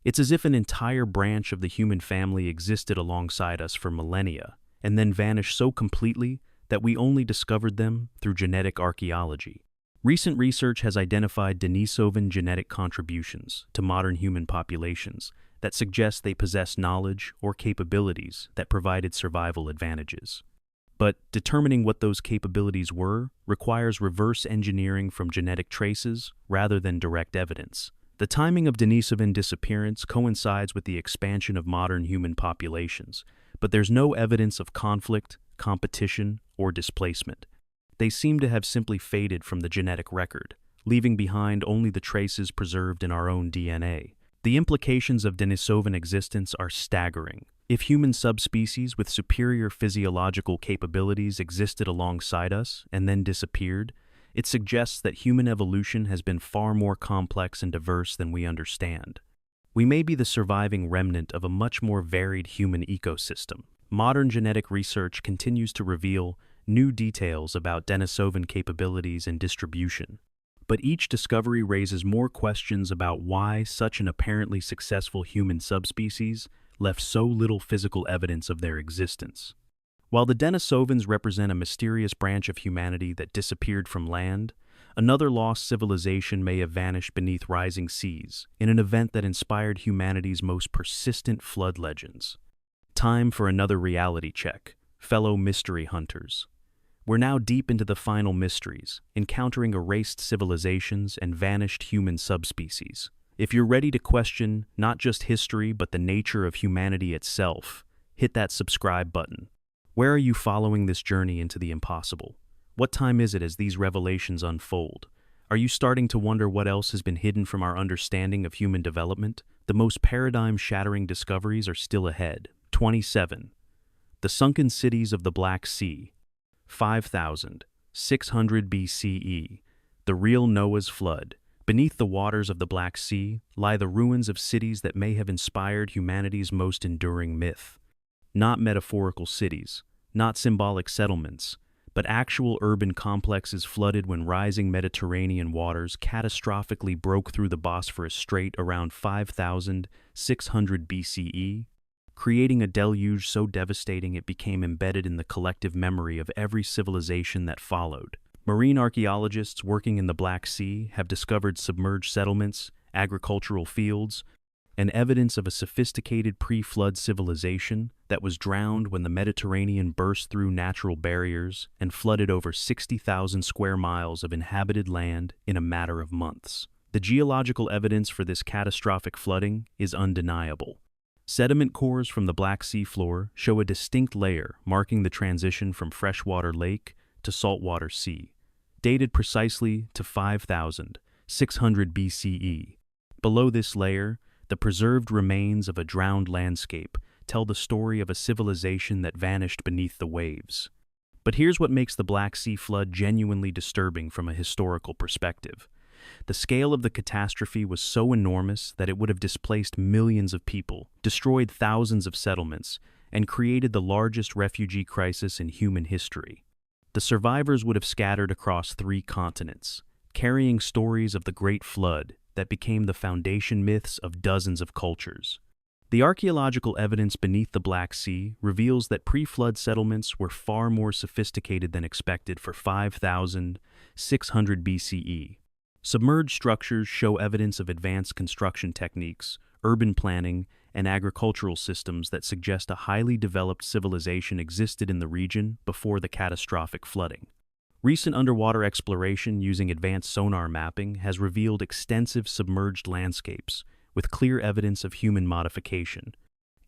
It's as if an entire branch of the human family existed alongside us for millennia, and then vanished so completely that we only discovered them through genetic archaeology. Recent research has identified Denisovan genetic contributions to modern human populations that suggest they possess knowledge or capabilities that provided survival advantages. But determining what those capabilities were requires reverse engineering from genetic traces rather than direct evidence. The timing of Denisovan disappearance coincides with the expansion of modern human populations, but there's no evidence of conflict, competition, or displacement. They seem to have simply faded from the genetic record, leaving behind only the traces preserved in our own DNA. The implications of Denisovan existence are staggering. If human subspecies with superior physiological capabilities existed alongside us and then disappeared, it suggests that human evolution has been far more complex and diverse than we understand. We may be the surviving remnant of a much more varied human ecosystem. Modern genetic research continues to reveal new details about Denisovan capabilities and distribution. But each discovery raises more questions about why such an apparently successful human subspecies left so little physical evidence of their existence. While the Denisovans represent a mysterious branch of humanity that disappeared from land, another lost civilization may have vanished beneath rising seas in an event that inspired humanity's most persistent flood legends. Time for another reality check, fellow mystery hunters. We're now deep into the final mysteries, encountering erased civilizations and vanished human subspecies. If you're ready to question not just history but the nature of humanity itself, hit that subscribe button. Where are you following this journey into the impossible? What time is it as these revelations unfold? Are you starting to wonder what else has been hidden from our understanding of human development? The most paradigm-shattering discoveries are still ahead. 27. The sunken cities of the Black Sea. 5,600 BCE. The real Noah's flood. Beneath the waters of the Black Sea lie the ruins of cities that may have inspired humanity's most enduring myth. Not metaphorical cities, not symbolic settlements, but actual urban complexes flooded when rising Mediterranean waters catastrophically broke through the Bosphorus Strait around 5,600 BCE, creating a deluge so devastating it became embedded in the collective memory of every civilization that followed. Marine archaeologists working in the Black Sea have discovered submerged settlements, agricultural fields, and evidence of a sophisticated pre-flood civilization that was drowned when the Mediterranean burst through natural barriers and flooded over 60,000 square miles of inhabited land in a matter of months. The geological evidence for this catastrophic flooding is undeniable. Sediment cores from the Black Sea floor show a distinct layer marking the transition from freshwater lake to saltwater sea, dated precisely to 5,600 BCE. Below this layer, the preserved remains of a drowned landscape tell the story of a civilization that vanished beneath the waves. But here's what makes the Black Sea flood genuinely disturbing from a historical perspective. The scale of the catastrophe was so enormous that it would have displaced millions of people, destroyed thousands of settlements, and created the largest refugee crisis in human history. The survivors would have scattered across 3 continents, carrying stories of the Great Flood that became the foundation myths of dozens of cultures. The archaeological evidence beneath the Black Sea reveals that pre-flood settlements were far more sophisticated than expected for 5,600 BCE. Submerged structures show evidence of advanced construction techniques, urban planning, and agricultural systems that suggest a highly developed civilization existed in the region before the catastrophic flooding. Recent underwater exploration using advanced sonar mapping has revealed extensive submerged landscapes with clear evidence of human modification.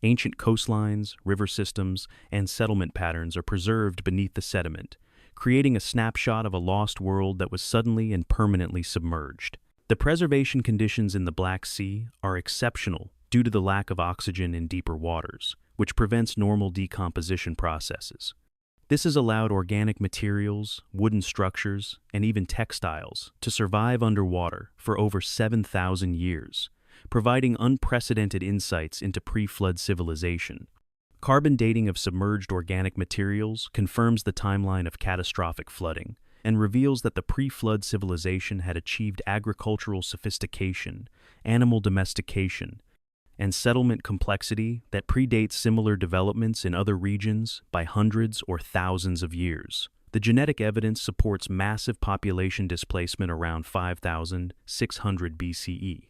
Ancient coastlines, river systems, and settlement patterns are preserved beneath the sediment, creating a snapshot of a lost world that was suddenly and permanently submerged. The preservation conditions in the Black Sea are exceptional due to the lack of oxygen in deeper waters, which prevents normal decomposition processes. This has allowed organic materials, wooden structures, and even textiles to survive underwater for over 7,000 years, providing unprecedented insights into pre-flood civilization. Carbon dating of submerged organic materials confirms the timeline of catastrophic flooding and reveals that the pre-flood civilization had achieved agricultural sophistication, animal domestication, and settlement complexity that predates similar developments in other regions by hundreds or thousands of years. The genetic evidence supports massive population displacement around 5,600 BCE.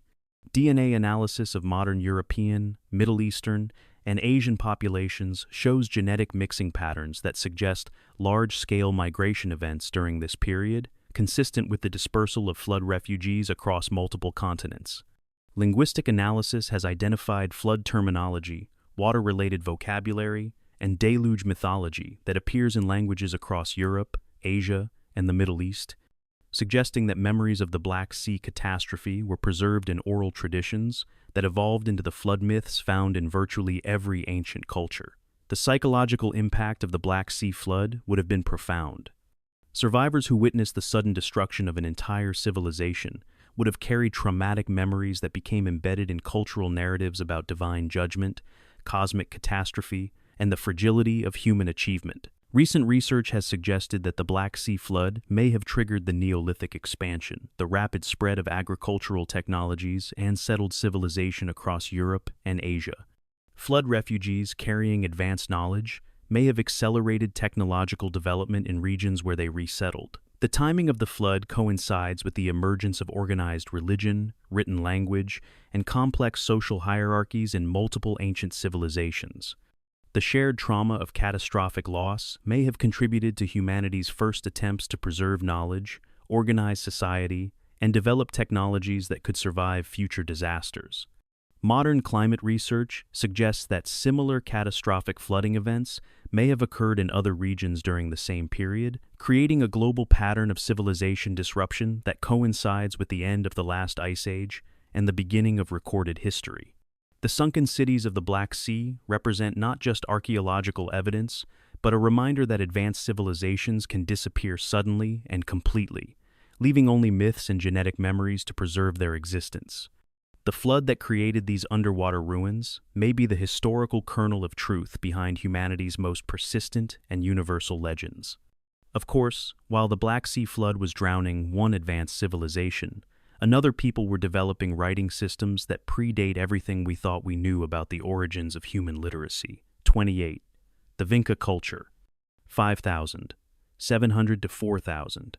DNA analysis of modern European, Middle Eastern, and Asian populations shows genetic mixing patterns that suggest large-scale migration events during this period, consistent with the dispersal of flood refugees across multiple continents. Linguistic analysis has identified flood terminology, water-related vocabulary, and deluge mythology that appears in languages across Europe, Asia, and the Middle East, suggesting that memories of the Black Sea catastrophe were preserved in oral traditions that evolved into the flood myths found in virtually every ancient culture. The psychological impact of the Black Sea flood would have been profound. Survivors who witnessed the sudden destruction of an entire civilization would have carried traumatic memories that became embedded in cultural narratives about divine judgment, cosmic catastrophe, and the fragility of human achievement. Recent research has suggested that the Black Sea flood may have triggered the Neolithic expansion, the rapid spread of agricultural technologies, and settled civilization across Europe and Asia. Flood refugees carrying advanced knowledge may have accelerated technological development in regions where they resettled. The timing of the flood coincides with the emergence of organized religion, written language, and complex social hierarchies in multiple ancient civilizations. The shared trauma of catastrophic loss may have contributed to humanity's first attempts to preserve knowledge, organize society, and develop technologies that could survive future disasters. Modern climate research suggests that similar catastrophic flooding events may have occurred in other regions during the same period, creating a global pattern of civilization disruption that coincides with the end of the last ice age and the beginning of recorded history. The sunken cities of the Black Sea represent not just archaeological evidence, but a reminder that advanced civilizations can disappear suddenly and completely, leaving only myths and genetic memories to preserve their existence. The flood that created these underwater ruins may be the historical kernel of truth behind humanity's most persistent and universal legends. Of course, while the Black Sea flood was drowning one advanced civilization, another people were developing writing systems that predate everything we thought we knew about the origins of human literacy. 28. The Vinca culture. 5,000, 700 to 4,000,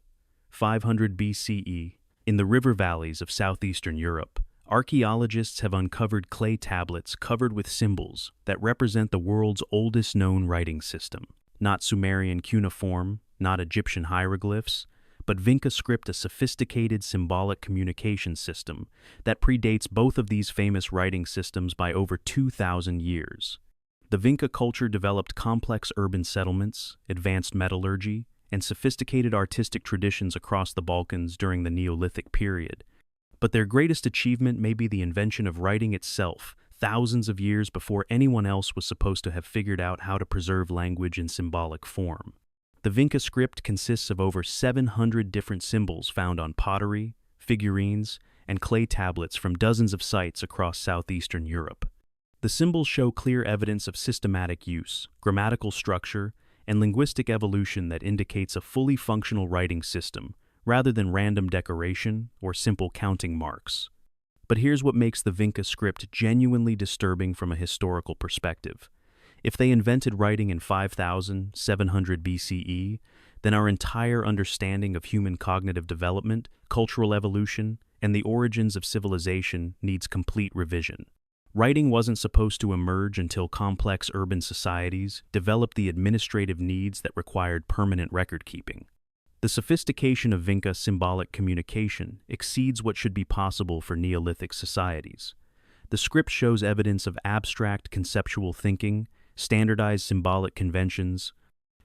500 BCE. In the river valleys of southeastern Europe, archaeologists have uncovered clay tablets covered with symbols that represent the world's oldest known writing system. Not Sumerian cuneiform, not Egyptian hieroglyphs, but Vinca script, a sophisticated symbolic communication system that predates both of these famous writing systems by over 2,000 years. The Vinca culture developed complex urban settlements, advanced metallurgy, and sophisticated artistic traditions across the Balkans during the Neolithic period. But their greatest achievement may be the invention of writing itself, thousands of years before anyone else was supposed to have figured out how to preserve language in symbolic form. The Vinca script consists of over 700 different symbols found on pottery, figurines, and clay tablets from dozens of sites across southeastern Europe. The symbols show clear evidence of systematic use, grammatical structure, and linguistic evolution that indicates a fully functional writing system, rather than random decoration or simple counting marks. But here's what makes the Vinca script genuinely disturbing from a historical perspective. If they invented writing in 5,700 BCE, then our entire understanding of human cognitive development, cultural evolution, and the origins of civilization needs complete revision. Writing wasn't supposed to emerge until complex urban societies developed the administrative needs that required permanent record-keeping. The sophistication of Vinca symbolic communication exceeds what should be possible for Neolithic societies. The script shows evidence of abstract conceptual thinking, standardized symbolic conventions,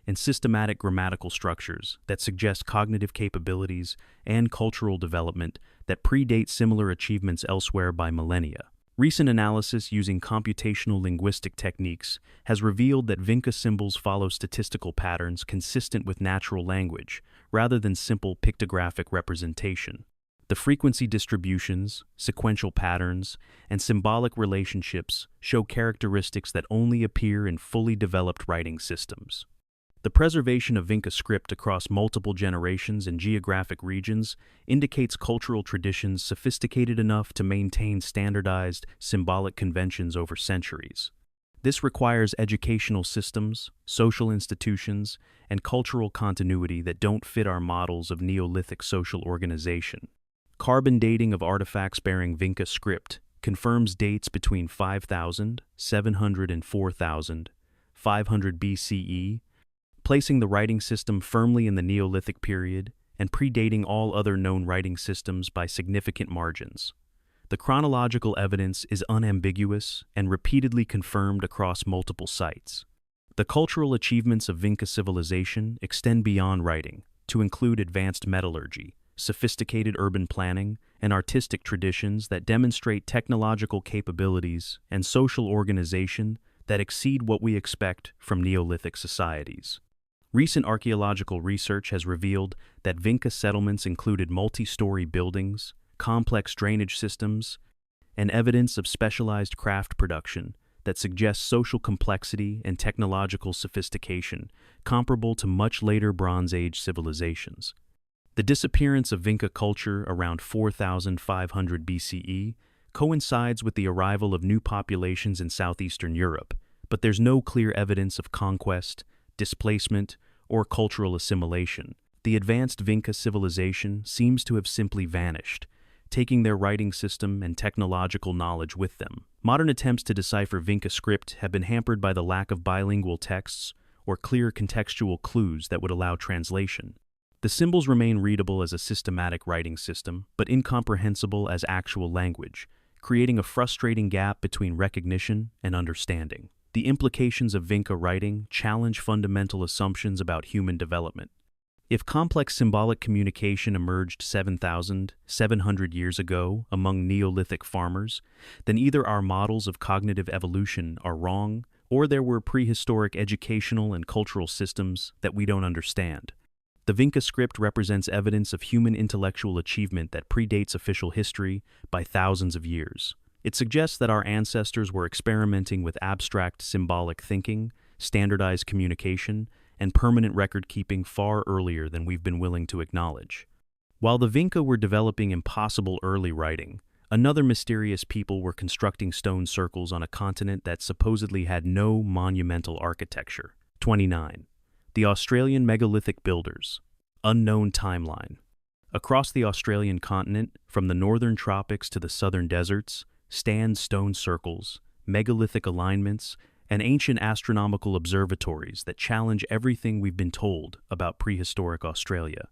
and systematic grammatical structures that suggest cognitive capabilities and cultural development that predate similar achievements elsewhere by millennia. Recent analysis using computational linguistic techniques has revealed that Vinca symbols follow statistical patterns consistent with natural language, rather than simple pictographic representation. The frequency distributions, sequential patterns, and symbolic relationships show characteristics that only appear in fully developed writing systems. The preservation of Vinca script across multiple generations and geographic regions indicates cultural traditions sophisticated enough to maintain standardized, symbolic conventions over centuries. This requires educational systems, social institutions, and cultural continuity that don't fit our models of Neolithic social organization. Carbon dating of artifacts bearing Vinca script confirms dates between 5,700 and 4,500 BCE, placing the writing system firmly in the Neolithic period and predating all other known writing systems by significant margins. The chronological evidence is unambiguous and repeatedly confirmed across multiple sites. The cultural achievements of Vinca civilization extend beyond writing to include advanced metallurgy, sophisticated urban planning, and artistic traditions that demonstrate technological capabilities and social organization that exceed what we expect from Neolithic societies. Recent archaeological research has revealed that Vinca settlements included multi-story buildings, complex drainage systems, and evidence of specialized craft production that suggests social complexity and technological sophistication comparable to much later Bronze Age civilizations. The disappearance of Vinca culture around 4,500 BCE coincides with the arrival of new populations in southeastern Europe, but there's no clear evidence of conquest, displacement, or cultural assimilation. The advanced Vinca civilization seems to have simply vanished, taking their writing system and technological knowledge with them. Modern attempts to decipher Vinca script have been hampered by the lack of bilingual texts or clear contextual clues that would allow translation. The symbols remain readable as a systematic writing system, but incomprehensible as actual language, creating a frustrating gap between recognition and understanding. The implications of Vinca writing challenge fundamental assumptions about human development. If complex symbolic communication emerged 7,700 years ago among Neolithic farmers, then either our models of cognitive evolution are wrong, or there were prehistoric educational and cultural systems that we don't understand. The Vinca script represents evidence of human intellectual achievement that predates official history by thousands of years. It suggests that our ancestors were experimenting with abstract symbolic thinking, standardized communication, and permanent record-keeping far earlier than we've been willing to acknowledge. While the Vinca were developing impossible early writing, another mysterious people were constructing stone circles on a continent that supposedly had no monumental architecture. 29. The Australian megalithic builders. Unknown timeline. Across the Australian continent, from the northern tropics to the southern deserts, stand stone circles, megalithic alignments, and ancient astronomical observatories that challenge everything we've been told about prehistoric Australia.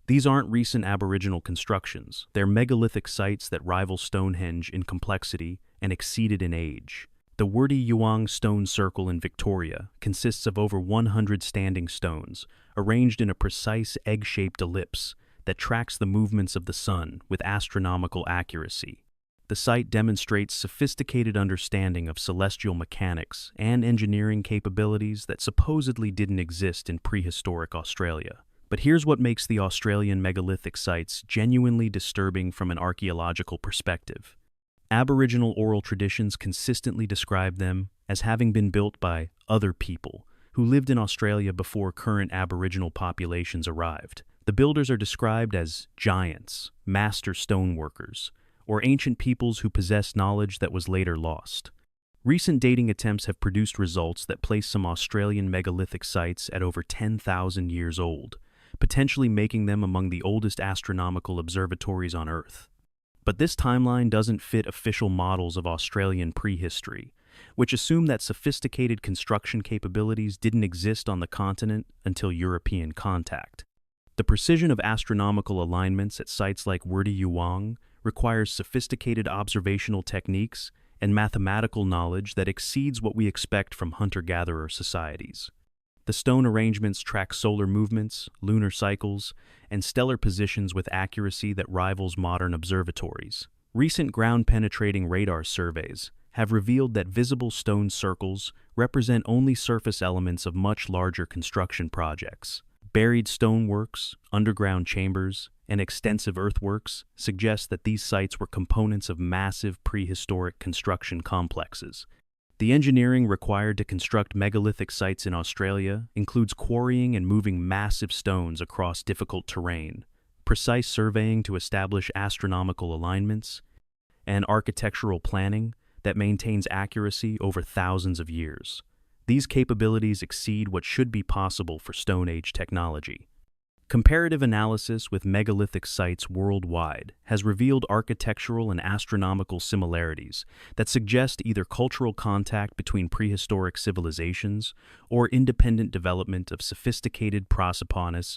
These aren't recent Aboriginal constructions, they're megalithic sites that rival Stonehenge in complexity and exceed it in age. The Wurdi Yuang Stone Circle in Victoria consists of over 100 standing stones, arranged in a precise egg-shaped ellipse that tracks the movements of the sun with astronomical accuracy. The site demonstrates sophisticated understanding of celestial mechanics and engineering capabilities that supposedly didn't exist in prehistoric Australia. But here's what makes the Australian megalithic sites genuinely disturbing from an archaeological perspective. Aboriginal oral traditions consistently describe them as having been built by other people who lived in Australia before current Aboriginal populations arrived. The builders are described as giants, master stoneworkers, or ancient peoples who possessed knowledge that was later lost. Recent dating attempts have produced results that place some Australian megalithic sites at over 10,000 years old, potentially making them among the oldest astronomical observatories on Earth. But this timeline doesn't fit official models of Australian prehistory, which assume that sophisticated construction capabilities didn't exist on the continent until European contact. The precision of astronomical alignments at sites like Wurdi Yuang requires sophisticated observational techniques and mathematical knowledge that exceeds what we expect from hunter-gatherer societies. The stone arrangements track solar movements, lunar cycles, and stellar positions with accuracy that rivals modern observatories. Recent ground-penetrating radar surveys have revealed that visible stone circles represent only surface elements of much larger construction projects. Buried stoneworks, underground chambers, and extensive earthworks suggest that these sites were components of massive prehistoric construction complexes. The engineering required to construct megalithic sites in Australia includes quarrying and moving massive stones across difficult terrain, precise surveying to establish astronomical alignments, and architectural planning that maintains accuracy over thousands of years. These capabilities exceed what should be possible for Stone Age technology. Comparative analysis with megalithic sites worldwide has revealed architectural and astronomical similarities that suggest either cultural contact between prehistoric civilizations or independent development of sophisticated prosoponics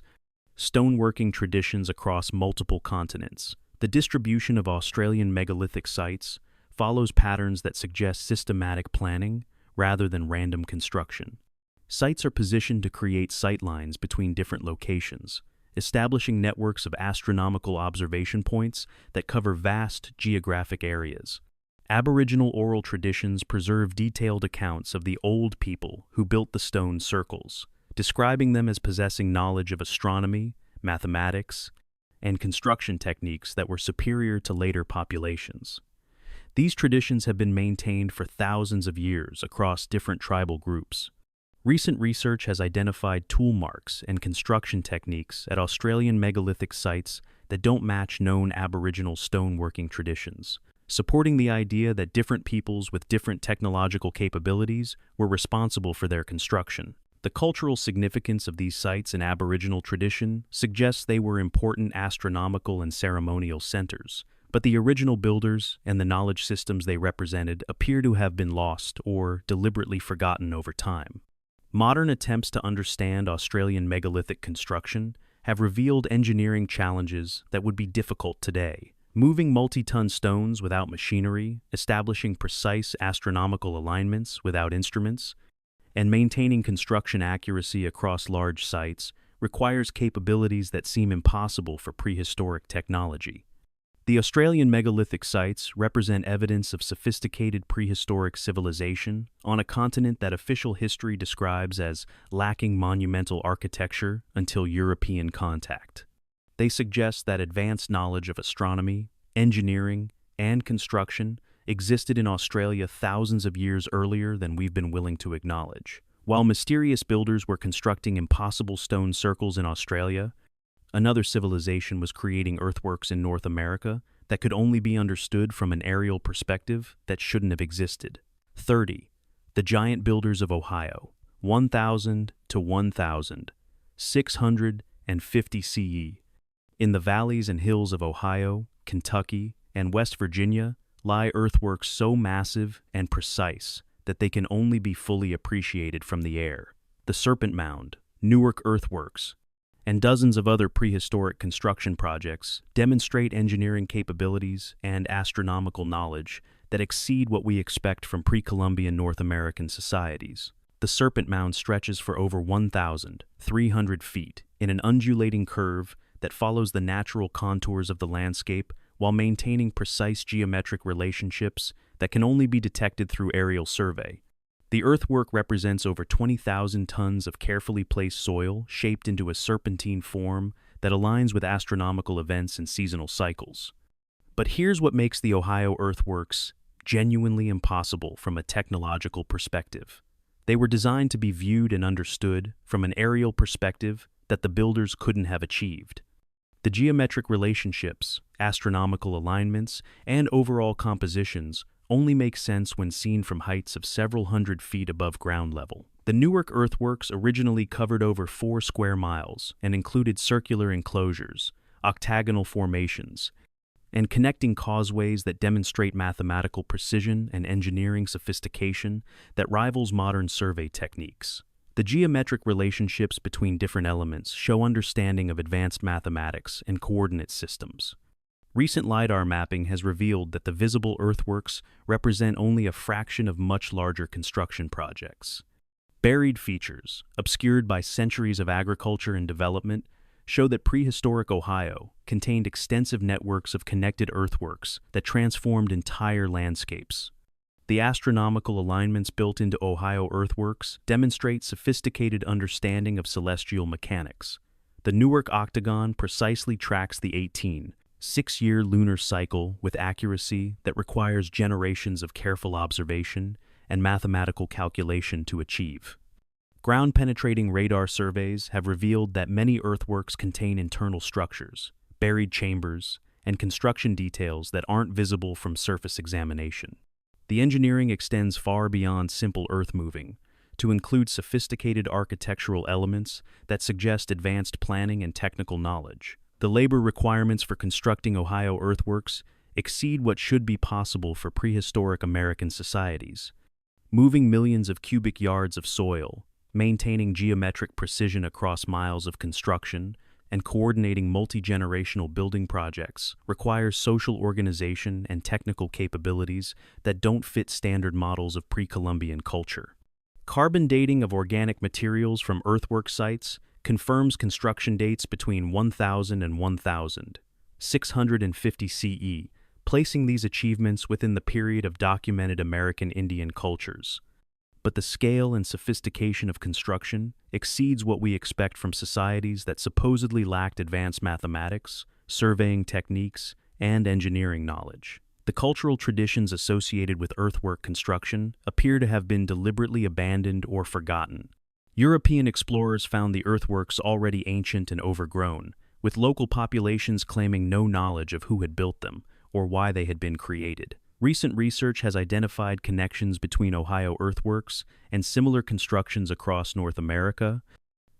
stoneworking traditions across multiple continents. The distribution of Australian megalithic sites follows patterns that suggest systematic planning rather than random construction. Sites are positioned to create sightlines between different locations, establishing networks of astronomical observation points that cover vast geographic areas. Aboriginal oral traditions preserve detailed accounts of the old people who built the stone circles, describing them as possessing knowledge of astronomy, mathematics, and construction techniques that were superior to later populations. These traditions have been maintained for thousands of years across different tribal groups. Recent research has identified tool marks and construction techniques at Australian megalithic sites that don't match known Aboriginal stoneworking traditions, supporting the idea that different peoples with different technological capabilities were responsible for their construction. The cultural significance of these sites in Aboriginal tradition suggests they were important astronomical and ceremonial centers, but the original builders and the knowledge systems they represented appear to have been lost or deliberately forgotten over time. Modern attempts to understand Australian megalithic construction have revealed engineering challenges that would be difficult today. Moving multi-ton stones without machinery, establishing precise astronomical alignments without instruments, and maintaining construction accuracy across large sites requires capabilities that seem impossible for prehistoric technology. The Australian megalithic sites represent evidence of sophisticated prehistoric civilization on a continent that official history describes as lacking monumental architecture until European contact. They suggest that advanced knowledge of astronomy, engineering, and construction existed in Australia thousands of years earlier than we've been willing to acknowledge. While mysterious builders were constructing impossible stone circles in Australia, another civilization was creating earthworks in North America that could only be understood from an aerial perspective that shouldn't have existed. 30. The Giant Builders of Ohio, 1000 to 1650 CE. In the valleys and hills of Ohio, Kentucky, and West Virginia lie earthworks so massive and precise that they can only be fully appreciated from the air. The Serpent Mound, Newark earthworks, and dozens of other prehistoric construction projects demonstrate engineering capabilities and astronomical knowledge that exceed what we expect from pre-Columbian North American societies. The Serpent Mound stretches for over 1,300 feet in an undulating curve that follows the natural contours of the landscape while maintaining precise geometric relationships that can only be detected through aerial survey. The earthwork represents over 20,000 tons of carefully placed soil shaped into a serpentine form that aligns with astronomical events and seasonal cycles. But here's what makes the Ohio earthworks genuinely impossible from a technological perspective. They were designed to be viewed and understood from an aerial perspective that the builders couldn't have achieved. The geometric relationships, astronomical alignments, and overall compositions only make sense when seen from heights of several hundred feet above ground level. The Newark earthworks originally covered over 4 square miles and included circular enclosures, octagonal formations, and connecting causeways that demonstrate mathematical precision and engineering sophistication that rivals modern survey techniques. The geometric relationships between different elements show understanding of advanced mathematics and coordinate systems. Recent LiDAR mapping has revealed that the visible earthworks represent only a fraction of much larger construction projects. Buried features, obscured by centuries of agriculture and development, show that prehistoric Ohio contained extensive networks of connected earthworks that transformed entire landscapes. The astronomical alignments built into Ohio earthworks demonstrate sophisticated understanding of celestial mechanics. The Newark octagon precisely tracks the 6-year lunar cycle with accuracy that requires generations of careful observation and mathematical calculation to achieve. Ground-penetrating radar surveys have revealed that many earthworks contain internal structures, buried chambers, and construction details that aren't visible from surface examination. The engineering extends far beyond simple earth-moving, to include sophisticated architectural elements that suggest advanced planning and technical knowledge. The labor requirements for constructing Ohio earthworks exceed what should be possible for prehistoric American societies. Moving millions of cubic yards of soil, maintaining geometric precision across miles of construction, and coordinating multi-generational building projects requires social organization and technical capabilities that don't fit standard models of pre-Columbian culture. Carbon dating of organic materials from earthwork sites confirms construction dates between 1000 and 1650 CE, placing these achievements within the period of documented American Indian cultures. But the scale and sophistication of construction exceeds what we expect from societies that supposedly lacked advanced mathematics, surveying techniques, and engineering knowledge. The cultural traditions associated with earthwork construction appear to have been deliberately abandoned or forgotten. European explorers found the earthworks already ancient and overgrown, with local populations claiming no knowledge of who had built them or why they had been created. Recent research has identified connections between Ohio earthworks and similar constructions across North America,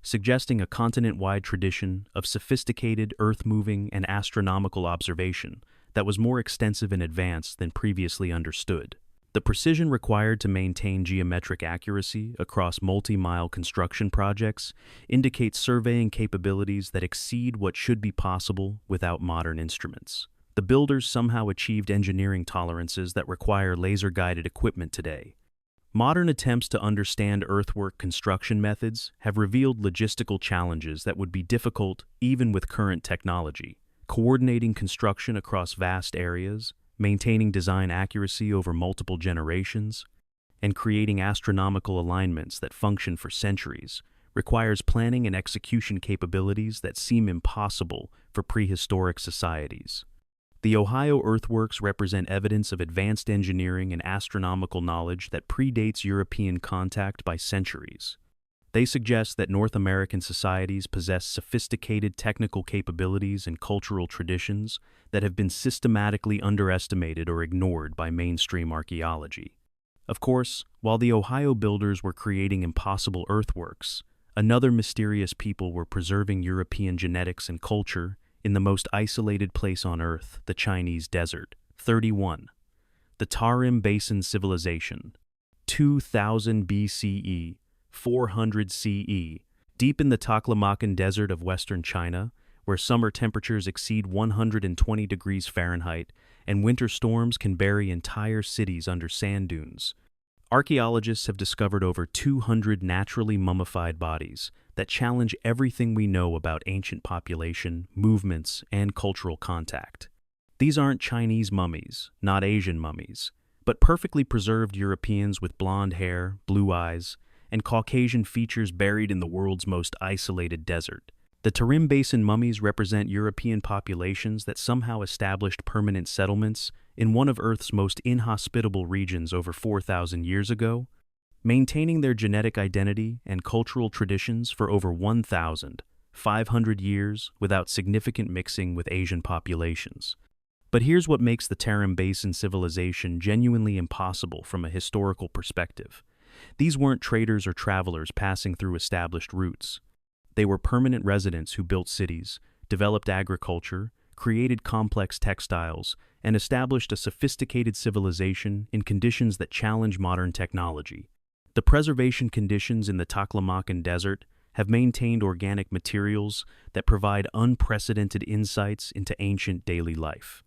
suggesting a continent-wide tradition of sophisticated earth-moving and astronomical observation that was more extensive and advanced than previously understood. The precision required to maintain geometric accuracy across multi-mile construction projects indicates surveying capabilities that exceed what should be possible without modern instruments. The builders somehow achieved engineering tolerances that require laser-guided equipment today. Modern attempts to understand earthwork construction methods have revealed logistical challenges that would be difficult even with current technology. Coordinating construction across vast areas, maintaining design accuracy over multiple generations, and creating astronomical alignments that function for centuries requires planning and execution capabilities that seem impossible for prehistoric societies. The Ohio earthworks represent evidence of advanced engineering and astronomical knowledge that predates European contact by centuries. They suggest that North American societies possess sophisticated technical capabilities and cultural traditions that have been systematically underestimated or ignored by mainstream archaeology. Of course, while the Ohio builders were creating impossible earthworks, another mysterious people were preserving European genetics and culture in the most isolated place on Earth, the Chinese desert. 31. The Tarim Basin Civilization. 2000 BCE, 400 CE. Deep in the Taklamakan Desert of western China, where summer temperatures exceed 120 degrees Fahrenheit and winter storms can bury entire cities under sand dunes, archaeologists have discovered over 200 naturally mummified bodies that challenge everything we know about ancient population, movements, and cultural contact. These aren't Chinese mummies, not Asian mummies, but perfectly preserved Europeans with blonde hair, blue eyes, and Caucasian features buried in the world's most isolated desert. The Tarim Basin mummies represent European populations that somehow established permanent settlements in one of Earth's most inhospitable regions over 4,000 years ago, maintaining their genetic identity and cultural traditions for over 1,500 years without significant mixing with Asian populations. But here's what makes the Tarim Basin civilization genuinely impossible from a historical perspective. These weren't traders or travelers passing through established routes. They were permanent residents who built cities, developed agriculture, created complex textiles, and established a sophisticated civilization in conditions that challenge modern technology. The preservation conditions in the Taklamakan Desert have maintained organic materials that provide unprecedented insights into ancient daily life.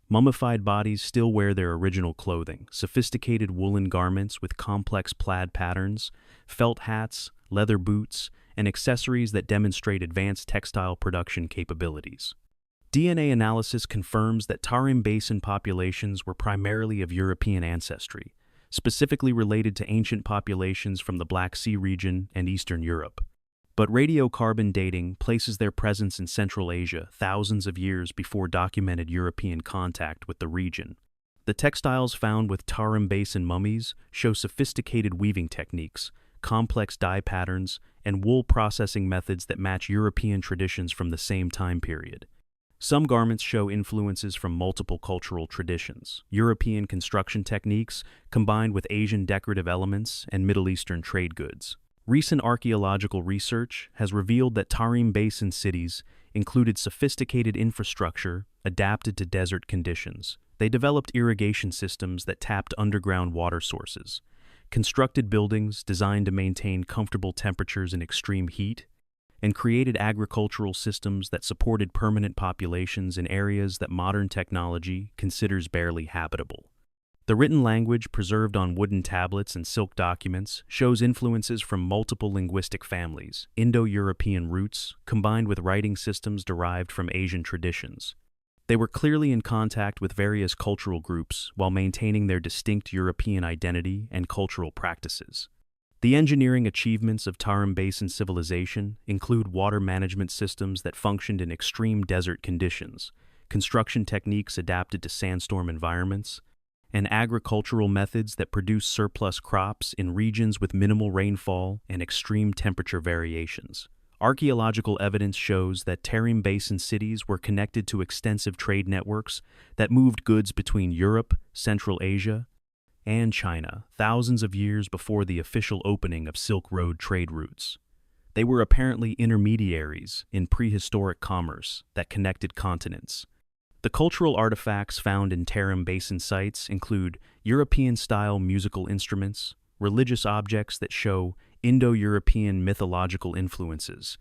Mummified bodies still wear their original clothing, sophisticated woolen garments with complex plaid patterns, felt hats, leather boots, and accessories that demonstrate advanced textile production capabilities. DNA analysis confirms that Tarim Basin populations were primarily of European ancestry, specifically related to ancient populations from the Black Sea region and Eastern Europe. But radiocarbon dating places their presence in Central Asia thousands of years before documented European contact with the region. The textiles found with Tarim Basin mummies show sophisticated weaving techniques, complex dye patterns, and wool processing methods that match European traditions from the same time period. Some garments show influences from multiple cultural traditions, European construction techniques combined with Asian decorative elements and Middle Eastern trade goods. Recent archaeological research has revealed that Tarim Basin cities included sophisticated infrastructure adapted to desert conditions. They developed irrigation systems that tapped underground water sources, constructed buildings designed to maintain comfortable temperatures in extreme heat, and created agricultural systems that supported permanent populations in areas that modern technology considers barely habitable. The written language preserved on wooden tablets and silk documents shows influences from multiple linguistic families, Indo-European roots, combined with writing systems derived from Asian traditions. They were clearly in contact with various cultural groups while maintaining their distinct European identity and cultural practices. The engineering achievements of Tarim Basin civilization include water management systems that functioned in extreme desert conditions, construction techniques adapted to sandstorm environments, and agricultural methods that produce surplus crops in regions with minimal rainfall and extreme temperature variations. Archaeological evidence shows that Tarim Basin cities were connected to extensive trade networks that moved goods between Europe, Central Asia, and China thousands of years before the official opening of Silk Road trade routes. They were apparently intermediaries in prehistoric commerce that connected continents. The cultural artifacts found in Tarim Basin sites include European-style musical instruments, religious objects that show Indo-European mythological influences,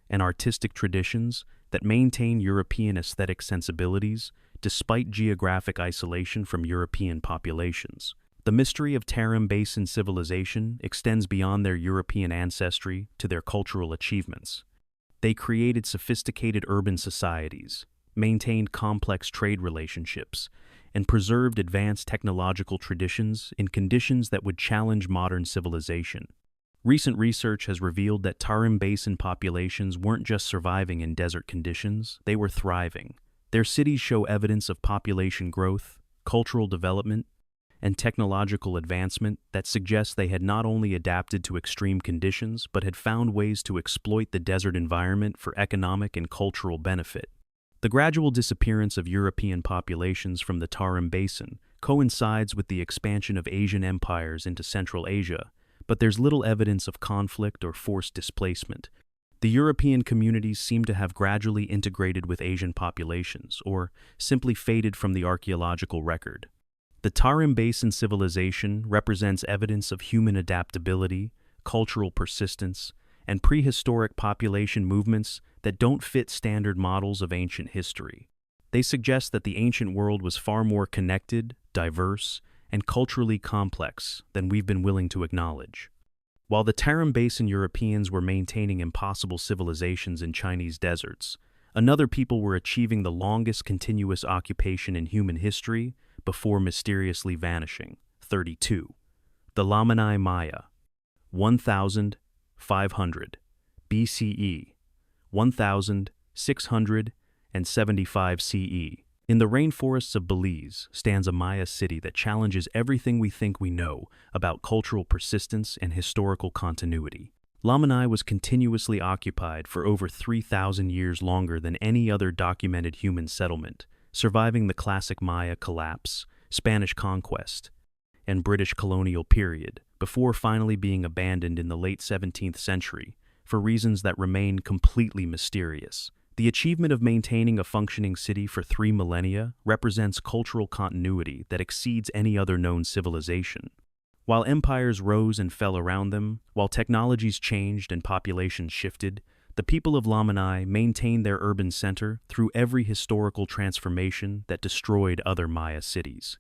and artistic traditions that maintain European aesthetic sensibilities despite geographic isolation from European populations. The mystery of Tarim Basin civilization extends beyond their European ancestry to their cultural achievements. They created sophisticated urban societies, maintained complex trade relationships, and preserved advanced technological traditions in conditions that would challenge modern civilization. Recent research has revealed that Tarim Basin populations weren't just surviving in desert conditions, they were thriving. Their cities show evidence of population growth, cultural development, and technological advancement that suggests they had not only adapted to extreme conditions, but had found ways to exploit the desert environment for economic and cultural benefit. The gradual disappearance of European populations from the Tarim Basin coincides with the expansion of Asian empires into Central Asia, but there's little evidence of conflict or forced displacement. The European communities seem to have gradually integrated with Asian populations, or simply faded from the archaeological record. The Tarim Basin civilization represents evidence of human adaptability, cultural persistence, and prehistoric population movements that don't fit standard models of ancient history. They suggest that the ancient world was far more connected, diverse, and culturally complex than we've been willing to acknowledge. While the Tarim Basin Europeans were maintaining impossible civilizations in Chinese deserts, another people were achieving the longest continuous occupation in human history before mysteriously vanishing. 32. The Lamanai Maya, 1500 BCE, 1675 CE. In the rainforests of Belize stands a Maya city that challenges everything we think we know about cultural persistence and historical continuity. Lamanai was continuously occupied for over 3,000 years longer than any other documented human settlement, surviving the classic Maya collapse, Spanish conquest, and British colonial period, before finally being abandoned in the late 17th century for reasons that remain completely mysterious. The achievement of maintaining a functioning city for 3 millennia represents cultural continuity that exceeds any other known civilization. While empires rose and fell around them, while technologies changed and populations shifted, the people of Lamanai maintained their urban center through every historical transformation that destroyed other Maya cities.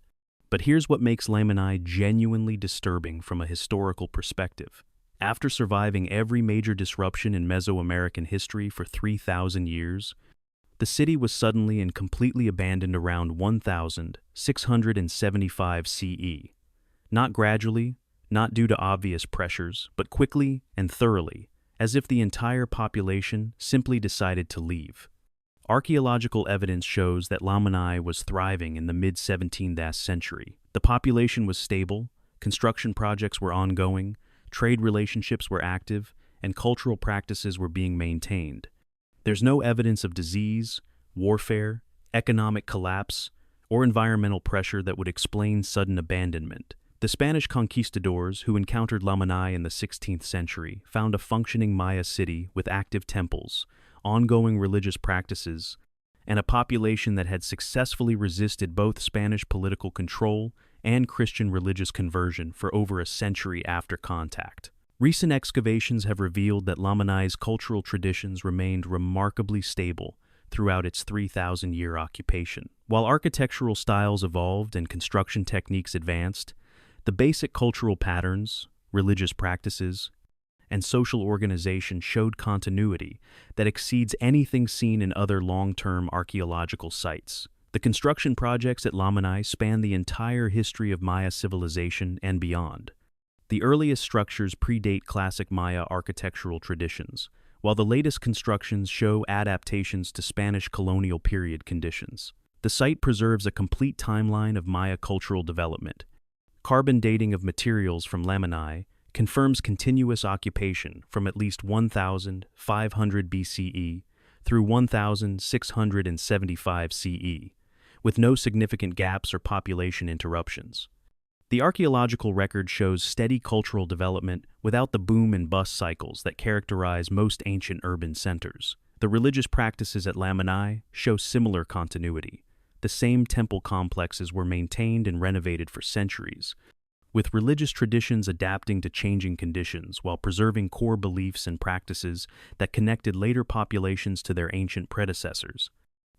But here's what makes Lamanai genuinely disturbing from a historical perspective. After surviving every major disruption in Mesoamerican history for 3,000 years, the city was suddenly and completely abandoned around 1675 CE. Not gradually, not due to obvious pressures, but quickly and thoroughly, as if the entire population simply decided to leave. Archaeological evidence shows that Lamanai was thriving in the mid-17th century. The population was stable, construction projects were ongoing, trade relationships were active, and cultural practices were being maintained. There's no evidence of disease, warfare, economic collapse, or environmental pressure that would explain sudden abandonment. The Spanish conquistadors who encountered Lamanai in the 16th century found a functioning Maya city with active temples, ongoing religious practices, and a population that had successfully resisted both Spanish political control and Christian religious conversion for over a century after contact. Recent excavations have revealed that Lamanai's cultural traditions remained remarkably stable throughout its 3,000-year occupation. While architectural styles evolved and construction techniques advanced, the basic cultural patterns, religious practices, and social organization showed continuity that exceeds anything seen in other long-term archaeological sites. The construction projects at Lamanai span the entire history of Maya civilization and beyond. The earliest structures predate classic Maya architectural traditions, while the latest constructions show adaptations to Spanish colonial period conditions. The site preserves a complete timeline of Maya cultural development. Carbon dating of materials from Lamanai confirms continuous occupation from at least 1,500 BCE through 1,675 CE, with no significant gaps or population interruptions. The archaeological record shows steady cultural development without the boom and bust cycles that characterize most ancient urban centers. The religious practices at Lamanai show similar continuity. The same temple complexes were maintained and renovated for centuries, with religious traditions adapting to changing conditions while preserving core beliefs and practices that connected later populations to their ancient predecessors.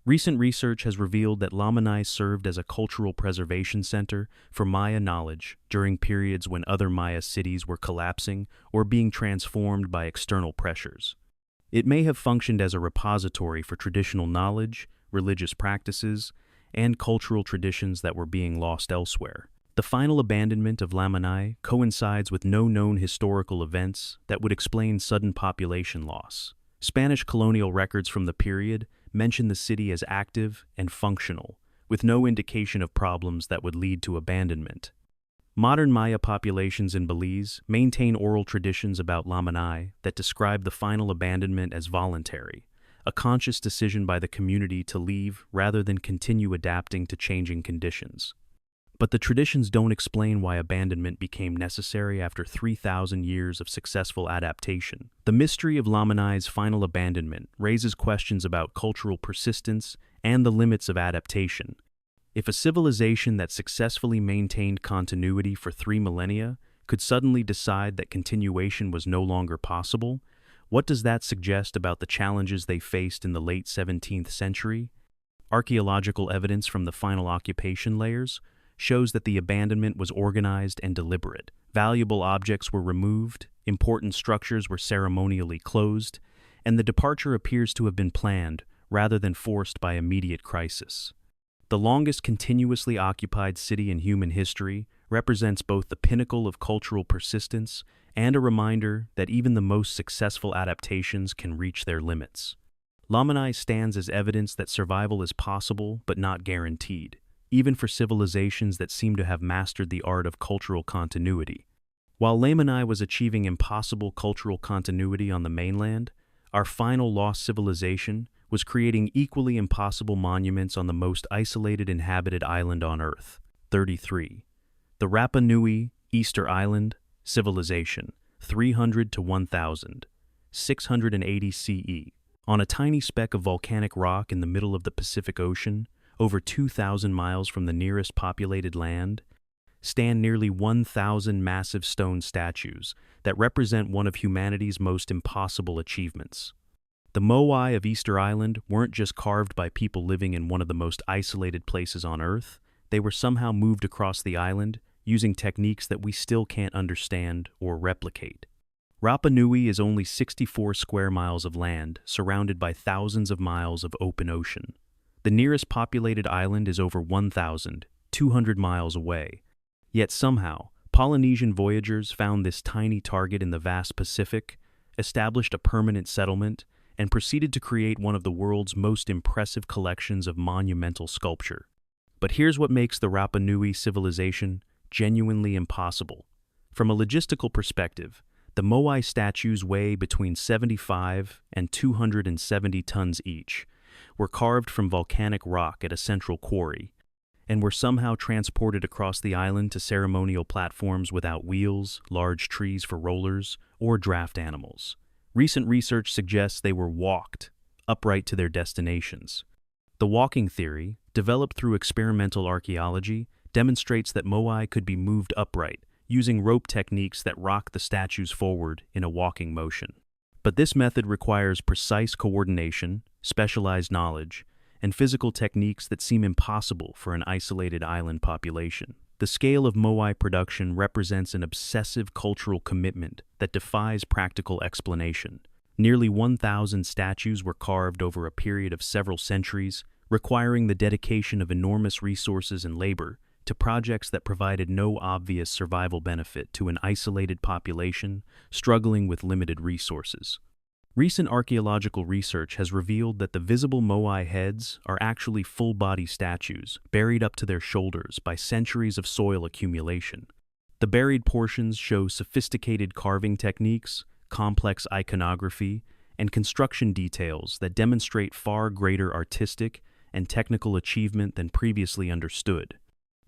Recent research has revealed that Lamanai served as a cultural preservation center for Maya knowledge during periods when other Maya cities were collapsing or being transformed by external pressures. It may have functioned as a repository for traditional knowledge, religious practices, and cultural traditions that were being lost elsewhere. The final abandonment of Lamanai coincides with no known historical events that would explain sudden population loss. Spanish colonial records from the period mention the city as active and functional, with no indication of problems that would lead to abandonment. Modern Maya populations in Belize maintain oral traditions about Lamanai that describe the final abandonment as voluntary, a conscious decision by the community to leave rather than continue adapting to changing conditions. But the traditions don't explain why abandonment became necessary after 3,000 years of successful adaptation. The mystery of Lamanai's final abandonment raises questions about cultural persistence and the limits of adaptation. If a civilization that successfully maintained continuity for 3 millennia could suddenly decide that continuation was no longer possible, what does that suggest about the challenges they faced in the late 17th century? Archaeological evidence from the final occupation layers shows that the abandonment was organized and deliberate. Valuable objects were removed, important structures were ceremonially closed, and the departure appears to have been planned rather than forced by immediate crisis. The longest continuously occupied city in human history represents both the pinnacle of cultural persistence and a reminder that even the most successful adaptations can reach their limits. Lamanai stands as evidence that survival is possible but not guaranteed, even for civilizations that seem to have mastered the art of cultural continuity. While Lamanai was achieving impossible cultural continuity on the mainland, our final lost civilization was creating equally impossible monuments on the most isolated inhabited island on Earth. 33. The Rapa Nui, Easter Island, Civilization, 300 to 1000, 680 CE. On a tiny speck of volcanic rock in the middle of the Pacific Ocean, over 2,000 miles from the nearest populated land, stand nearly 1,000 massive stone statues that represent one of humanity's most impossible achievements. The moai of Easter Island weren't just carved by people living in one of the most isolated places on Earth, they were somehow moved across the island using techniques that we still can't understand or replicate. Rapa Nui is only 64 square miles of land, surrounded by thousands of miles of open ocean. The nearest populated island is over 1,200 miles away. Yet somehow, Polynesian voyagers found this tiny target in the vast Pacific, established a permanent settlement, and proceeded to create one of the world's most impressive collections of monumental sculpture. But here's what makes the Rapa Nui civilization genuinely impossible. From a logistical perspective, the Moai statues weigh between 75 and 270 tons each, were carved from volcanic rock at a central quarry, and were somehow transported across the island to ceremonial platforms without wheels, large trees for rollers, or draft animals. Recent research suggests they were walked upright to their destinations. The walking theory, developed through experimental archaeology, demonstrates that Moai could be moved upright, using rope techniques that rock the statues forward in a walking motion. But this method requires precise coordination, specialized knowledge, and physical techniques that seem impossible for an isolated island population. The scale of Moai production represents an obsessive cultural commitment that defies practical explanation. Nearly 1,000 statues were carved over a period of several centuries, requiring the dedication of enormous resources and labor to projects that provided no obvious survival benefit to an isolated population struggling with limited resources. Recent archaeological research has revealed that the visible Moai heads are actually full-body statues buried up to their shoulders by centuries of soil accumulation. The buried portions show sophisticated carving techniques, complex iconography, and construction details that demonstrate far greater artistic and technical achievement than previously understood.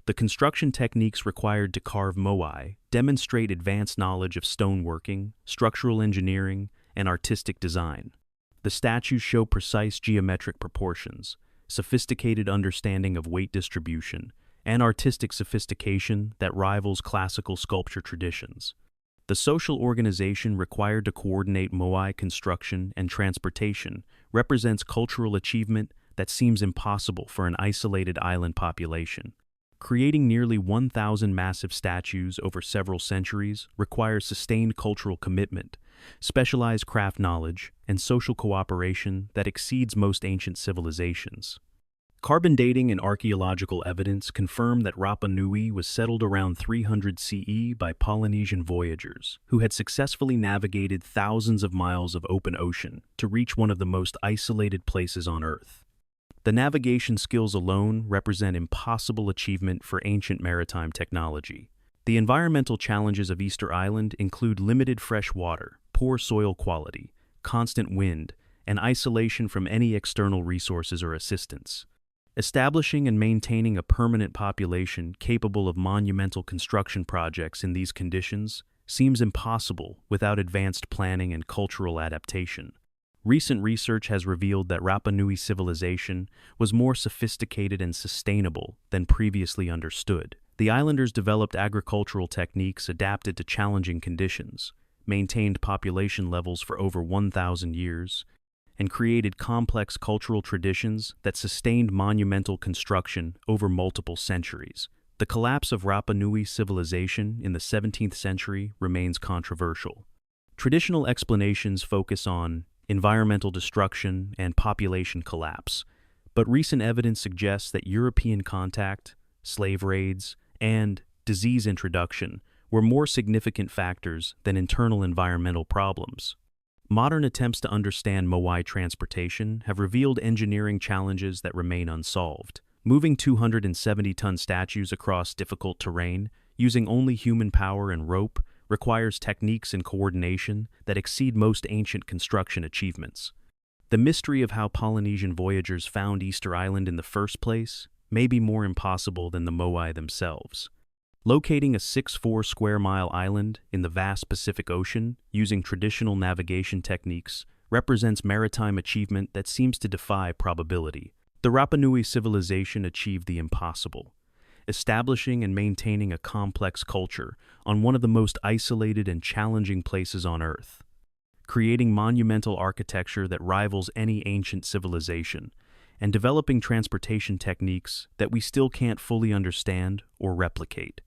The construction techniques required to carve Moai demonstrate advanced knowledge of stoneworking, structural engineering, and artistic design. The statues show precise geometric proportions, sophisticated understanding of weight distribution, and artistic sophistication that rivals classical sculpture traditions. The social organization required to coordinate Moai construction and transportation represents cultural achievement that seems impossible for an isolated island population. Creating nearly 1,000 massive statues over several centuries requires sustained cultural commitment, specialized craft knowledge, and social cooperation that exceeds most ancient civilizations. Carbon dating and archaeological evidence confirm that Rapa Nui was settled around 300 CE by Polynesian voyagers who had successfully navigated thousands of miles of open ocean to reach one of the most isolated places on Earth. The navigation skills alone represent impossible achievement for ancient maritime technology. The environmental challenges of Easter Island include limited fresh water, poor soil quality, constant wind, and isolation from any external resources or assistance. Establishing and maintaining a permanent population capable of monumental construction projects in these conditions seems impossible without advanced planning and cultural adaptation. Recent research has revealed that Rapa Nui civilization was more sophisticated and sustainable than previously understood. The islanders developed agricultural techniques adapted to challenging conditions, maintained population levels for over 1,000 years, and created complex cultural traditions that sustained monumental construction over multiple centuries. The collapse of Rapa Nui civilization in the 17th century remains controversial. Traditional explanations focus on environmental destruction and population collapse, but recent evidence suggests that European contact, slave raids, and disease introduction were more significant factors than internal environmental problems. Modern attempts to understand Moai transportation have revealed engineering challenges that remain unsolved. Moving 270-ton statues across difficult terrain using only human power and rope requires techniques and coordination that exceed most ancient construction achievements. The mystery of how Polynesian voyagers found Easter Island in the first place may be more impossible than the Moai themselves. Locating a 6.4 square mile island in the vast Pacific Ocean using traditional navigation techniques represents maritime achievement that seems to defy probability. The Rapa Nui civilization achieved the impossible, establishing and maintaining a complex culture on one of the most isolated and challenging places on Earth, creating monumental architecture that rivals any ancient civilization, and developing transportation techniques that we still can't fully understand or replicate.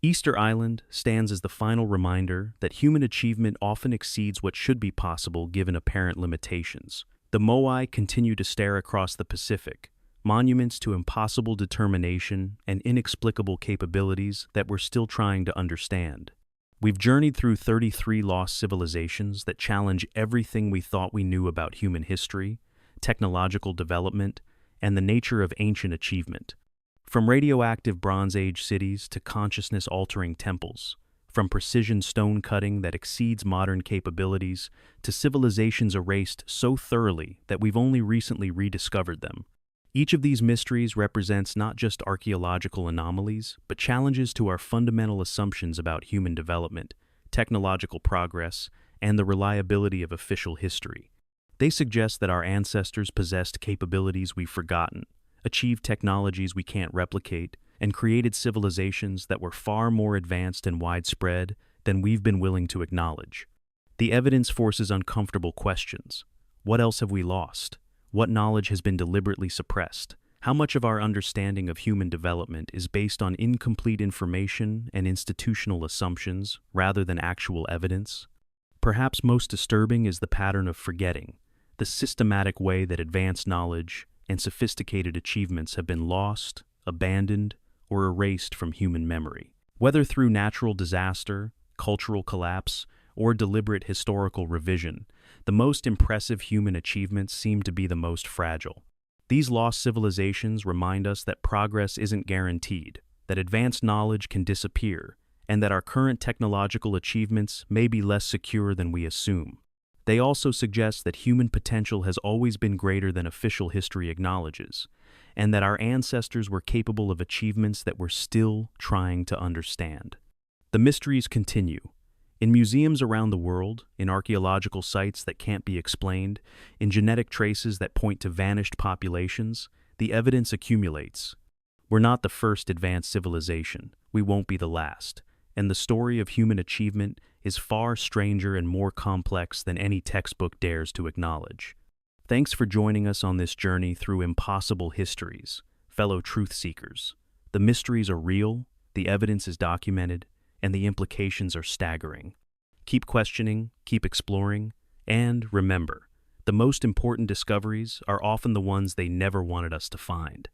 Easter Island stands as the final reminder that human achievement often exceeds what should be possible given apparent limitations. The Moai continue to stare across the Pacific, monuments to impossible determination and inexplicable capabilities that we're still trying to understand. We've journeyed through 33 lost civilizations that challenge everything we thought we knew about human history, technological development, and the nature of ancient achievement. From radioactive Bronze Age cities to consciousness-altering temples, from precision stone cutting that exceeds modern capabilities to civilizations erased so thoroughly that we've only recently rediscovered them. Each of these mysteries represents not just archaeological anomalies, but challenges to our fundamental assumptions about human development, technological progress, and the reliability of official history. They suggest that our ancestors possessed capabilities we've forgotten, achieved technologies we can't replicate, and created civilizations that were far more advanced and widespread than we've been willing to acknowledge. The evidence forces uncomfortable questions. What else have we lost? What knowledge has been deliberately suppressed? How much of our understanding of human development is based on incomplete information and institutional assumptions rather than actual evidence? Perhaps most disturbing is the pattern of forgetting, the systematic way that advanced knowledge and sophisticated achievements have been lost, abandoned, or erased from human memory. Whether through natural disaster, cultural collapse, or deliberate historical revision, the most impressive human achievements seem to be the most fragile. These lost civilizations remind us that progress isn't guaranteed, that advanced knowledge can disappear, and that our current technological achievements may be less secure than we assume. They also suggest that human potential has always been greater than official history acknowledges, and that our ancestors were capable of achievements that we're still trying to understand. The mysteries continue. In museums around the world, in archaeological sites that can't be explained, in genetic traces that point to vanished populations, the evidence accumulates. We're not the first advanced civilization. We won't be the last. And the story of human achievement is far stranger and more complex than any textbook dares to acknowledge. Thanks for joining us on this journey through impossible histories, fellow truth seekers. The mysteries are real, the evidence is documented, and the implications are staggering. Keep questioning, keep exploring, and remember, the most important discoveries are often the ones they never wanted us to find.